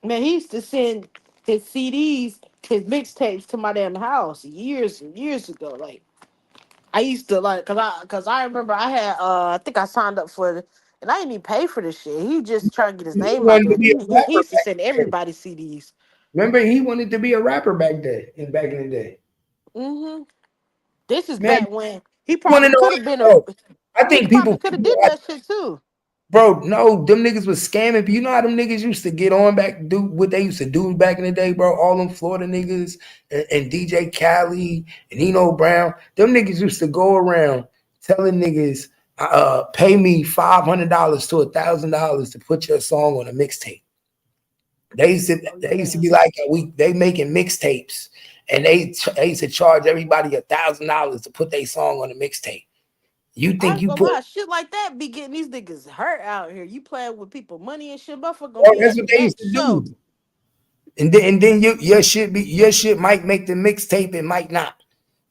Man, he used to send his CDs, his mixtapes to my damn house years and years ago. Like, I used to like, cause I remember I had I think I signed up for it, and I didn't even pay for this shit. He just trying to get his He name out wanted there. to be a He rapper used to back send then. everybody CDs. Remember, he wanted to be a rapper back in the day. Mm-hmm. This is Man, back when he wanna probably know could have been a. I He think probably people, could have did that shit too. bro, no, them niggas was scamming. You know how them niggas used to get on back, do what they used to do back in the day, bro? All them Florida niggas and DJ Khaled and Nino Brown, them niggas used to go around telling niggas, pay me $500 to $1,000 to put your song on a mixtape. They used to be like, they making mixtapes, and they used to charge everybody $1,000 to put their song on a mixtape. You I think ain't you gonna put? lie, shit like that be getting these niggas hurt out here. You playing with people money and shit, motherfucker gonna Oh, be that's at what the they used to next show. do. And then your shit might make the mixtape, it might not.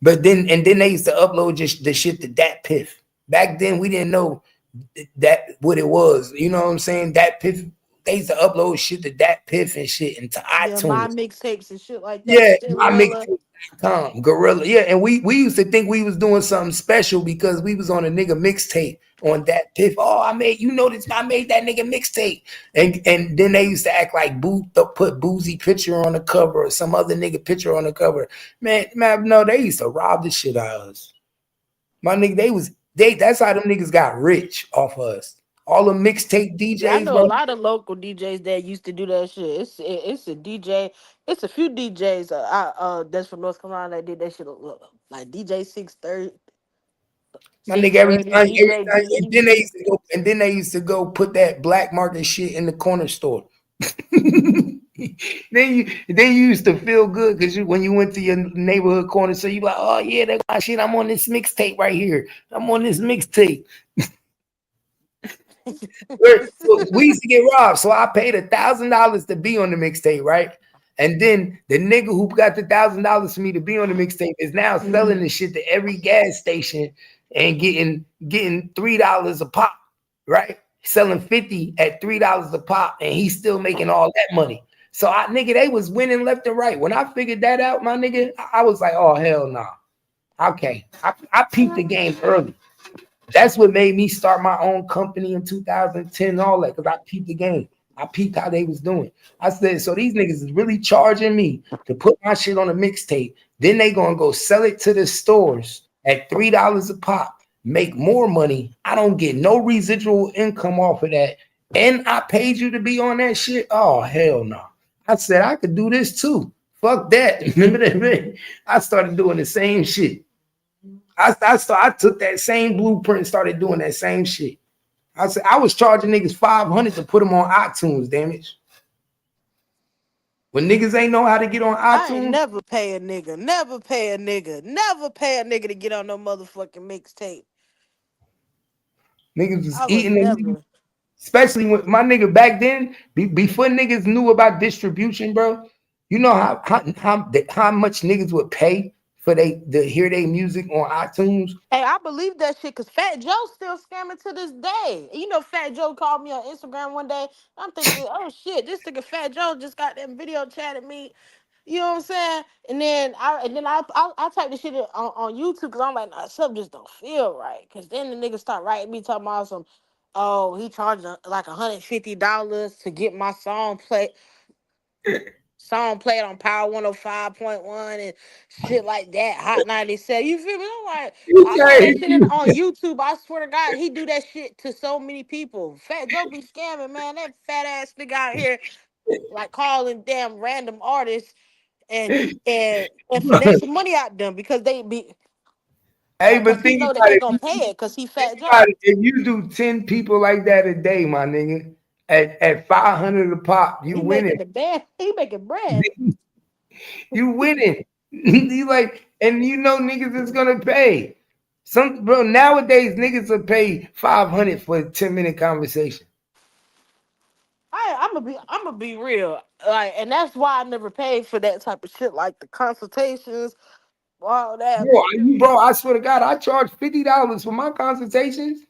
But then they used to upload just the shit to Dat Piff. Back then we didn't know that what it was. You know what I'm saying? Dat Piff. They used to upload shit to Dat Piff and shit into Yeah, my iTunes. mixtapes and shit like that. Yeah, my Cinderella. mixtape.com, Gorilla. Yeah, and we used to think we was doing something special because we was on a nigga mixtape on Dat Piff. Oh, I made that nigga mixtape. And then they used to act like put Boozy picture on the cover or some other nigga picture on the cover. Man, no, they used to rob the shit out of us. My nigga, that's how them niggas got rich off of us. All the mixtape Yeah, I DJs, know a bro. lot of local DJs that used to do that shit. It's a DJ. It's a few DJs that's from North Carolina that did that shit. Like DJ 630, My nigga, every 630, time, DJ and Diddy. then they used to go put that black market shit in the corner store. then you used to feel good because when you went to your neighborhood corner, so you like, oh yeah, that's my shit. I'm on this mixtape right here. I'm on this mixtape. So we used to get robbed. So I paid $1,000 to be on the mixtape, right? And then the nigga who got the $1,000 for me to be on the mixtape is now selling the shit to every gas station and getting $3 a pop, right? Selling 50 at $3 a pop, and he's still making all that money. So nigga, they was winning left and right. When I figured that out, my nigga, I was like, oh hell no. Okay. I peeped the game early. That's what made me start my own company in 2010 and all that, because I peeped the game. I peeped how they was doing. I said, so these niggas is really charging me to put my shit on a mixtape. Then they gonna go sell it to the stores at $3 a pop, make more money. I don't get no residual income off of that. And I paid you to be on that shit. Oh, hell no. I said I could do this too. Fuck that. Remember that? I started doing the same shit. I took that same blueprint and started doing that same shit. I said I was charging niggas 500 to put them on iTunes, damn it. When niggas ain't know how to get on I ain't iTunes, never pay a nigga. Never pay a nigga. Never pay a nigga to get on no motherfucking mixtape. niggas was I would eating them. never. Especially when my nigga back then, before niggas knew about distribution, bro. You know how much niggas would pay for they to hear their music on iTunes? Hey, I believe that shit because Fat Joe still scamming to this day. You know, Fat Joe called me on Instagram one day. I'm thinking, oh shit, this nigga Fat Joe just got them video chatted me. You know what I'm saying? And then I type the shit on YouTube because I'm like, nah, something just don't feel right. Because then the nigga start writing me talking about some, oh, he charged like $150 to get my song played on Power 105.1 and shit like that. Hot 97. You feel me? I'm like, I saw that shit on YouTube. I swear to God, he do that shit to so many people. Fat Joe be scamming, man. That fat ass nigga out here like calling damn random artists and finessing money out them because they be Hey, because but he think know that about they it. gonna pay it because he Fat About Joe. it. If you do 10 people like that a day, my nigga, at 500 a pop, you He winning. making the bed. He making bread. You winning. You like, and you know niggas is gonna pay. Some bro, nowadays niggas will pay 500 for a 10-minute conversation. I'm gonna be real, like, and that's why I never paid for that type of shit, like the consultations, all that. Bro, I swear to God, I charge $50 for my consultations,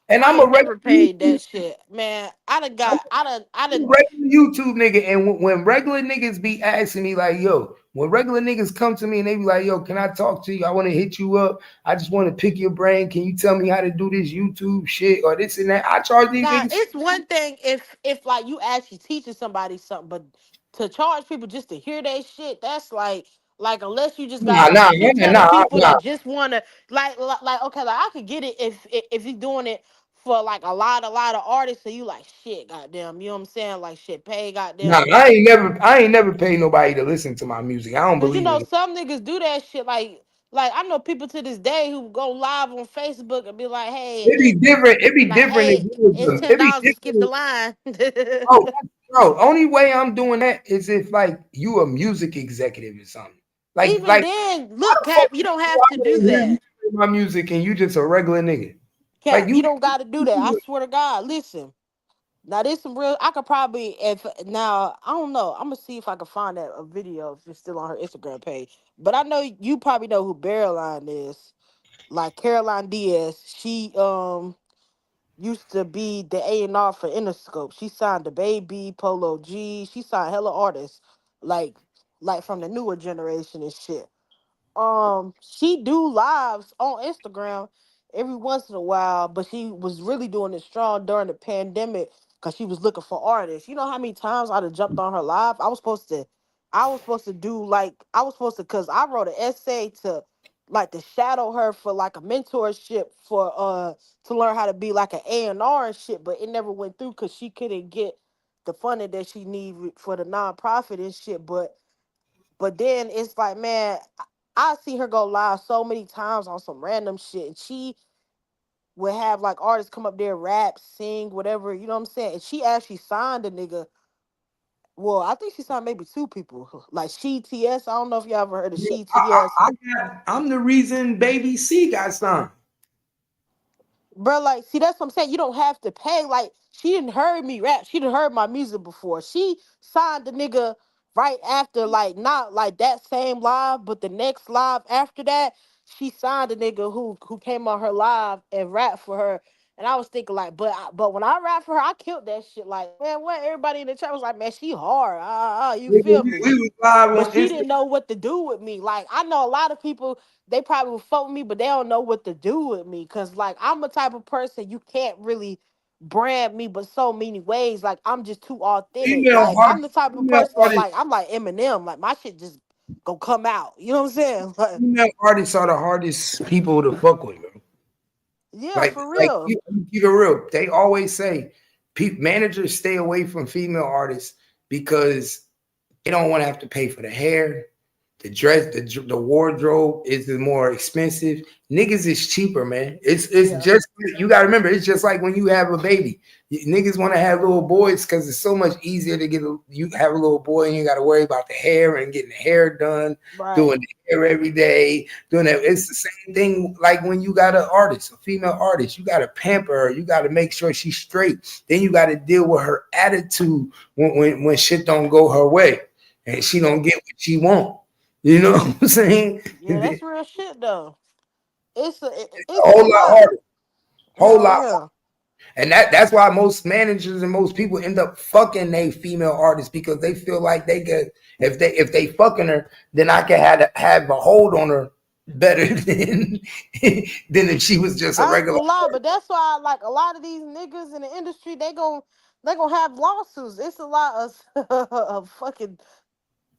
and I I'm a ain't regular never paid that shit, man. I done. regular YouTube nigga, and when regular niggas be asking me like, yo, when regular niggas come to me and they be like, yo, can I talk to you? I want to hit you up. I just want to pick your brain. Can you tell me how to do this YouTube shit or this and that? I charge these Now niggas. it's one thing if like you actually teaching somebody something, but to charge people just to hear that shit, that's like unless you just got Nah, like a nah, shit nah, ton of nah, people nah. that just wanna like okay, like I could get it if he's doing it for like a lot of artists, so you like shit, goddamn, you know what I'm saying? Like shit, pay Nah, goddamn. I ain't never paid nobody to listen to my music. I don't Cause you believe know in it. some niggas do that shit like I know people to this day who go live on Facebook and be like, hey, It be different. It be like, different if hey, you was it's it be $10 to skip the different. line. Oh, bro, only way I'm doing that is if like you a music executive or something. Even Like then, how look, the fuck Cap, you don't do have I to wanna do hear you that. play my music and you just a regular nigga? Like Cap, you don't got to do that. I swear to God. Listen, now there's some real. I could probably if now I don't know. I'm gonna see if I can find that a video if it's still on her Instagram page. But I know you probably know who Barreline is. Like Caroline Diaz. She used to be the A&R for Interscope. She signed the Baby, Polo G. She signed hella artists, like from the newer generation and shit. She do lives on Instagram every once in a while, but she was really doing it strong during the pandemic because she was looking for artists. You know how many times I'd have jumped on her live? I was supposed to do like I was supposed to because I wrote an essay to shadow her for like a mentorship for to learn how to be like an A&R and shit, but it never went through because she couldn't get the funding that she needed for the nonprofit and shit. But then it's like, man, I see her go live so many times on some random shit. And she would have like artists come up there, rap, sing, whatever, you know what I'm saying? And she actually signed a nigga. Well, I think she signed maybe two people. Like She TS. I don't know if you ever heard of She TS. I'm the reason Baby C got signed. Bro, like, see, that's what I'm saying. You don't have to pay. Like, she didn't heard me rap. She didn't heard my music before. She signed the nigga right after, like, not like that same live, but the next live after that, she signed a nigga who came on her live and rapped for her. And I was thinking like, but when I rap for her, I killed that shit. Like, man, what everybody in the chat was like, man, she hard. You feel me? We was live But on she Instagram. didn't know what to do with me. Like, I know a lot of people, they probably will fuck with me, but they don't know what to do with me. Cause like I'm a type of person you can't really brand me but so many ways. Like I'm just too authentic. Like I'm the type of person that like I'm like Eminem. Like my shit just go come out. You know what I'm saying? Like, Female artists are the hardest people to fuck with, bro. yeah, for real. Keep it real. They always say managers stay away from female artists because they don't want to have to pay for the hair, the dress, the wardrobe is the more expensive. Niggas is cheaper, man. It's just, you gotta remember, it's just like when you have a baby. Niggas want to have little boys because it's so much easier to you have a little boy and you got to worry about the hair and getting the hair done, doing the hair every day, doing that. It's the same thing like when you got an artist, a female artist, you got to pamper her, you got to make sure she's straight. Then you got to deal with her attitude when shit don't go her way and she don't get what she want. You know what I'm saying? Yeah, that's real shit though. It's a whole lot harder. Whole lot yeah. harder. And that's why most managers and most people end up fucking a female artist because they feel like they get if they fucking her, then I can have a hold on her better than if she was just a regular. But that's why like a lot of these niggas in the industry they gonna have lawsuits. It's a lot of fucking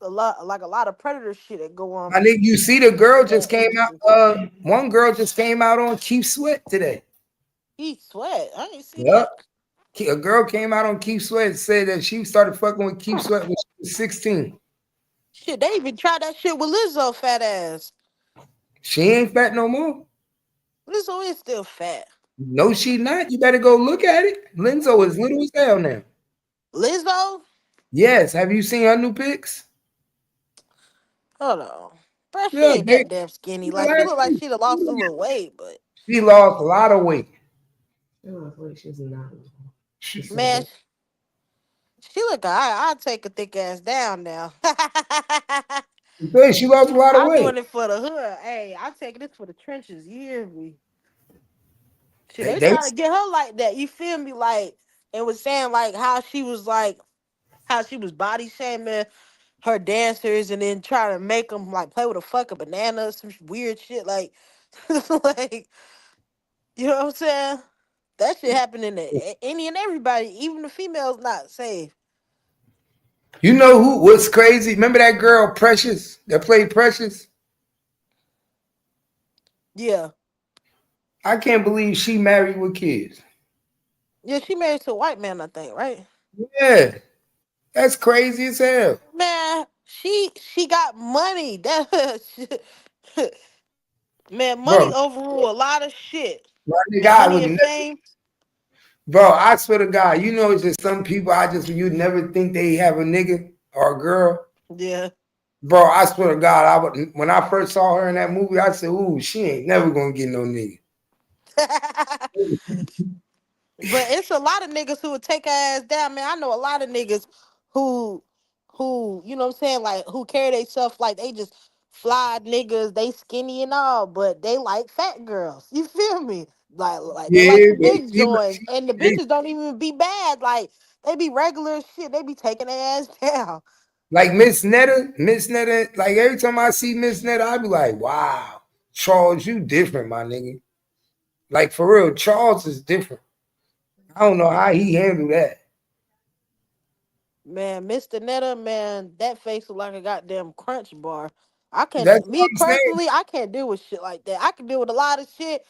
a lot of predator shit that go on. I think you see the girl just came out. One girl just came out on Keith Sweat today. Keith Sweat? I ain't see Yep. that. A girl came out on Keith Sweat and said that she started fucking with Keith Sweat when she was 16. Shit, they even tried that shit with Lizzo, fat ass. She ain't fat no more. Lizzo is still fat. No, she not. You better go look at it. Lizzo is little as hell now. Lizzo? Yes. Have you seen her new pics? Hold on. But she Yeah, ain't that damn skinny. Like, she look like she'd have lost a little weight, but she lost a lot of weight. She's not. Man, she look alright. I'll take a thick ass down now. She lost a lot of I'm weight. doing it for the hood. Hey, I'm taking this for the trenches. You hear me? Shit, they trying to get her like that. You feel me? Like, and was saying like how she was body shaming her dancers and then trying to make them like play with a fucking banana, some weird shit. Like, like, you know what I'm saying? That shit happening to any and everybody, even the females not safe. You know what's crazy? Remember that girl Precious that played Precious? Yeah. I can't believe she married with kids. Yeah, she married to a white man, I think, right? Yeah. That's crazy as hell. Man, she got money. That man, money overrule a lot of shit. Money and fame. Bro, I swear to God, you know, it's just some people you'd never think they have a nigga or a girl. Yeah. Bro, I swear to God, when I first saw her in that movie, I said, ooh, she ain't never gonna get no nigga. But it's a lot of niggas who would take her ass down, man. I know a lot of niggas who, you know what I'm saying, like who carry themselves like they just fly niggas, they skinny and all, but they like fat girls. You feel me? Like they like the big joints, and the bitches don't even be bad. Like they be regular as shit. They be taking their ass down. Like Miss Netta, like every time I see Miss Netta, I be like, wow, Charles, you different, my nigga. Like for real, Charles is different. I don't know how he handled that. Man, Mr. Netta, man, that face look like a goddamn crunch bar. I can't, me personally, I can't deal with shit like that. I can deal with a lot of shit,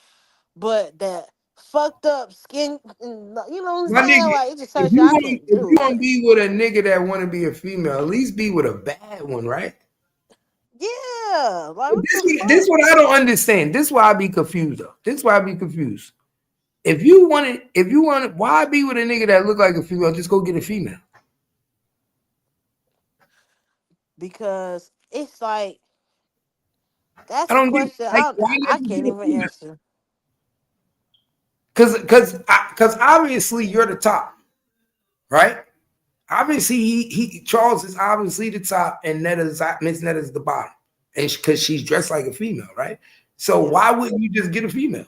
but that fucked up skin, you know what I'm saying? Nigga, like, it just certain shit I can't do. If you gonna be with a nigga that want to be a female, at least be with a bad one, right? Yeah. Like, this what I don't understand. This is why I be confused, though. This is why I be confused. If you want it, why be with a nigga that look like a female? Just go get a female. Because it's like, that's a question I can't even answer. Because obviously you're the top, right? Obviously Charles is obviously the top, and Miss Netta's the bottom, and because she's dressed like a female, right? So why wouldn't you just get a female?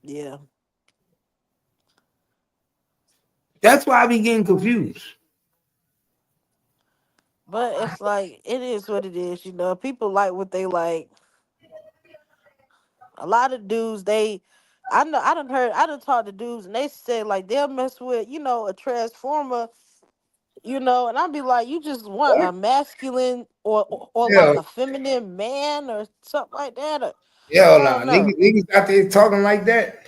Yeah. That's why I be getting confused. But it's like it is what it is, you know. People like what they like. A lot of dudes, I know I done talked to dudes and they say like they'll mess with, a transformer, and I'll be like, you just want What? a masculine or like Hell, a feminine man or something like that. Or, hell I nah. don't know. Niggas out there talking like that.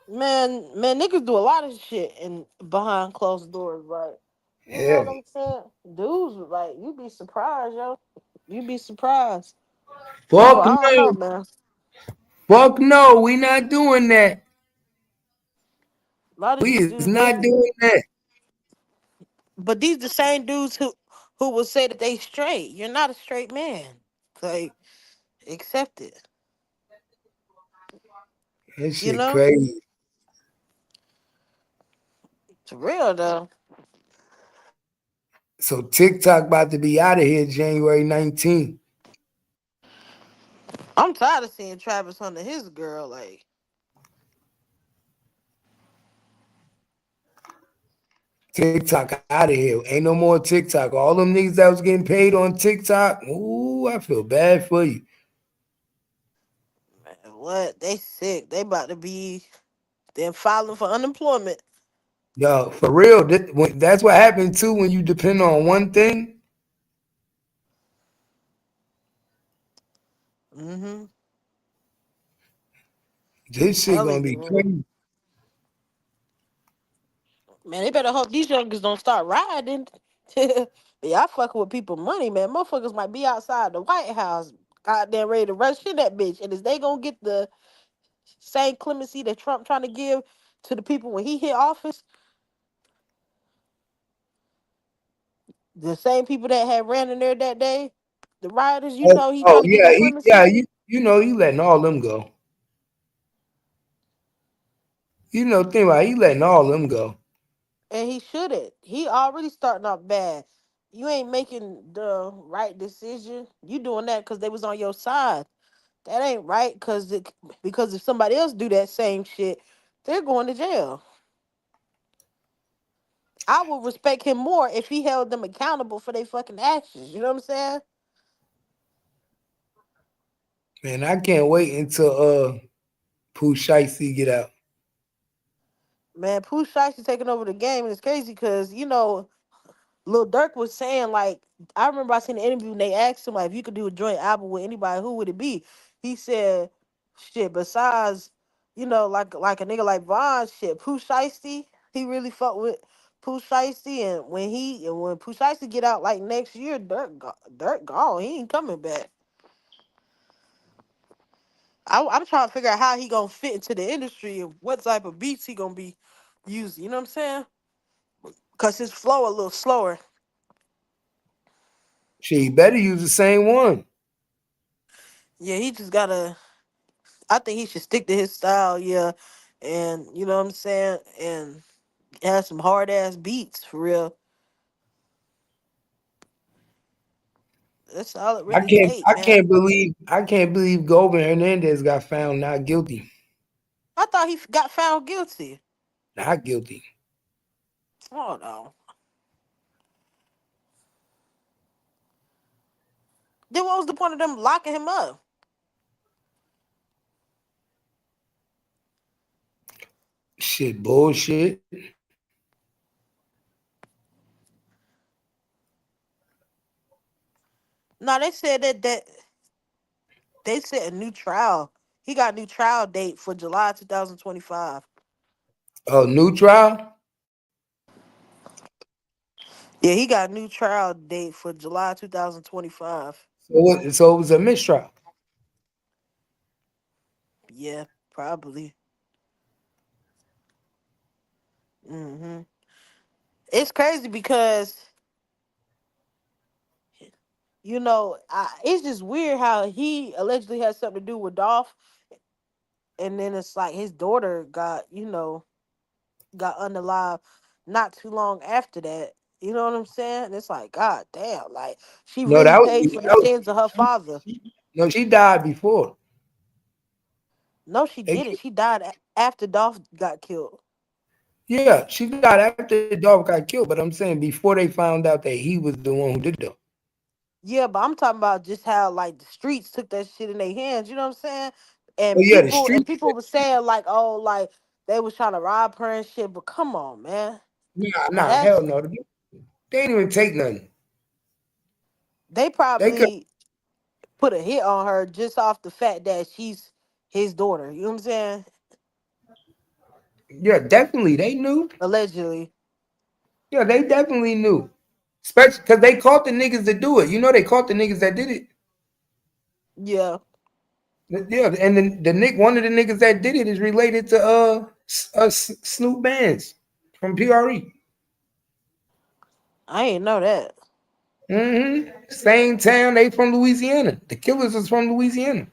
Man, niggas do a lot of shit in behind closed doors, right? You know Yeah. what I'm saying? Dudes, like, you be surprised, yo. You be surprised. So Fuck I don't know, no. man. Fuck no. We not doing that. A lot of We these is dudes, they not doing that. but these the same dudes who will say that they straight. You're not a straight man. Like, accept it. That You shit know? crazy. It's real though. So TikTok about to be out of here January 19th. I'm tired of seeing Travis Hunter his girl. Like, TikTok out of here. Ain't no more TikTok. All them niggas that was getting paid on TikTok. Ooh, I feel bad for you. man, what? They sick. They about to be then filing for unemployment. Yo, for real. That's what happened too when you depend on one thing. Mm-hmm. This shit gonna Telling you, be man. crazy. Man, they better hope these youngers don't start riding. Yeah, I fucking with people money, man. Motherfuckers might be outside the White House, goddamn ready to rush in that bitch. And is they gonna get the same clemency that Trump trying to give to the people when he hit office? The same people that had ran in there that day, the rioters, he Oh trying to give yeah, them clemency. yeah. You know he letting all them go. You know, think about it, he letting all them go. And he shouldn't. He already starting off bad. You ain't making the right decision. You doing that because they was on your side. That ain't right because if somebody else do that same shit, they're going to jail. I would respect him more if he held them accountable for their fucking actions. You know what I'm saying? Man, I can't wait until Pooh Shiesty get out. Man, Pooh Shiesty taking over the game, and it's crazy because Lil Durk was saying, like, I remember I seen an interview and they asked him, like, if you could do a joint album with anybody, who would it be? He said, shit, besides, like a nigga like Von, shit, Pooh Shiesty, he really fucked with Pooh Shiesty, and when Pooh Shiesty get out, like, next year, Durk gone. He ain't coming back. I'm trying to figure out how he gonna fit into the industry and what type of beats he gonna be using, you know what I'm saying? Because his flow a little slower. Shit, he better use the same one. Yeah, he just gotta. I think he should stick to his style, yeah, and you know what I'm saying, and have some hard ass beats for real. That's all it really take, man. I can't believe Goldman Hernandez got found not guilty. I thought he got found guilty. Not guilty. Oh no. Then what was the point of them locking him up? Shit, bullshit. No, they said that they set a new trial. He got a new trial date for July 2025. Oh, new trial? Yeah, he got a new trial date for July 2025. So it was a mistrial. Yeah, probably. hmm It's crazy because it's just weird how he allegedly had something to do with Dolph, and then it's like his daughter got unalive not too long after that. You know what I'm saying? And it's like, God damn, like she No, really that was, paid for the that was sins of her father. no, she died before. No, she didn't. She died after Dolph got killed. Yeah, she died after Dolph got killed, but I'm saying before they found out that he was the one who did it. Yeah, but I'm talking about just how like the streets took that shit in their hands. You know what I'm saying? Oh And yeah, the people were saying like, oh, like they was trying to rob her and shit. But come on, man. Like nah, hell no. They didn't even take nothing. They probably put a hit on her just off the fact that she's his daughter. You know what I'm saying? Yeah, definitely. They knew. Allegedly. Yeah, they definitely knew. Especially because they caught the niggas that do it. You know, they caught the niggas that did it. Yeah. Yeah, and then one of the niggas that did it is related to Snoop Bands from PRE. I ain't know that. Same town. They from Louisiana. The killers is from Louisiana.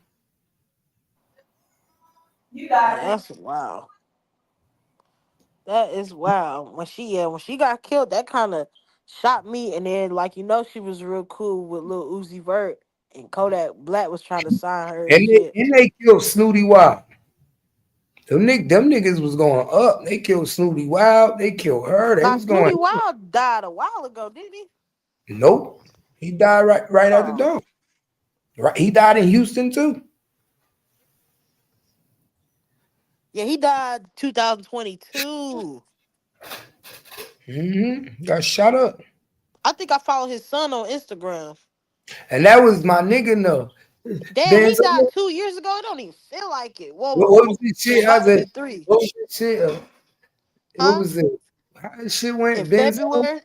You got it. That's wow. That is wow. When she got killed, that kind of shocked me. And then she was real cool with Lil Uzi Vert, and Kodak Black was trying to sign her and And shit. they killed Snooty Wild. Them niggas was going up. They killed Snooty Wild. They killed her. They Now was going. Snooty Wild died a while ago, didn't he? Nope. He died right after dawn. Right. He died in Houston too. Yeah, he died 2022. Got shot up. I think I follow his son on Instagram. And that was my nigga. No. Damn, he died 2 years ago. It don't even feel like it. Whoa, What was this shit? about to be 3. What was this shit? What was it? How this shit went? In Benzo. February?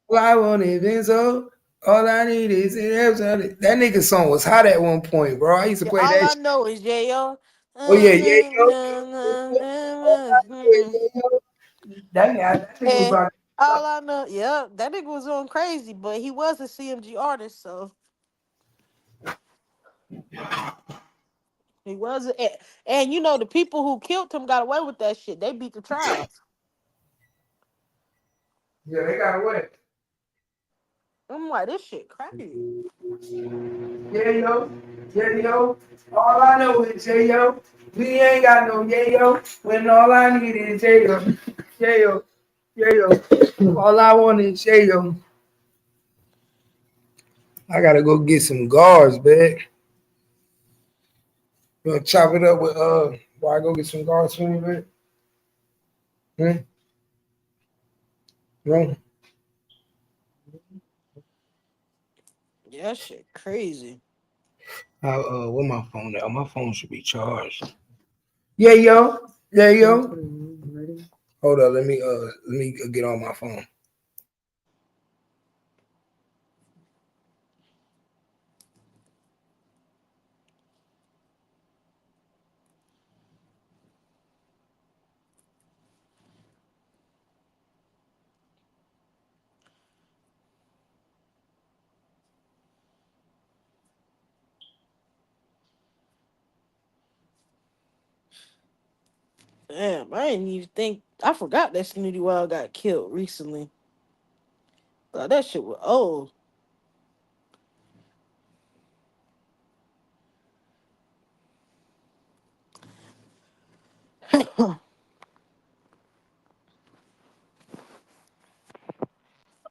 All I want is Benzo. All I need is that nigga song was hot at one point, bro. I used to play all that I shit. know is J.O. Oh yeah, that nigga was like, all I know, yeah, that nigga was going crazy, but he was a CMG artist, so he wasn't. And the people who killed him got away with that shit. They beat the trial. yeah, they got away. I'm like, this shit crazy. Yeah, yo. All I know is yo. We ain't got no yo. When all I need is yo. Yo. All I want is yo. I gotta go get some guards, man. You gonna chop it up with while I go get some guards for me, man? No. Yeah, that shit crazy. Where my phone at? Oh, my phone should be charged. Yeah, yo. Hold up, let me get on my phone. Damn, I didn't even think. I forgot that Snooty Wild got killed recently. That shit was old. I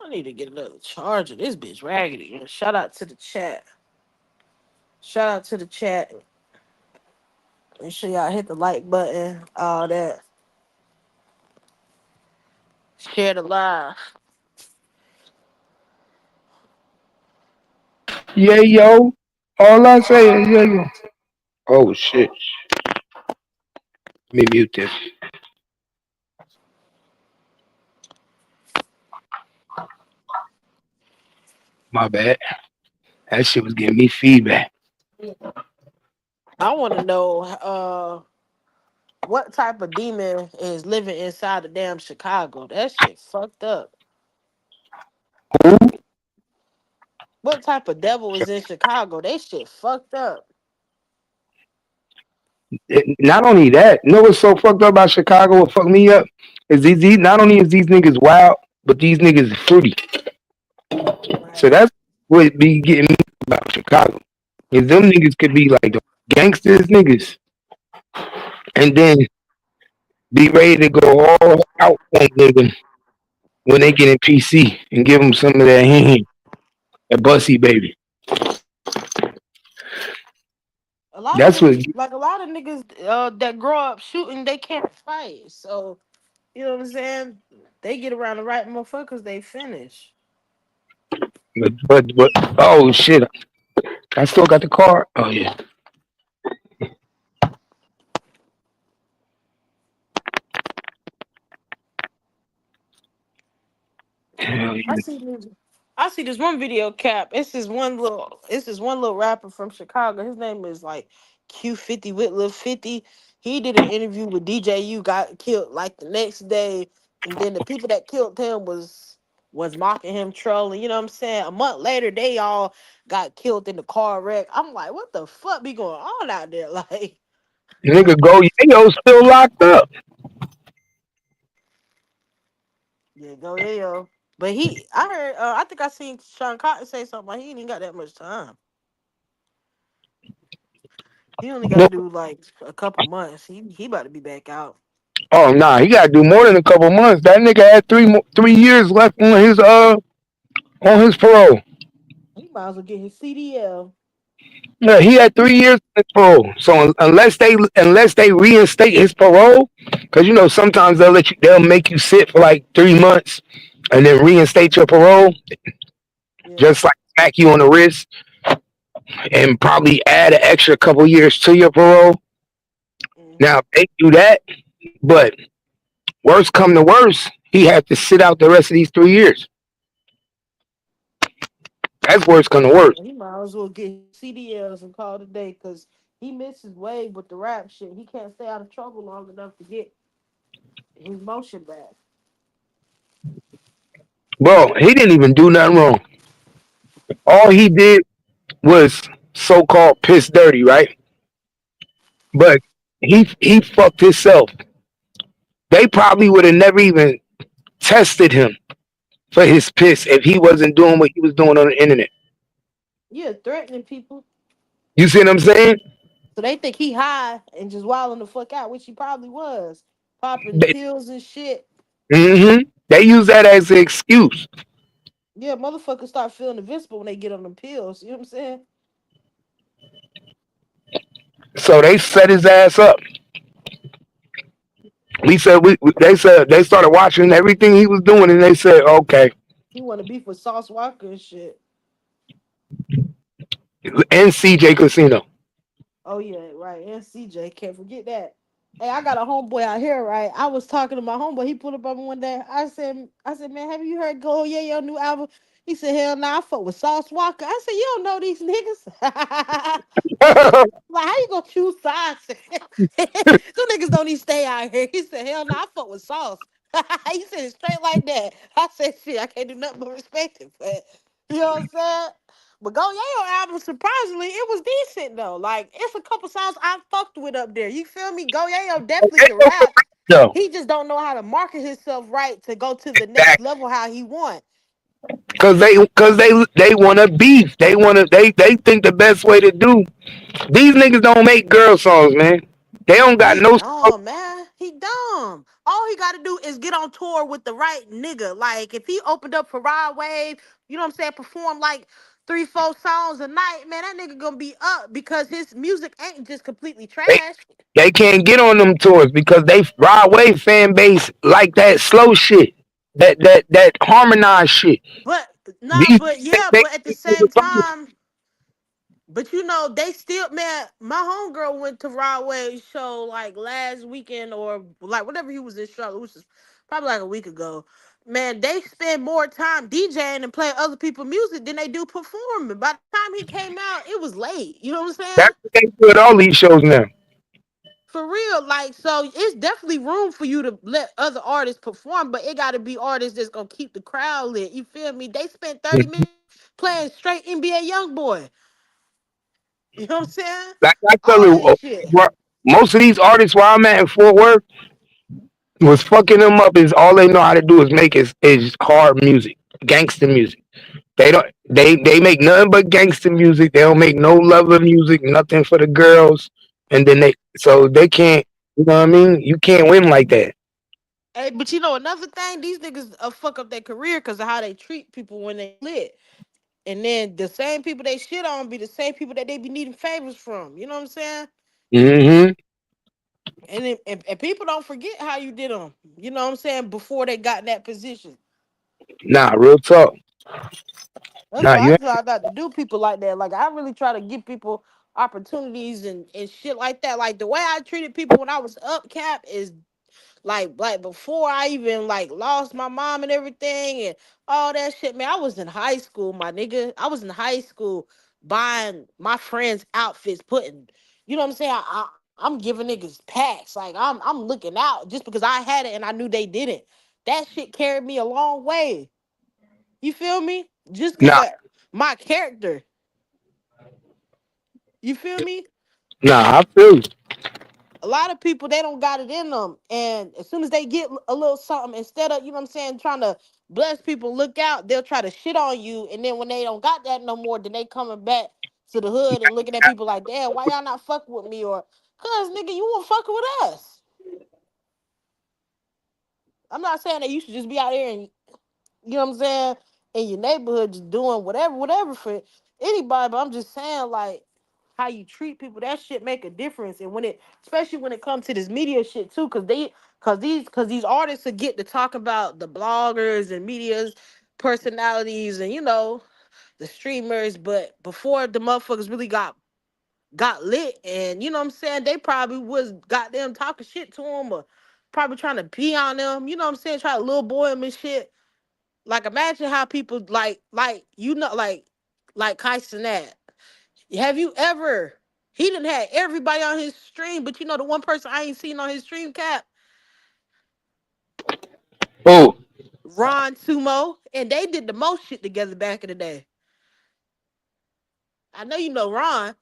need to get another charger. This bitch raggedy. Shout out to the chat. Make sure y'all hit the like button. All that. Share the live. Yeah, yo. All I say is yo. Oh shit. Let me mute this. My bad. That shit was giving me feedback. I want to know what type of demon is living inside the damn Chicago. That shit fucked up. Who? What type of devil is in Chicago? They shit fucked up. Not only that, you know what's so fucked up about Chicago? What fucked me up is these not only is these niggas wild, but these niggas are fruity. Right. So that's what be getting me about Chicago. Is them niggas could be like the gangsters niggas. and then be ready to go all out on nigga when they get in PC and give them some of that that bussy baby. A lot of That's what. niggas, like a lot of niggas that grow up shooting, they can't fight. So you know what I'm saying? They get around the right motherfuckers, they finish. But oh shit! I still got the car. Oh yeah. Hell I yeah. see this. I see this one video cap. It's this one little rapper from Chicago. His name is like Q50 Whitliff 50. He did an interview with DJU, got killed like the next day, and then the people that killed him was mocking him, trolling. You know what I'm saying? A month later, they all got killed in the car wreck. I'm like, what the fuck be going on out there? Like, Nigga go Yayo still locked up. yeah, go yeah, yo. But I heard, I think I seen Sean Cotton say something like he ain't even got that much time. He only got to do like a couple months. He about to be back out. Oh nah, he gotta do more than a couple months. That nigga had 3 years left on his parole. He might as well get his CDL. Yeah, he had 3 years on his parole. So unless they reinstate his parole, because sometimes they'll make you sit for like 3 months and then reinstate your parole, Yeah. just like smack you on the wrist and probably add an extra couple years to your parole. Now they do that, but worst come to worst, he had to sit out the rest of these 3 years. That's worst come to worst. He might as well get his CDLs and call it a day because he misses way with the rap shit. He can't stay out of trouble long enough to get his motion back. Bro, he didn't even do nothing wrong. All he did was so-called piss dirty, right? But he fucked himself. They probably would have never even tested him for his piss if he wasn't doing what he was doing on the internet. Yeah, threatening people. You see what I'm saying? So they think he high and just wilding the fuck out, which he probably was. Popping They, pills and shit. they use that as an excuse. Yeah, motherfuckers start feeling invincible when they get on them pills. You know what I'm saying? So they set his ass up. They said they started watching everything he was doing, and they said, okay, He want to beef with Sauce Walker and shit. and CJ Casino. Oh yeah, right. And CJ, can't forget that. Hey, I got a homeboy out here, right? I was talking to my homeboy. He pulled up on me one day. I said, man, have you heard Go Yeah Yo new album? He said, hell nah, I fuck with Sauce Walker. I said, you don't know these niggas. Like, how you gonna choose sides? Some niggas don't even stay out here. He said, hell nah, I fuck with Sauce. He said it straight like that. I said, shit, I can't do nothing but respect it. But you know what I'm saying? But Go Yayo album, surprisingly, it was decent though. Like, it's a couple songs I fucked with up there. You feel me? Go Yayo definitely can rap. No, He just don't know how to market himself right to go to the next level how he want. because they want to beef. They think the best way to do. These niggas don't make girl songs, man. They don't got He no. dumb, man. He dumb. All he got to do is get on tour with the right nigga. Like, if he opened up for Rod Wave, you know what I'm saying, perform like 3-4 songs a night, man, that nigga gonna be up because his music ain't just completely trash. They can't get on them tours because they Rod Wave fan base like that slow shit, that harmonized shit. But These but at the same they time, but they still, man, my homegirl went to Rod Wave's show like last weekend or like whatever he was in Charlotte, which is probably like a week ago. Man, they spend more time DJing and playing other people's music than they do performing. By the time he came out, it was late. You know what I'm saying? That's what they do at all these shows now. For real, like, so it's definitely room for you to let other artists perform, but it got to be artists that's gonna keep the crowd lit. You feel me? They spent 30 minutes playing straight NBA YoungBoy. You know what I'm saying? Like I tell All you, this shit. most of these artists where I'm at in Fort Worth was fucking them up. Is all they know how to do is make is hard music, gangster music. They make nothing but gangster music. They don't make no lover music, nothing for the girls, and then they can't. You know what I mean? You can't win like that. Hey, but you know another thing, these niggas fuck up their career because of how they treat people when they lit. And then the same people they shit on be the same people that they be needing favors from. You know what I'm saying? Mm-hmm. And people don't forget how you did them. You know what I'm saying? Before they got in that position. Nah, real talk. That's Nah, why I you try not to do people like that. Like I really try to give people opportunities and shit like that. Like the way I treated people when I was up cap is like before I even like lost my mom and everything and all that shit, man. I was in high school, my nigga. I was in high school buying my friends' outfits, putting, you know what I'm saying? I'm giving niggas packs. Like I'm looking out just because I had it and I knew they didn't. That shit carried me a long way. You feel me? Just because nah, of my character. You feel me? nah, I feel you. A lot of people they don't got it in them, and as soon as they get a little something, instead of, you know what I'm saying, trying to bless people, look out, they'll try to shit on you, and then when they don't got that no more, then they coming back to the hood and looking at people like, damn, why y'all not fucking with me? Or cuz nigga, you won't fucking with us. I'm not saying that you should just be out here and, you know what I'm saying, in your neighborhood just doing whatever for anybody, but I'm just saying, like, how you treat people, that shit make a difference. And when it, especially when it comes to this media shit too, cause these artists will get to talk about the bloggers and media's personalities and, you know, the streamers, but before the motherfuckers really got lit, and you know what I'm saying, they probably was goddamn talking shit to them or probably trying to pee on them, you know what I'm saying, try to little boy them and shit. Like imagine how people like you know like Kai Cenat. Have you ever? He didn't have everybody on his stream, but you know the one person I ain't seen on his stream cap, Oh, Ron Sumo, and they did the most shit together back in the day. I know you know Ron.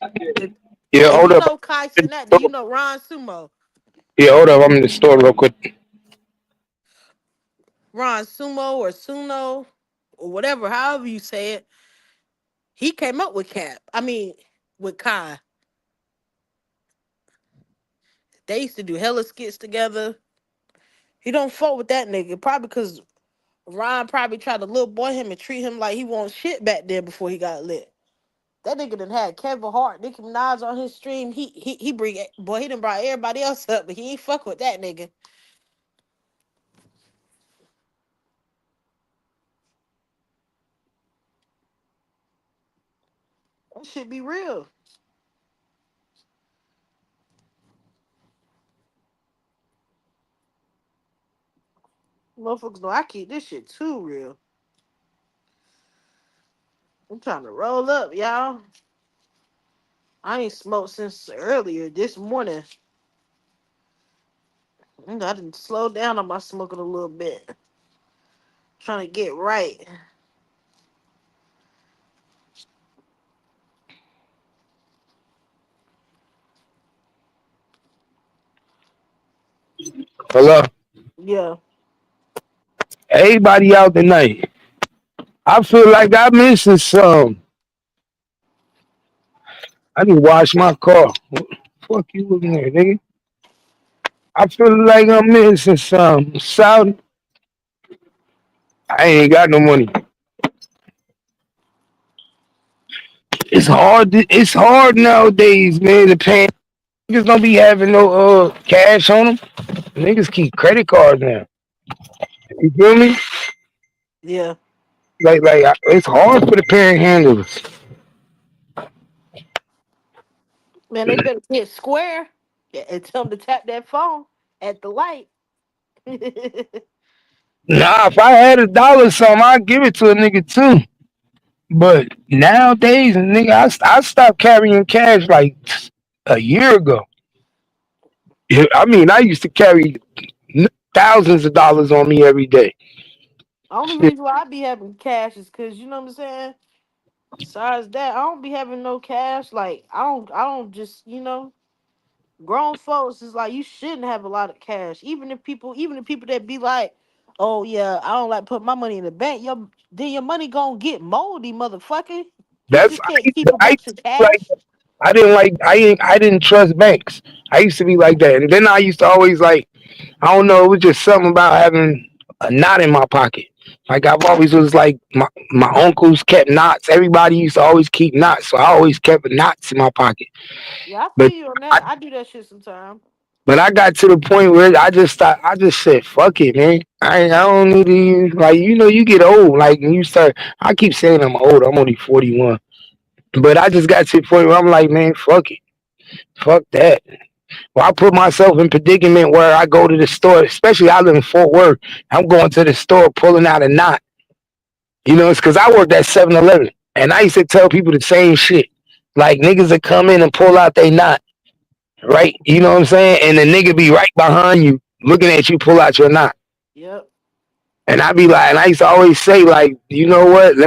If, yeah, if hold you up. know Kai Cenat, then you know Ron Sumo. Yeah, hold up. I'm in the store real quick. Ron Sumo or Suno or whatever, however you say it. He came up with Cap. I mean, with Kai. They used to do hella skits together. He don't fuck with that nigga. Probably because Ron probably tried to little boy him and treat him like he wants shit back then before he got lit. That nigga done had Kevin Hart, Nicki Minaj on his stream. He bring boy, he done brought everybody else up, but he ain't fuck with that nigga. That shit be real. Motherfuckers know I keep this shit too real. I'm trying to roll up, y'all. I ain't smoked since earlier this morning. I didn't slow down on my smoking a little bit. Trying to get right. Hello. Yeah. Everybody out tonight. I feel like I'm missing some. I need to wash my car. What the fuck you looking at, nigga? I feel like I'm missing some. Saudi. I ain't got no money. It's hard. It's hard nowadays, man. To pay. Niggas don't be having no cash on them. Niggas keep credit cards now. You feel me? Yeah. It's hard for the parent handlers. Man, they better hit square and tell them to tap that phone at the light. Nah, if I had $1 or something, I'd give it to a nigga too. But nowadays, nigga, I stopped carrying cash like a year ago. Yeah, I mean, I used to carry thousands of dollars on me every day. Only Shit, reason why I be having cash is because, you know what I'm saying? Besides that, I don't be having no cash. Like, I don't just, you know, grown folks is like, you shouldn't have a lot of cash. Even the people that be like, oh yeah, I don't like put my money in the bank. Then your money gonna get moldy, motherfucker. You that's just can't keep a I bunch used of to be like cash. I didn't trust banks. I used to be like that. And then I used to always like, I don't know, it was just something about having a knot in my pocket. Like I've always was like my uncles kept knots. Everybody used to always keep knots. So I always kept knots in my pocket. Yeah, I But feel you on I that. I do that shit sometimes. but I got to the point where I just said, fuck it, man. I don't need to use, like, you get old. Like when you start, I keep saying I'm old. I'm only 41. But I just got to the point where I'm like, man, fuck it. Fuck that. Well, I put myself in predicament where I go to the store, especially I live in Fort Worth. I'm going to the store pulling out a knot. It's because I worked at 7-Eleven. And I used to tell people the same shit. Like niggas that come in and pull out they knot, right? You know what I'm saying? And the nigga be right behind you looking at you pull out your knot. Yep. And I be like, and I used to always say, like, you know what?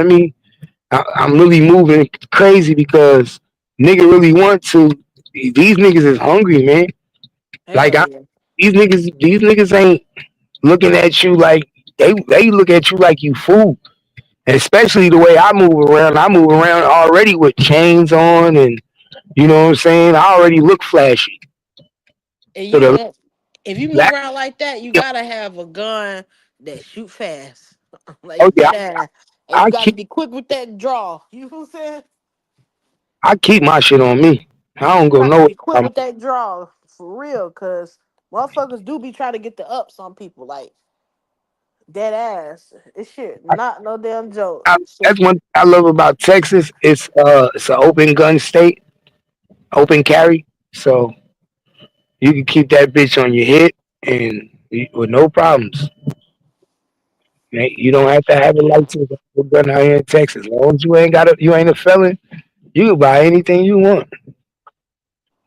I'm really moving crazy because nigga really want to. These niggas is hungry, man. Like, Hell yeah. these niggas ain't looking at you like they look at you like you fool. Especially the way I move around. I move around already with chains on, and you know what I'm saying. I already look flashy. And So you the know, if you move black, around like that, you gotta have a gun that shoot fast. oh Like yeah, dead ass. And you I gotta keep be quick with that draw. You know what I'm saying? I keep my shit on me. I don't You go got to nowhere. be quick with that draw for real, cause motherfuckers do be trying to get the ups on people like dead ass. It's shit, not no damn joke. Shit. That's one thing I love about Texas. It's an open gun state, open carry. So you can keep that bitch on your hip and with no problems. You don't have to have a license for a gun out here in Texas. As long as you ain't a felon, you can buy anything you want.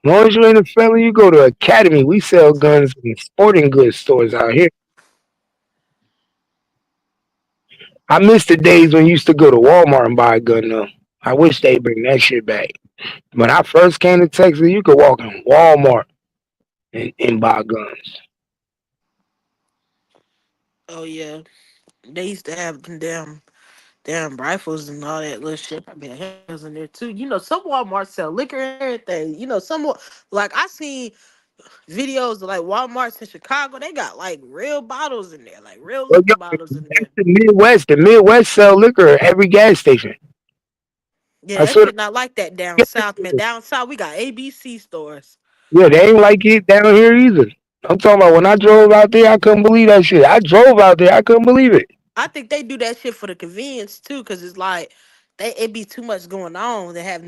As long as you ain't a felon, you go to Academy. We sell guns in sporting goods stores out here. I miss the days when you used to go to Walmart and buy a gun though. I wish they bring that shit back. When I first came to Texas, you could walk in Walmart and buy guns. Oh yeah, they used to have them damn rifles and all that little shit. I mean, hell's in there too. You know, some Walmart sell liquor and everything. You know, some like I seen videos of like Walmarts in Chicago. They got like real bottles in there, like real Well, liquor yo, bottles in that's there. the Midwest. The Midwest sell liquor at every gas station. Yeah, I that swear. shit not like that down south, man. Down south, we got ABC stores. Yeah, they ain't like it down here either. I'm talking about when I drove out there, I couldn't believe that shit. I drove out there, I couldn't believe it. I think they do that shit for the convenience too, cause it's like it be too much going on. They have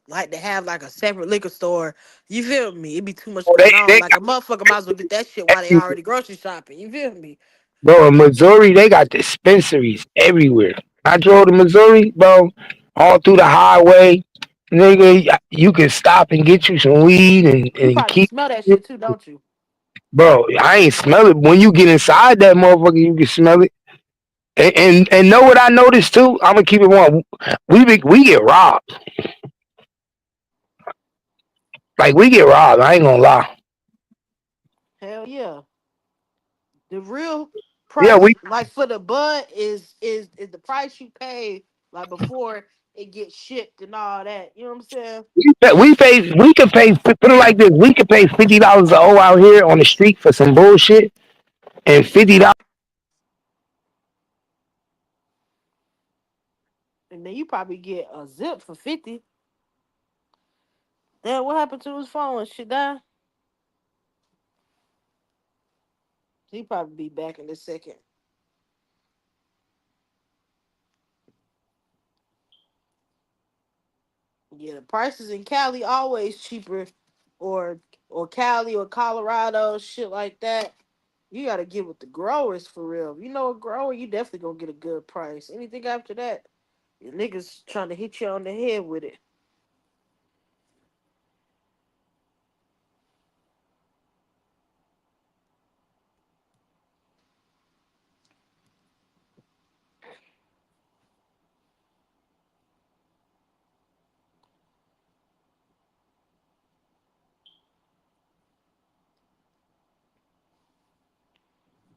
like to have like a separate liquor store. You feel me? It be too much Oh, going on. they Like a motherfucker might as well get that shit while they got already grocery shopping. You feel me? bro, in Missouri, they got dispensaries everywhere. I drove to Missouri, bro, all through the highway. Nigga, you can stop and get you some weed You and probably keep smell that it. shit too, don't you? Bro, I ain't smell it. When you get inside that motherfucker, you can smell it. And know what I noticed too? I'm gonna keep it one. We get robbed. Like we get robbed. I ain't gonna lie. Hell yeah. The real Yeah, price, like for the bud, is the price you pay like before it gets shipped and all that. You know what I'm saying? we could pay. Put it like this: we could pay $50 a O out here on the street for some bullshit, and $50. And then you probably get a zip for 50. Damn, what happened to his phone? Shit die? He probably be back in a second. Yeah, the prices in Cali always cheaper, or Cali or Colorado, shit like that. You gotta get with the growers for real. If you know a grower, you definitely gonna get a good price. Anything after that, your niggas trying to hit you on the head with it.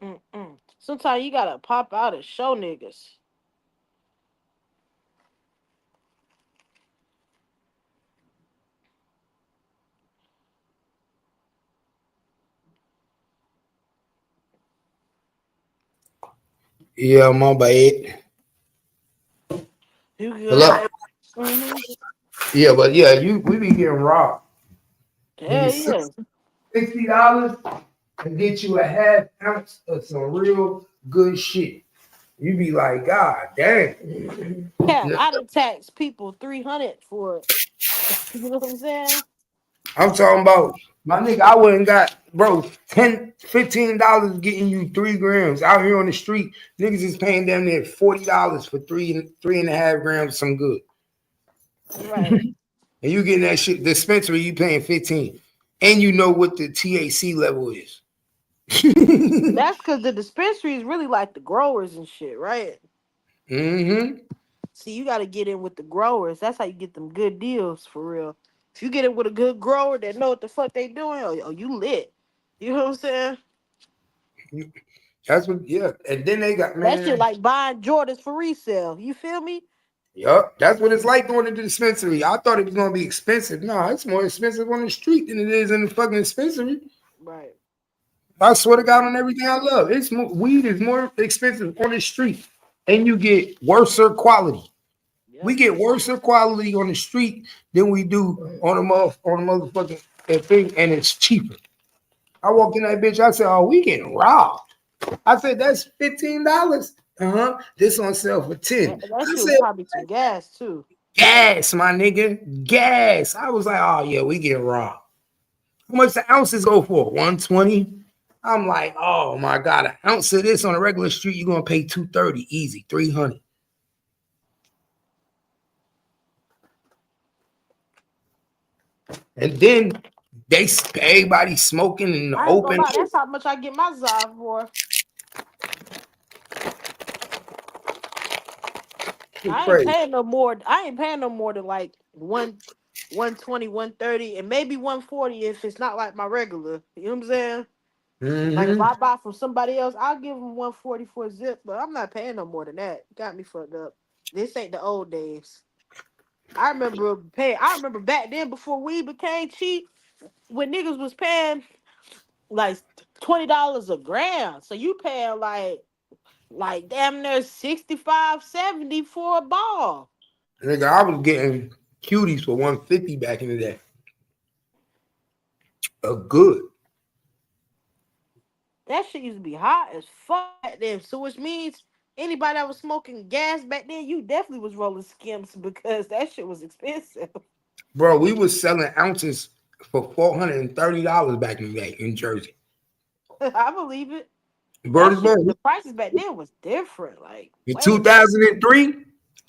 Mm-mm. Sometimes you gotta pop out and show niggas. Yeah, my bad. You Hello? good? Yeah, but yeah, we be getting robbed. Yeah, Nigga, yeah. $60 and get you a half ounce of some real good shit. You be like, God damn. Cap, I done tax people 300 for it. You know what I'm saying? I'm talking about my nigga. I wouldn't got bro $10, $15 getting you 3 grams out here on the street. Niggas is paying damn near $40 for 3.5 grams of some good. Right. And you getting that shit dispensary, you paying 15. And you know what the THC level is. That's because the dispensary is really like the growers and shit, right? Mm-hmm. See, you got to get in with the growers. That's how you get them good deals for real. If you get in with a good grower that know what the fuck they doing, oh you lit. You know what I'm saying? That's what, yeah. And then they got, That shit man. like buying Jordans for resale. You feel me? Yup, that's what it's like going to the dispensary. I thought it was gonna be expensive. No, it's more expensive on the street than it is in the fucking dispensary. Right. I swear to God on everything I love. It's more, weed is more expensive on the street, and you get worser quality. We get worser quality on the street than we do on the motherfucking thing, and it's cheaper. I walked in that bitch. I said, "Oh, we getting robbed." I said, "That's $15." This on sale for 10. That I shit was said, probably some gas too. gas, my nigga. Gas. I was like, oh yeah, we get robbed. How much the ounces go for? 120. I'm like, oh my God, an ounce of this on a regular street, you're gonna pay 230 easy, 300. And then everybody smoking in the I ain't gonna open. lie, that's how much I get my Zav for. I ain't Crazy. paying no more. I ain't paying no more than like 120, 130, and maybe 140 if it's not like my regular. You know what I'm saying? Like if I buy from somebody else, I'll give them 140 for a zip, but I'm not paying no more than that. Got me fucked up. This ain't the old days. I remember paying. I remember back then before weed became cheap, when niggas was paying like $20 a gram. So you paying like damn near 65, 70 for a ball. Nigga, I was getting cuties for 150 back in the day. A good. That shit used to be hot as fuck back then. So which means anybody that was smoking gas back then, you definitely was rolling skims because that shit was expensive. Bro, we was selling ounces for $430 back in the day in Jersey. I believe it. That shit, Birdsburg. the prices back then was different. Like In way different.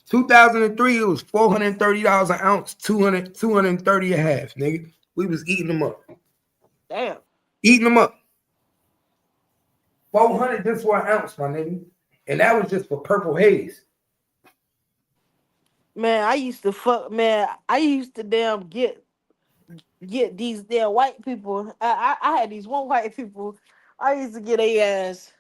2003, it was $430 an ounce, 230 a half, nigga. We was eating them up. Damn. Eating them up. 400 just for an ounce, my nigga. And that was just for purple haze. Man, I used to damn get these damn white people. I had these one white people. I used to get a ass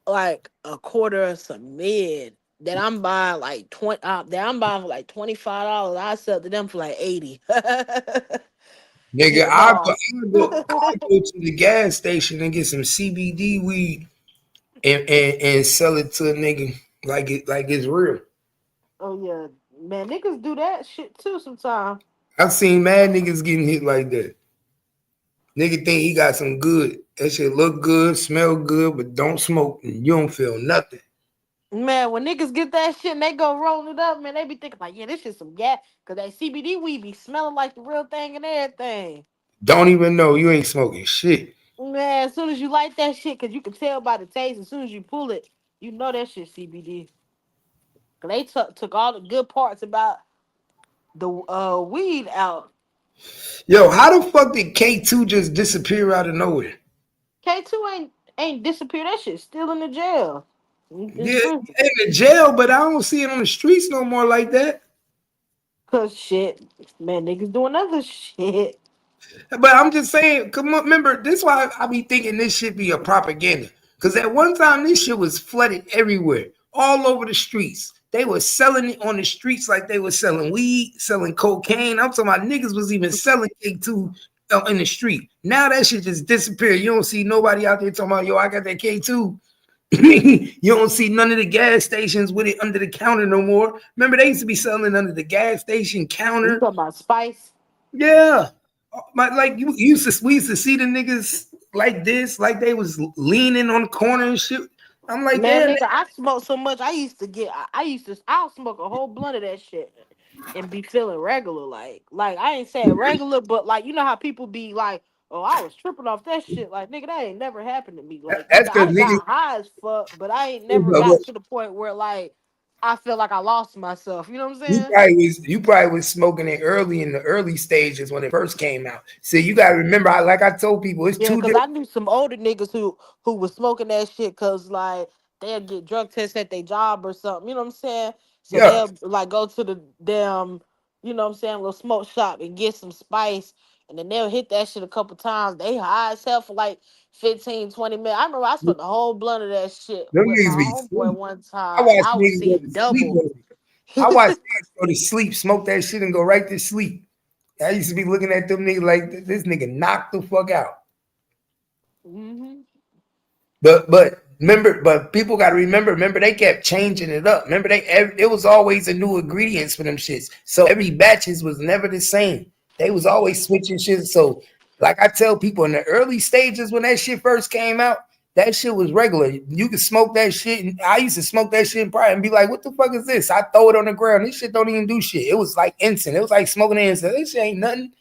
like a quarter of some mid that I'm buying like 20 that I'm buying for like $25. I sell to them for like 80. Nigga, Get I lost. go to the gas station and get some CBD weed and sell it to a nigga like it's real. Oh yeah, man, niggas do that shit too sometimes. I've seen mad niggas getting hit like that. Nigga think he got some good. That shit look good, smell good, but don't smoke. And you don't feel nothing. Man, when niggas get that shit and they go roll it up, man, they be thinking like, yeah, this shit some gas. Cause that CBD weed be smelling like the real thing and everything. Don't even know you ain't smoking shit. Man, as soon as you light that shit, cause you can tell by the taste, as soon as you pull it, you know that shit CBD. Cause they took all the good parts about the weed out. Yo, how the fuck did K2 just disappear out of nowhere? K2 ain't disappeared. That shit's still in the jail. In Yeah, prison. in the jail, but I don't see it on the streets no more like that. Cause shit, man, niggas doing other shit. But I'm just saying, come on, remember, this is why I be thinking this should be a propaganda. Because at one time, this shit was flooded everywhere, all over the streets. They were selling it on the streets like they were selling weed, selling cocaine. I'm talking about niggas was even selling K2 in the street. Now that shit just disappeared. You don't see nobody out there talking about, yo, I got that K2. You don't see none of the gas stations with it under the counter no more. Remember, they used to be selling under the gas station You counter. talking about spice? Yeah, like we used to see the niggas like this, like they was leaning on the corner and shit. I'm like, Man, damn. nigga, I smoke so much. I'll smoke a whole blunt of that shit and be feeling regular. Like I ain't saying regular, but like you know how people be like, oh, I was tripping off that shit. Like nigga, that ain't never happened to me. Like That's nigga, because I niggas. got high as fuck, but I ain't never got to the point where like I feel like I lost myself. You know what I'm saying? You probably was smoking it early in the early stages when it first came out. See, you gotta remember, like I told people, it's Yeah, two cause different. I knew some older niggas who was smoking that shit, cause like they'll get drug tests at their job or something. You know what I'm saying? So Yeah, they'll like go to the damn, you know what I'm saying, little smoke shop and get some spice, and then they'll hit that shit a couple times. They high as hell for like 15, 20 minutes. I remember I smoked a whole blunt of that shit them with my niggas be homeboy sleep. one I time, and watch I was niggas go seeing to sleep double. with it. I watch niggas go to sleep, smoke that shit, and go right to sleep. I used to be looking at them niggas like this nigga knocked the fuck out. Mm-hmm. But remember, but people got to remember they kept changing it up. Remember it was always a new ingredients for them shits. So every batches was never the same. They was always switching shit. So like I tell people in the early stages when that shit first came out, that shit was regular. You could smoke that shit. And I used to smoke that shit in private and be like, what the fuck is this? I throw it on the ground. This shit don't even do shit. It was like incense. It was like smoking incense. This shit ain't nothing.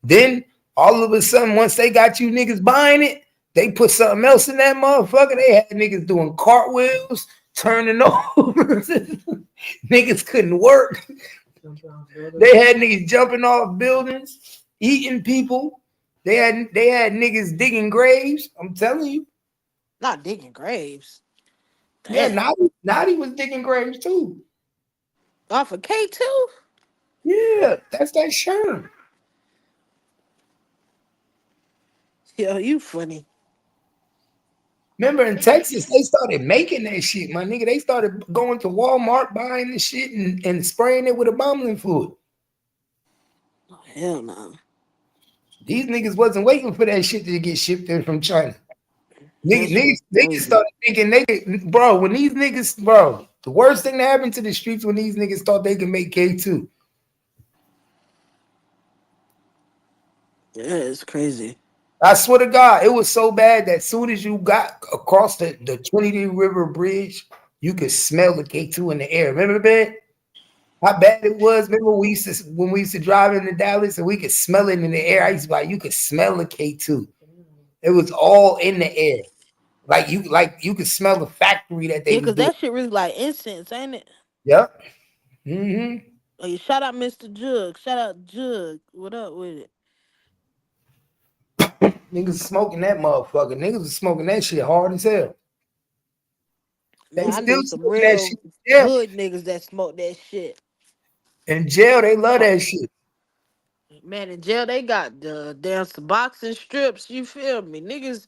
Then all of a sudden, once they got you niggas buying it, they put something else in that motherfucker. They had niggas doing cartwheels, turning over. Niggas couldn't work. They had niggas jumping off buildings, eating people. They had niggas digging graves. I'm telling you. Not digging graves. Yeah, Damn. Naughty was digging graves too. Off of K2? Yeah, that's that Sherm. Yo, you funny. Remember in Texas, they started making that shit, my nigga. They started going to Walmart, buying the shit and spraying it with embalming fluid. Oh, hell no. These niggas wasn't waiting for that shit to get shipped in from China. That shit Niggas crazy. started thinking bro, when these niggas, bro, the worst thing that happened to the streets when these niggas thought they could make K2. Yeah, it's crazy. I swear to God, it was so bad that as soon as you got across the Trinity River Bridge, you could smell the K2 in the air. Remember that? How bad it was. Remember when we used to drive into Dallas and we could smell it in the air. I used to be like, you could smell the K2. It was all in the air. Like you could smell the factory that they Yeah, was cause doing. that shit really like incense, ain't it? Yep. Mm-hmm. Oh, yeah, shout out Mr. Jug. Shout out Jug. What up with it? Niggas smoking that motherfucker. Niggas was smoking that shit hard as hell. Man, They I still knew some smoking that shit real in jail. hood niggas that smoked that shit. In jail, they love that shit. Man, in jail they got the damn Suboxone strips. You feel me, niggas?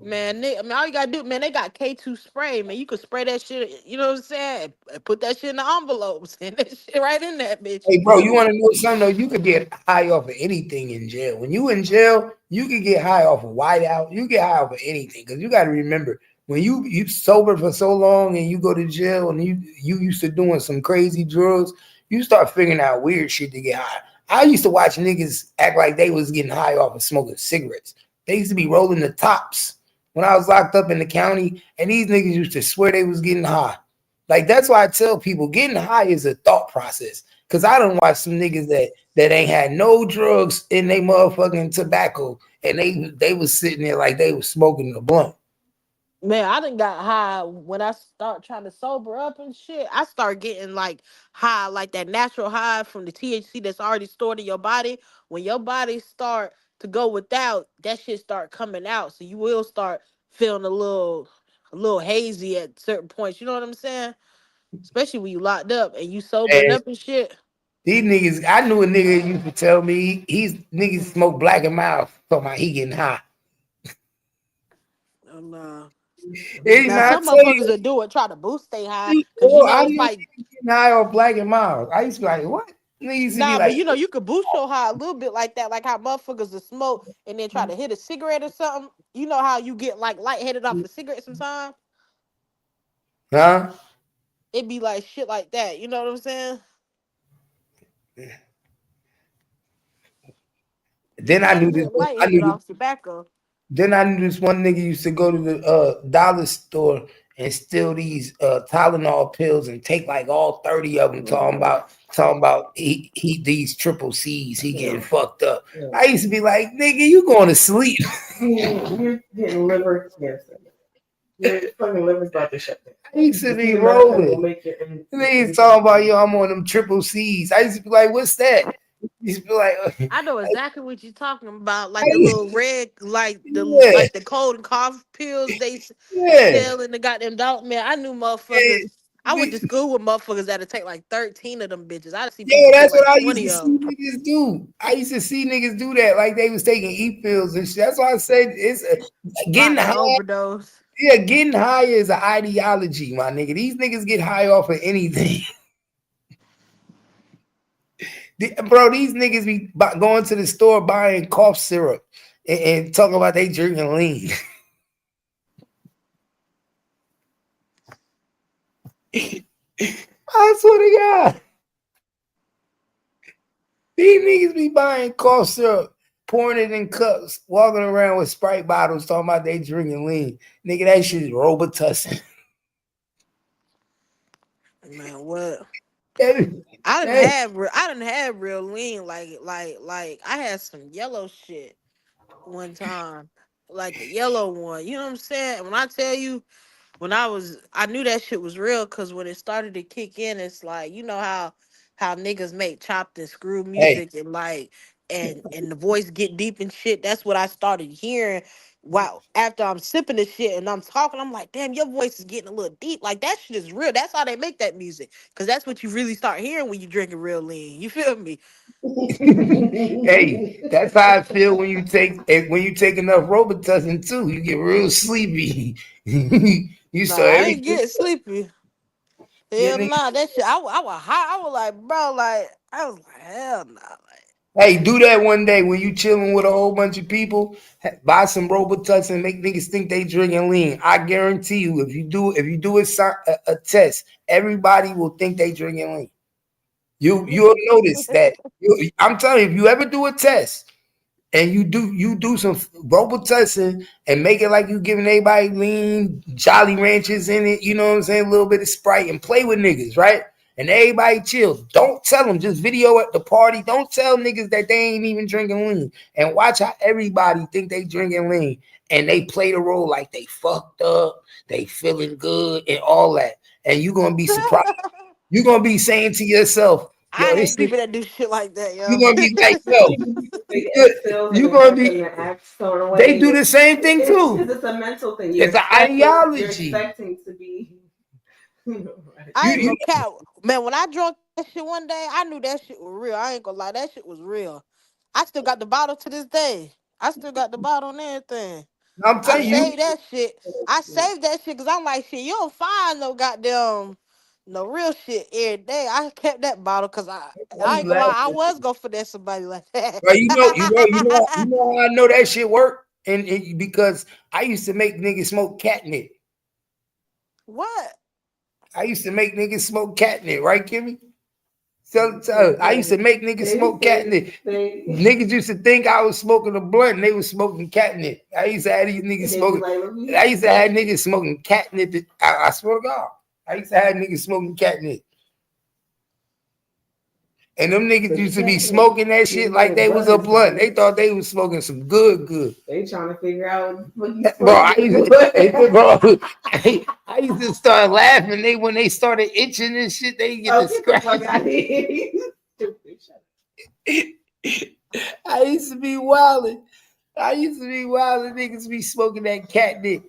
Man, I mean, all you gotta do, man, they got K2 spray, man. You could spray that shit. You know what I'm saying? And put that shit in the envelopes and that shit right in that bitch. You Hey, bro, feel you me? want to know something? Though? You could get high off of anything in jail. When you in jail, you can get high off of whiteout. You get high off of anything because you got to remember when you sober for so long and you go to jail and you used to doing some crazy drugs, you start figuring out weird shit to get high. I used to watch niggas act like they was getting high off of smoking cigarettes. They used to be rolling the tops when I was locked up in the county, and these niggas used to swear they was getting high. Like that's why I tell people getting high is a thought process. Cause I don't watch some niggas that ain't had no drugs in they motherfucking tobacco, and they was sitting there like they was smoking a blunt. Man, I done got high when I start trying to sober up and shit. I start getting like high, like that natural high from the THC that's already stored in your body. When your body start to go without, that shit start coming out. So you will start feeling a little hazy at certain points. You know what I'm saying? Especially when you locked up and you sobering And up and shit. these niggas, I knew a nigga used to tell me he's niggas smoke black and mild, talking about he getting high. Oh, no. Hey, Now man, I some tell motherfuckers you, that do it try to boost stay high because you bro, know I it's didn't like getting high off black and mild. I used to be like, what? Niggas used to be nah, but like, you know, you could boost your high a little bit like that, like how motherfuckers that smoke and then try to hit a cigarette or something. You know how you get like lightheaded off a cigarette sometimes? Huh? It'd be like shit like that. You know what I'm saying? Then You I gotta knew this. get I lightheaded knew. off tobacco. Then I knew this one nigga used to go to the dollar store and steal these Tylenol pills and take like all 30 of them. Talking about he these triple C's. He getting fucked up. I used to be like, nigga, you going to sleep? You're getting liver cancer. Your fucking liver's about to shut down. I used to be rolling. Niggas talking about, yo, I'm on them triple C's. I used to be like, what's that? Used to be like, I know exactly what you're talking about, like the Hey. little red, like Yeah. the cold and cough pills they Yeah. sell in the goddamn dog. Man, I knew motherfuckers. I went to school with motherfuckers that'd take like 13 of them bitches. I'd see Yo, people take that's what like I used 20 to of see them. niggas do. I used to see niggas do that, like they was taking E-pills and shit. That's why I said it's getting About to high. overdose. Yeah, getting high is an ideology, my nigga. These niggas get high off of anything. Bro, these niggas be going to the store buying cough syrup and talking about they drinking lean. I swear to God. These niggas be buying cough syrup, pouring it in cups, walking around with Sprite bottles, talking about they drinking lean. Nigga, that shit is Robitussin. Man, what? Hey. I didn't have real lean. Like I had some yellow shit one time, like the yellow one. You know what I'm saying? When I tell you, I knew that shit was real because when it started to kick in, it's like, you know how niggas make chopped and screw music and like and the voice get deep and shit. That's what I started hearing. Wow, after I'm sipping this shit and I'm talking, I'm like, damn, your voice is getting a little deep. Like that shit is real. That's how they make that music. Cause that's what you really start hearing when you drinking real lean. You feel me? Hey, that's how I feel when you take enough Robitussin too. You get real sleepy. You Nah, saw I ain't everything. get sleepy. Yeah, Hell nah, that shit. I was high. I was like, bro, like I was like, hell nah. hey, do that one day when you chilling with a whole bunch of people. Buy some Robitussin and make niggas think they drinking lean. I guarantee you, if you do a test, everybody will think they drinking lean. You'll notice that. I'm telling you, if you ever do a test and you do some Robitussin and make it like you giving everybody lean, Jolly Ranchers in it, you know what I'm saying? A little bit of Sprite and play with niggas, right? And everybody chill. Don't tell them, just video at the party. Don't tell niggas that they ain't even drinking lean. And watch how everybody think they drinking lean. And they play the role like they fucked up, they feeling good and all that. And you're going to be surprised. You're going to be saying to yourself, yo, I this hate people that do shit like that, yo. you're going to be like, yo, you're going to be, they do the same thing too. It's a mental thing. It's an ideology. You're expecting to be. I ain't gonna cap. Man, when I drunk that shit one day, I knew that shit was real. I ain't gonna lie, that shit was real. I still got the bottle to this day. I still got the bottle and everything. I'm I telling you. saved that shit. I saved that shit because I'm like, shit, you don't find no goddamn, no real shit every day. I kept that bottle because I ain't gonna lie, I was gonna finesse somebody like that. Bro, you know how I know that shit work? And because I used to make niggas smoke catnip. What? I used to make niggas smoke catnip, right, Kimmy? So I used to make niggas smoke catnip. Niggas used to think I was smoking a blunt and they was smoking catnip. I used to have these niggas smoking. I used to have niggas smoking catnip. I swear to God. I used to have niggas smoking catnip. And them niggas used to be smoking that shit like they was a blunt. They thought they was smoking some good. They trying to figure out what you bro, I used to start laughing. When they started itching and shit, they get the scratch. I used to be wilding. Niggas be smoking that catnip.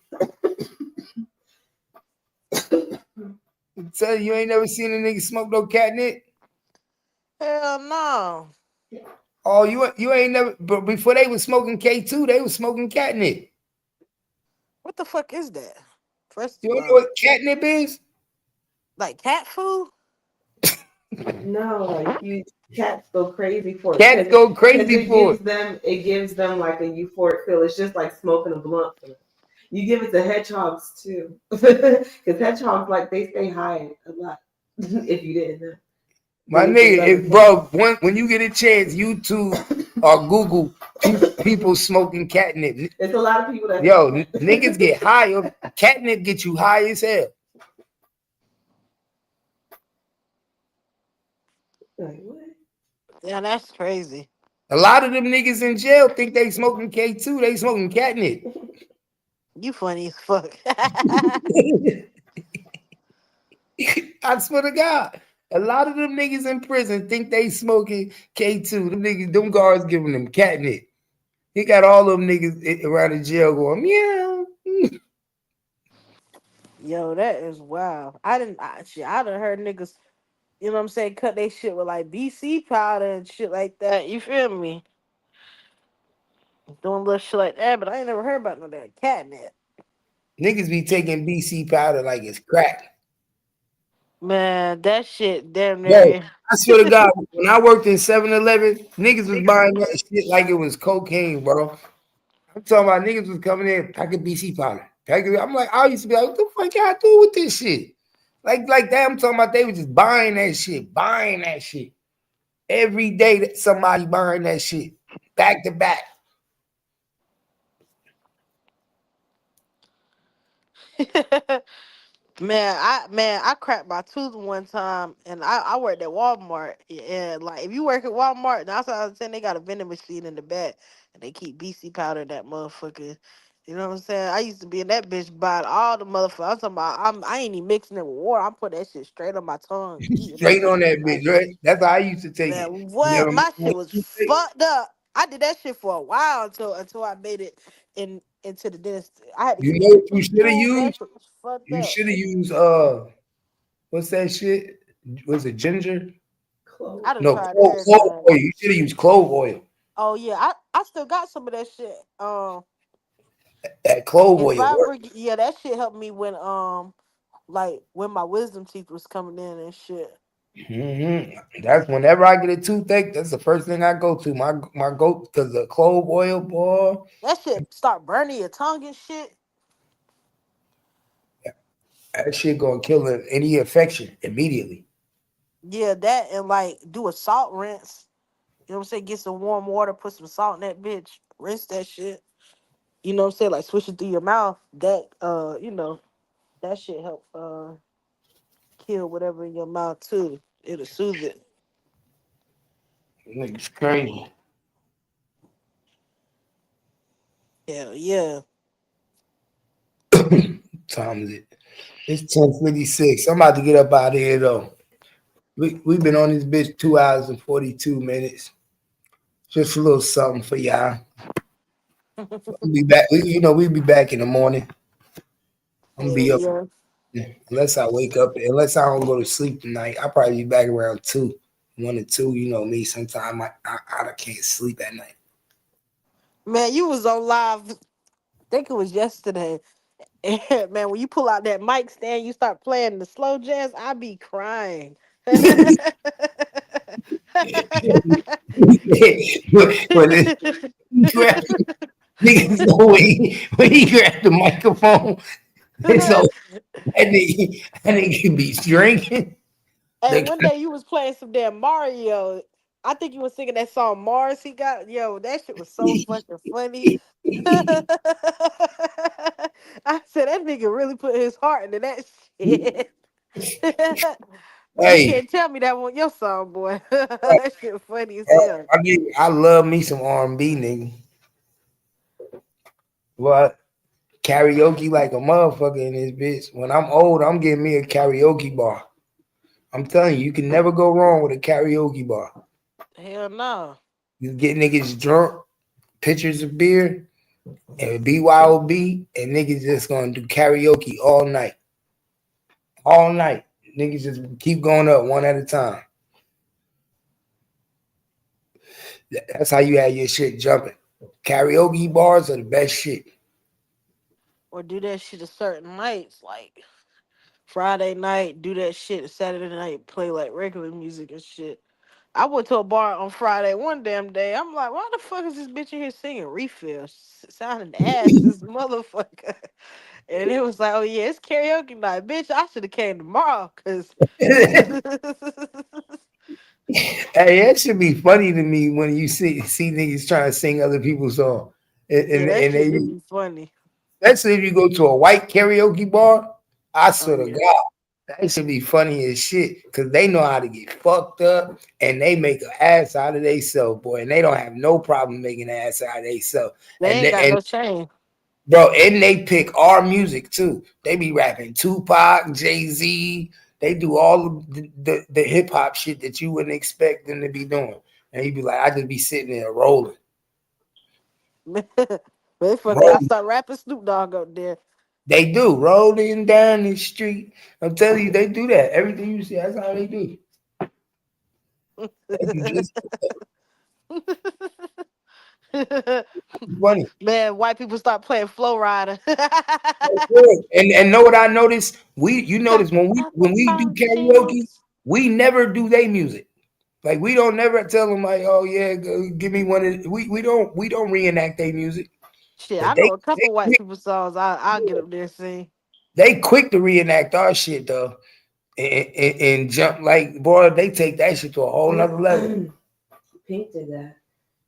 I'm telling you, ain't never seen a nigga smoke no catnip. Hell no. Oh, you ain't never. But before they was smoking K2, they was smoking catnip. What the fuck is that? First you know what catnip is? Like cat food? No, like cats go crazy for it. Cats go crazy for it. It gives them like a euphoric feel. It's just like smoking a blunt. You give it to hedgehogs too, because hedgehogs like they stay high a lot. If you didn't know. My nigga, bro, when you get a chance, YouTube or Google people smoking catnip. There's a lot of people that niggas get high. Catnip get you high as hell. Like what? Yeah, that's crazy. A lot of them niggas in jail think they smoking K2. They smoking catnip. You funny as fuck. I swear to God. A lot of them niggas in prison think they smoking K2. Them guards giving them catnip. He got all them niggas around the jail going, meow. Yo, that is wild. I done heard niggas, you know what I'm saying, cut they shit with like BC powder and shit like that. You feel me? Doing little shit like that, but I ain't never heard about no that catnip. Niggas be taking BC powder like it's crack. Man, that shit damn Yo, near. I swear to God, when I worked in 7-Eleven, niggas was buying that shit like it was cocaine, bro. I'm talking about niggas was coming in, packing BC powder. I'm like, I used to be like, what the fuck y'all do with this shit? Like that, I'm talking about they was just buying that shit. Every day that somebody buying that shit, back to back. I cracked my tooth one time, and I worked at Walmart. And like, if you work at Walmart, 9 out of 10 they got a vending machine in the back, and they keep BC powder in that motherfucker. You know what I'm saying? I used to be in that bitch buying all the motherfuckers. I'm talking about I ain't even mixing it with water. I'm putting that shit straight on my tongue, eating that Straight on shit. that bitch, right? That's how I used to take Man, it. what? My shit was fucked up. I did that shit for a while until I made it into the dentist. I had to You get know that what you shit should have pulled. That used? shit was fucked You up. should have used what's that shit? Was it ginger? I done No, tried clove everything. oil. You should have used clove oil. Oh yeah, I still got some of that shit. That clove If oil I work. ever yeah, that shit helped me like when my wisdom teeth was coming in and shit. That's whenever I get a toothache. That's the first thing I go to. My goat because the clove oil, boy. That shit start burning your tongue and shit. That shit gonna kill any infection immediately. Yeah, that and like do a salt rinse. You know what I'm saying? Get some warm water, put some salt in that bitch, rinse that shit. You know what I'm saying? Like swish it through your mouth. That that shit help kill whatever in your mouth too. It'll soothe it. Niggas crazy. Hell yeah. Time is it? It's 10:56. I'm about to get up out of here though. We've been on this bitch 2 hours and 42 minutes. Just a little something for y'all. We'll be back. We'll be back in the morning. I'm gonna Hell be up yeah. unless I wake up. Unless I don't go to sleep tonight. I'll probably be back around 2, 1 or 2. You know me. Sometimes I can't sleep at night. Man, you was on live. I think it was yesterday. And man, when you pull out that mic stand, you start playing the slow jazz, I be crying. when, he grabbed, niggas know when he grabbed the microphone, so and he be drinking. Hey, one day you was playing some damn Mario. I think you was singing that song Mars he got. Yo, that shit was so fucking funny. I said that nigga really put his heart into that shit. You Hey, can't tell me that wasn't your song, boy. That shit funny as hell. I love me some R&B, nigga. What? Karaoke like a motherfucker in this bitch. When I'm old, I'm getting me a karaoke bar. I'm telling you, you can never go wrong with a karaoke bar. Hell no. You get niggas drunk, pitchers of beer, and BYOB, and niggas just gonna do karaoke all night. All night. Niggas just keep going up one at a time. That's how you have your shit jumping. Karaoke bars are the best shit. Or do that shit a certain nights, like Friday night, do that shit Saturday night, play like regular music and shit. I went to a bar on Friday one damn day. I'm like, why the fuck is this bitch in here singing refills? Sounding ass this motherfucker. And it was like, oh yeah, it's karaoke night. Bitch, I should have came tomorrow because Hey, that should be funny to me when you see niggas trying to sing other people's song. yeah, that And shit they, do be funny. especially if you go to a white karaoke bar, I Oh swear to yeah. God, that should be funny as shit because they know how to get fucked up and they make an ass out of themselves, boy, and they don't have no problem making an ass out of themselves. They ain't got no shame. Bro, and they pick our music too. They be rapping Tupac, Jay-Z. They do all of the hip hop shit that you wouldn't expect them to be doing. And you be like, I just be sitting there rolling. They fucking start rapping Snoop Dogg up there. They do, rolling down the street. I'm telling you, they do that. Everything you see, that's how they do. They do just funny. Man, white people start playing Flow Rider. And know what I noticed? You notice when we do karaoke, we never do their music. Like we don't never tell them like, oh yeah, give me one of we don't reenact their music. Shit, But I know a couple white people songs. I'll get up there and sing. They quick to reenact our shit though. And jump like boy, they take that shit to a whole nother level. Pink did that.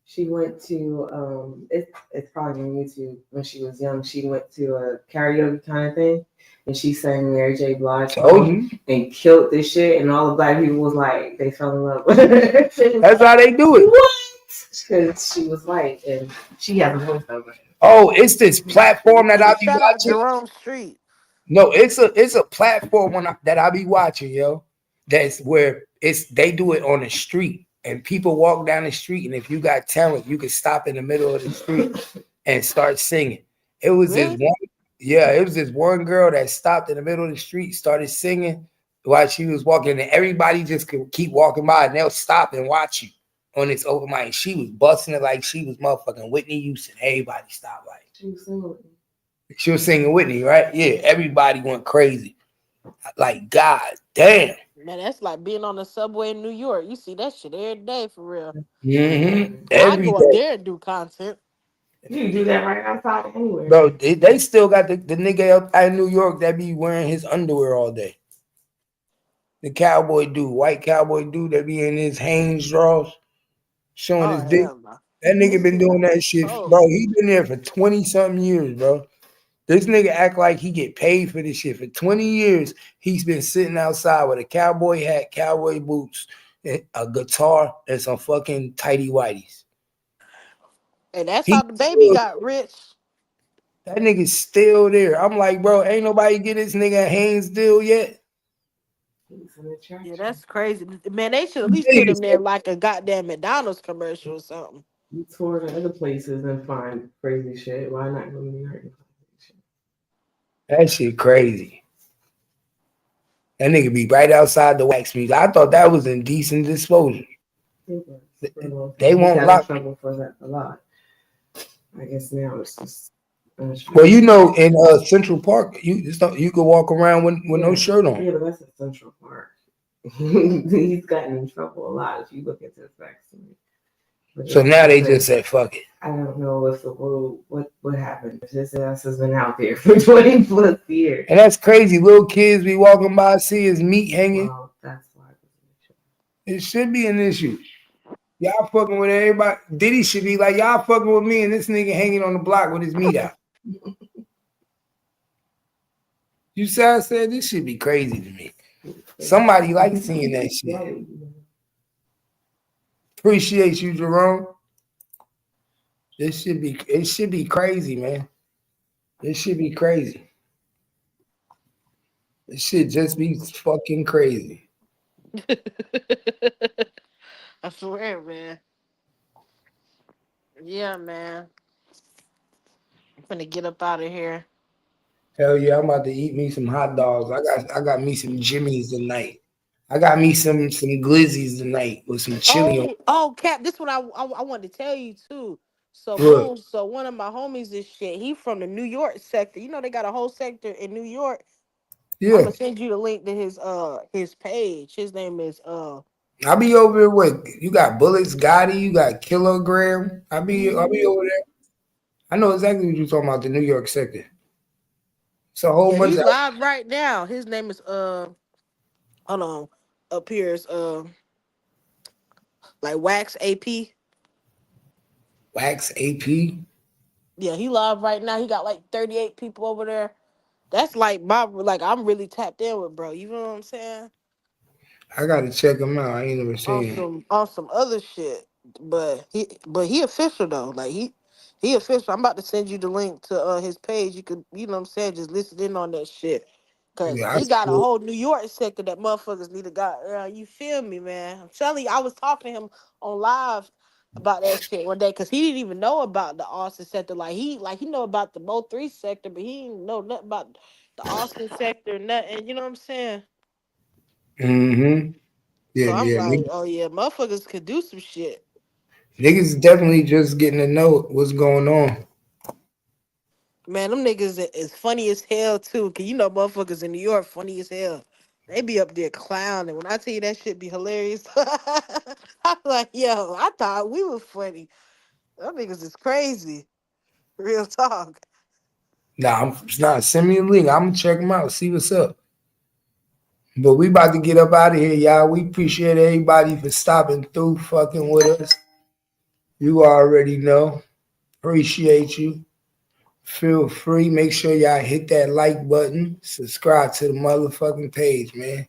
She went to it's probably on YouTube. When she was young, she went to a karaoke kind of thing, and she sang Mary J. Blige and killed this shit. And all the black people was like, they fell in love with her. That's how they do it. What? Because she was white and she has a voice over. Oh, it's this platform that I be Shout out watching. Jerome Street. No, it's a platform that I be watching, yo. That's where they do it on the street. And people walk down the street, and if you got talent, you can stop in the middle of the street and start singing. It was this one girl that stopped in the middle of the street, started singing while she was walking, and everybody just could keep walking by, and they'll stop and watch you on this open mic. She was busting it like she was motherfucking Whitney Houston. Everybody stopped like she was singing Whitney, right? Yeah, everybody went crazy. Like, God damn. Man, that's like being on the subway in New York. You see that shit every day for real. Mm-hmm. I go up there and do content. You do that right outside anywhere. Bro, they still got the nigga up in New York that be wearing his underwear all day. The cowboy dude, white cowboy dude that be in his Hanes drawers, showing his dick. That nigga been doing that shit. Bro, he been there for 20-something years, bro. This nigga act like he get paid for this shit. For 20 years, he's been sitting outside with a cowboy hat, cowboy boots, a guitar, and some fucking tighty whities. And that's how the baby got rich. That nigga's still there. I'm like, bro, ain't nobody get this nigga a Hanes deal yet. Yeah, that's crazy. Man, they should at least put him there like a goddamn McDonald's commercial or something. You tour to other places and find crazy shit. Why not go to New York? That shit crazy. That nigga be right outside the wax music. I thought that was indecent disclosure. They won't lock trouble for that a lot. I guess now it's just. Well, you know, in Central Park, you could walk around with no shirt on. Yeah, but that's in Central Park. He's gotten in trouble a lot if you look at his backstory. So now they just said, fuck it. I don't know if the world, what happened. His ass has been out there for 20 plus years. And that's crazy. Little kids be walking by, see his meat hanging. Well, that's why it should be an issue. Y'all fucking with everybody. Diddy should be like, y'all fucking with me and this nigga hanging on the block with his meat out. You see how I said? This should be crazy to me. Somebody likes seeing that shit. Appreciate you, Jerome. It should be crazy, man. It should be crazy. It should just be fucking crazy. I swear, man. Yeah, man. I'm gonna get up out of here. Hell yeah, I'm about to eat me some hot dogs. I got me some Jimmy's tonight. I got me some glizzies tonight with some chili. Oh, Cap, this one I wanted to tell you too. So boom, so one of my homies is shit. He from the New York sector. You know they got a whole sector in New York. Yeah. I'm gonna send you the link to his page. His name is I be over there with you got Bullets, Gotti, you got Kilogram. I be over there. I know exactly what you're talking about, the New York sector. It's a whole Yeah, bunch he's of live right now. His name is hold on, appears like Wax AP. Wax AP. Yeah, he live right now. He got like 38 people over there. That's like I'm really tapped in with, bro. You know what I'm saying? I gotta check him out. I ain't never seen it. On some other shit. But he official though. Like he official. I'm about to send you the link to his page. You could, you know what I'm saying, just listen in on that shit. Cause Yeah, I he got a see it. whole New York sector that motherfuckers need to got. You feel me, man? I'm telling you, I was talking to him on live about that shit one day, cause he didn't even know about the Austin sector. Like he know about the Mo 3 sector, but he didn't know nothing about the Austin sector, nothing. You know what I'm saying? Mm-hmm. So Yeah, I'm yeah. like, oh yeah, motherfuckers could do some shit. Niggas definitely just getting to know what's going on. Man, them niggas is funny as hell too. Cause you know motherfuckers in New York funny as hell. They be up there clowning. When I tell you that shit be hilarious, I'm like, yo, I thought we were funny. Them niggas is crazy. Real talk. Nah, send me a link. I'm gonna check them out, see what's up. But we about to get up out of here, y'all. We appreciate everybody for stopping through, fucking with us. You already know. Appreciate you. Feel free. Make sure y'all hit that like button. Subscribe to the motherfucking page, man.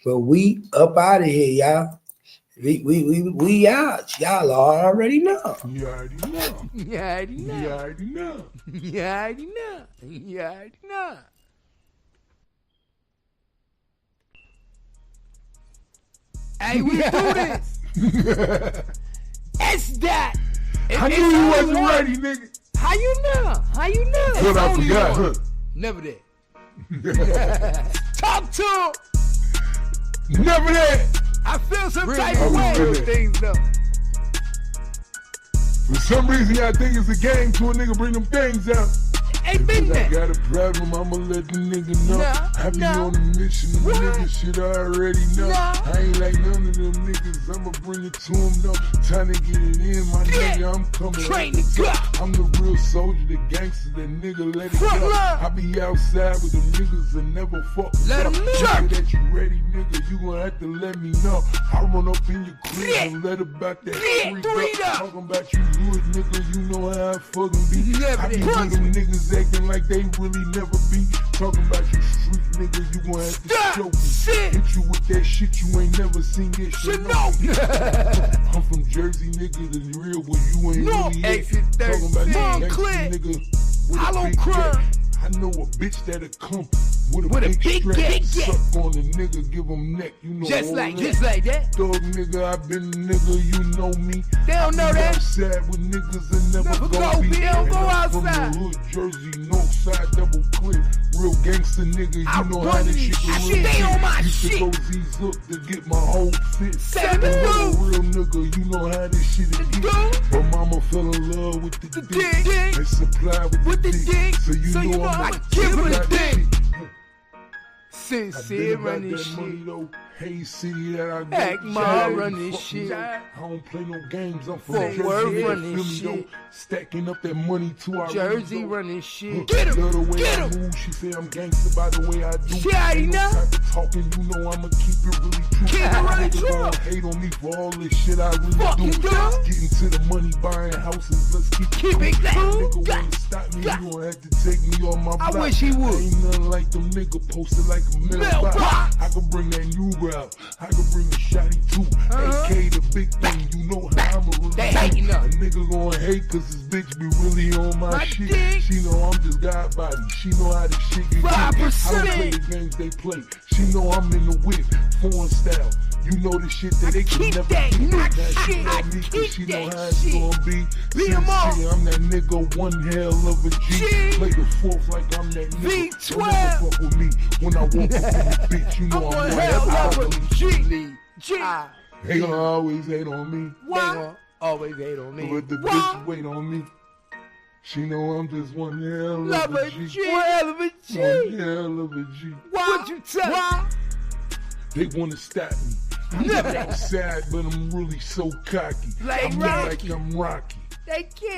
But we up out of here, y'all. We out. Y'all already know. You already know. You already know. You already know. You already know. You already know. Hey, we do this. It's that. I knew you wasn't ready, nigga. How you know? How you know? But I forgot, huh? Never that. Talk to him. Never that. I feel some type of way with things though. For some reason, y'all think it's a game to a nigga bring them things out. Ain't been I there. got a problem, I'ma let the nigga know. I be on a mission, the nigga shit I already know. I ain't like none of them niggas, I'ma bring it to them though. Time to get it in, my nigga, I'm coming. Train to go. I'm the real soldier, the gangster, that nigga let it go. I be outside with them niggas that never fuck. Let them know that you ready, nigga, you gon' have to let me know. I run up in your crib and let about that freak up. Talking about you good, nigga, you know how I fucking be. I be with them niggas acting like they really never be. Talking about you street nigga, you gon' have to show me. Hit you with that shit you ain't never seen this shit. I'm from Jersey, nigga, the real one you ain't really hit. Talking about you gangsta nigga with a big jack. I know a bitch that'll come with a big strap. Suck on a nigga, give him neck, you know. Just like that. Dog nigga, I been a nigga, you know me. They don't know that. Outside with niggas that never go be. They don't go outside. From the hood, Jersey, north side, double clip. Real gangster nigga, you know how this shit can really be. Used to go Z's up to get my whole fit. Real nigga, you know how this shit is get. But mama fell in love with the dick. And supply with the dick. So you know I give her the dick. Sincere run this shit. Money, though. Hey, city that I go. Act my run this shit. I don't play no games. I'm from Fort Worth Jersey. run this shit. Stacking up that money too. I Jersey really run this shit. Get him. Love the way I move. She say I'm gangster by the way I do. She already know. Type of talking, you know I'ma keep it really true. Keep it really true. Don't hate on me for all this shit I really do. Getting to the money, buying houses. Let's keep it cool. Nigga wanna stop me, you gon' have to take me on my block. I wish he would. Ain't nothing like them nigga posted like a mailbox. I can bring that new out. I can bring a shotty too. AK the big thing, you know how I'ma really They hating up. A nigga gon' hate cause this bitch be really on my shit. Dick. She know I'm just God body. She know how this shit get 5%. I don't play the games they play. She know I'm in the whip, foreign style. You know the shit that they can keep never that keep. knock Now she shit. got I me 'cause keep she know that how it's shit. gonna be. Leave 'em off. Sincere, I'm that nigga, one hell of a G. Play the fourth like I'm that nigga. V12. Don't never fuck with me when I walk up in the bitch. You know I'm I'm one one hell hell of a G. They gonna always hate on me. They gonna always hate on me. But the bitch wait on me. She know I'm just one hell of a G. One hell of a G. One hell of a G. What you tell? They wanna stop me. I'm outside, but I'm really so cocky. Like I'm Rocky. like I'm Rocky. They can't.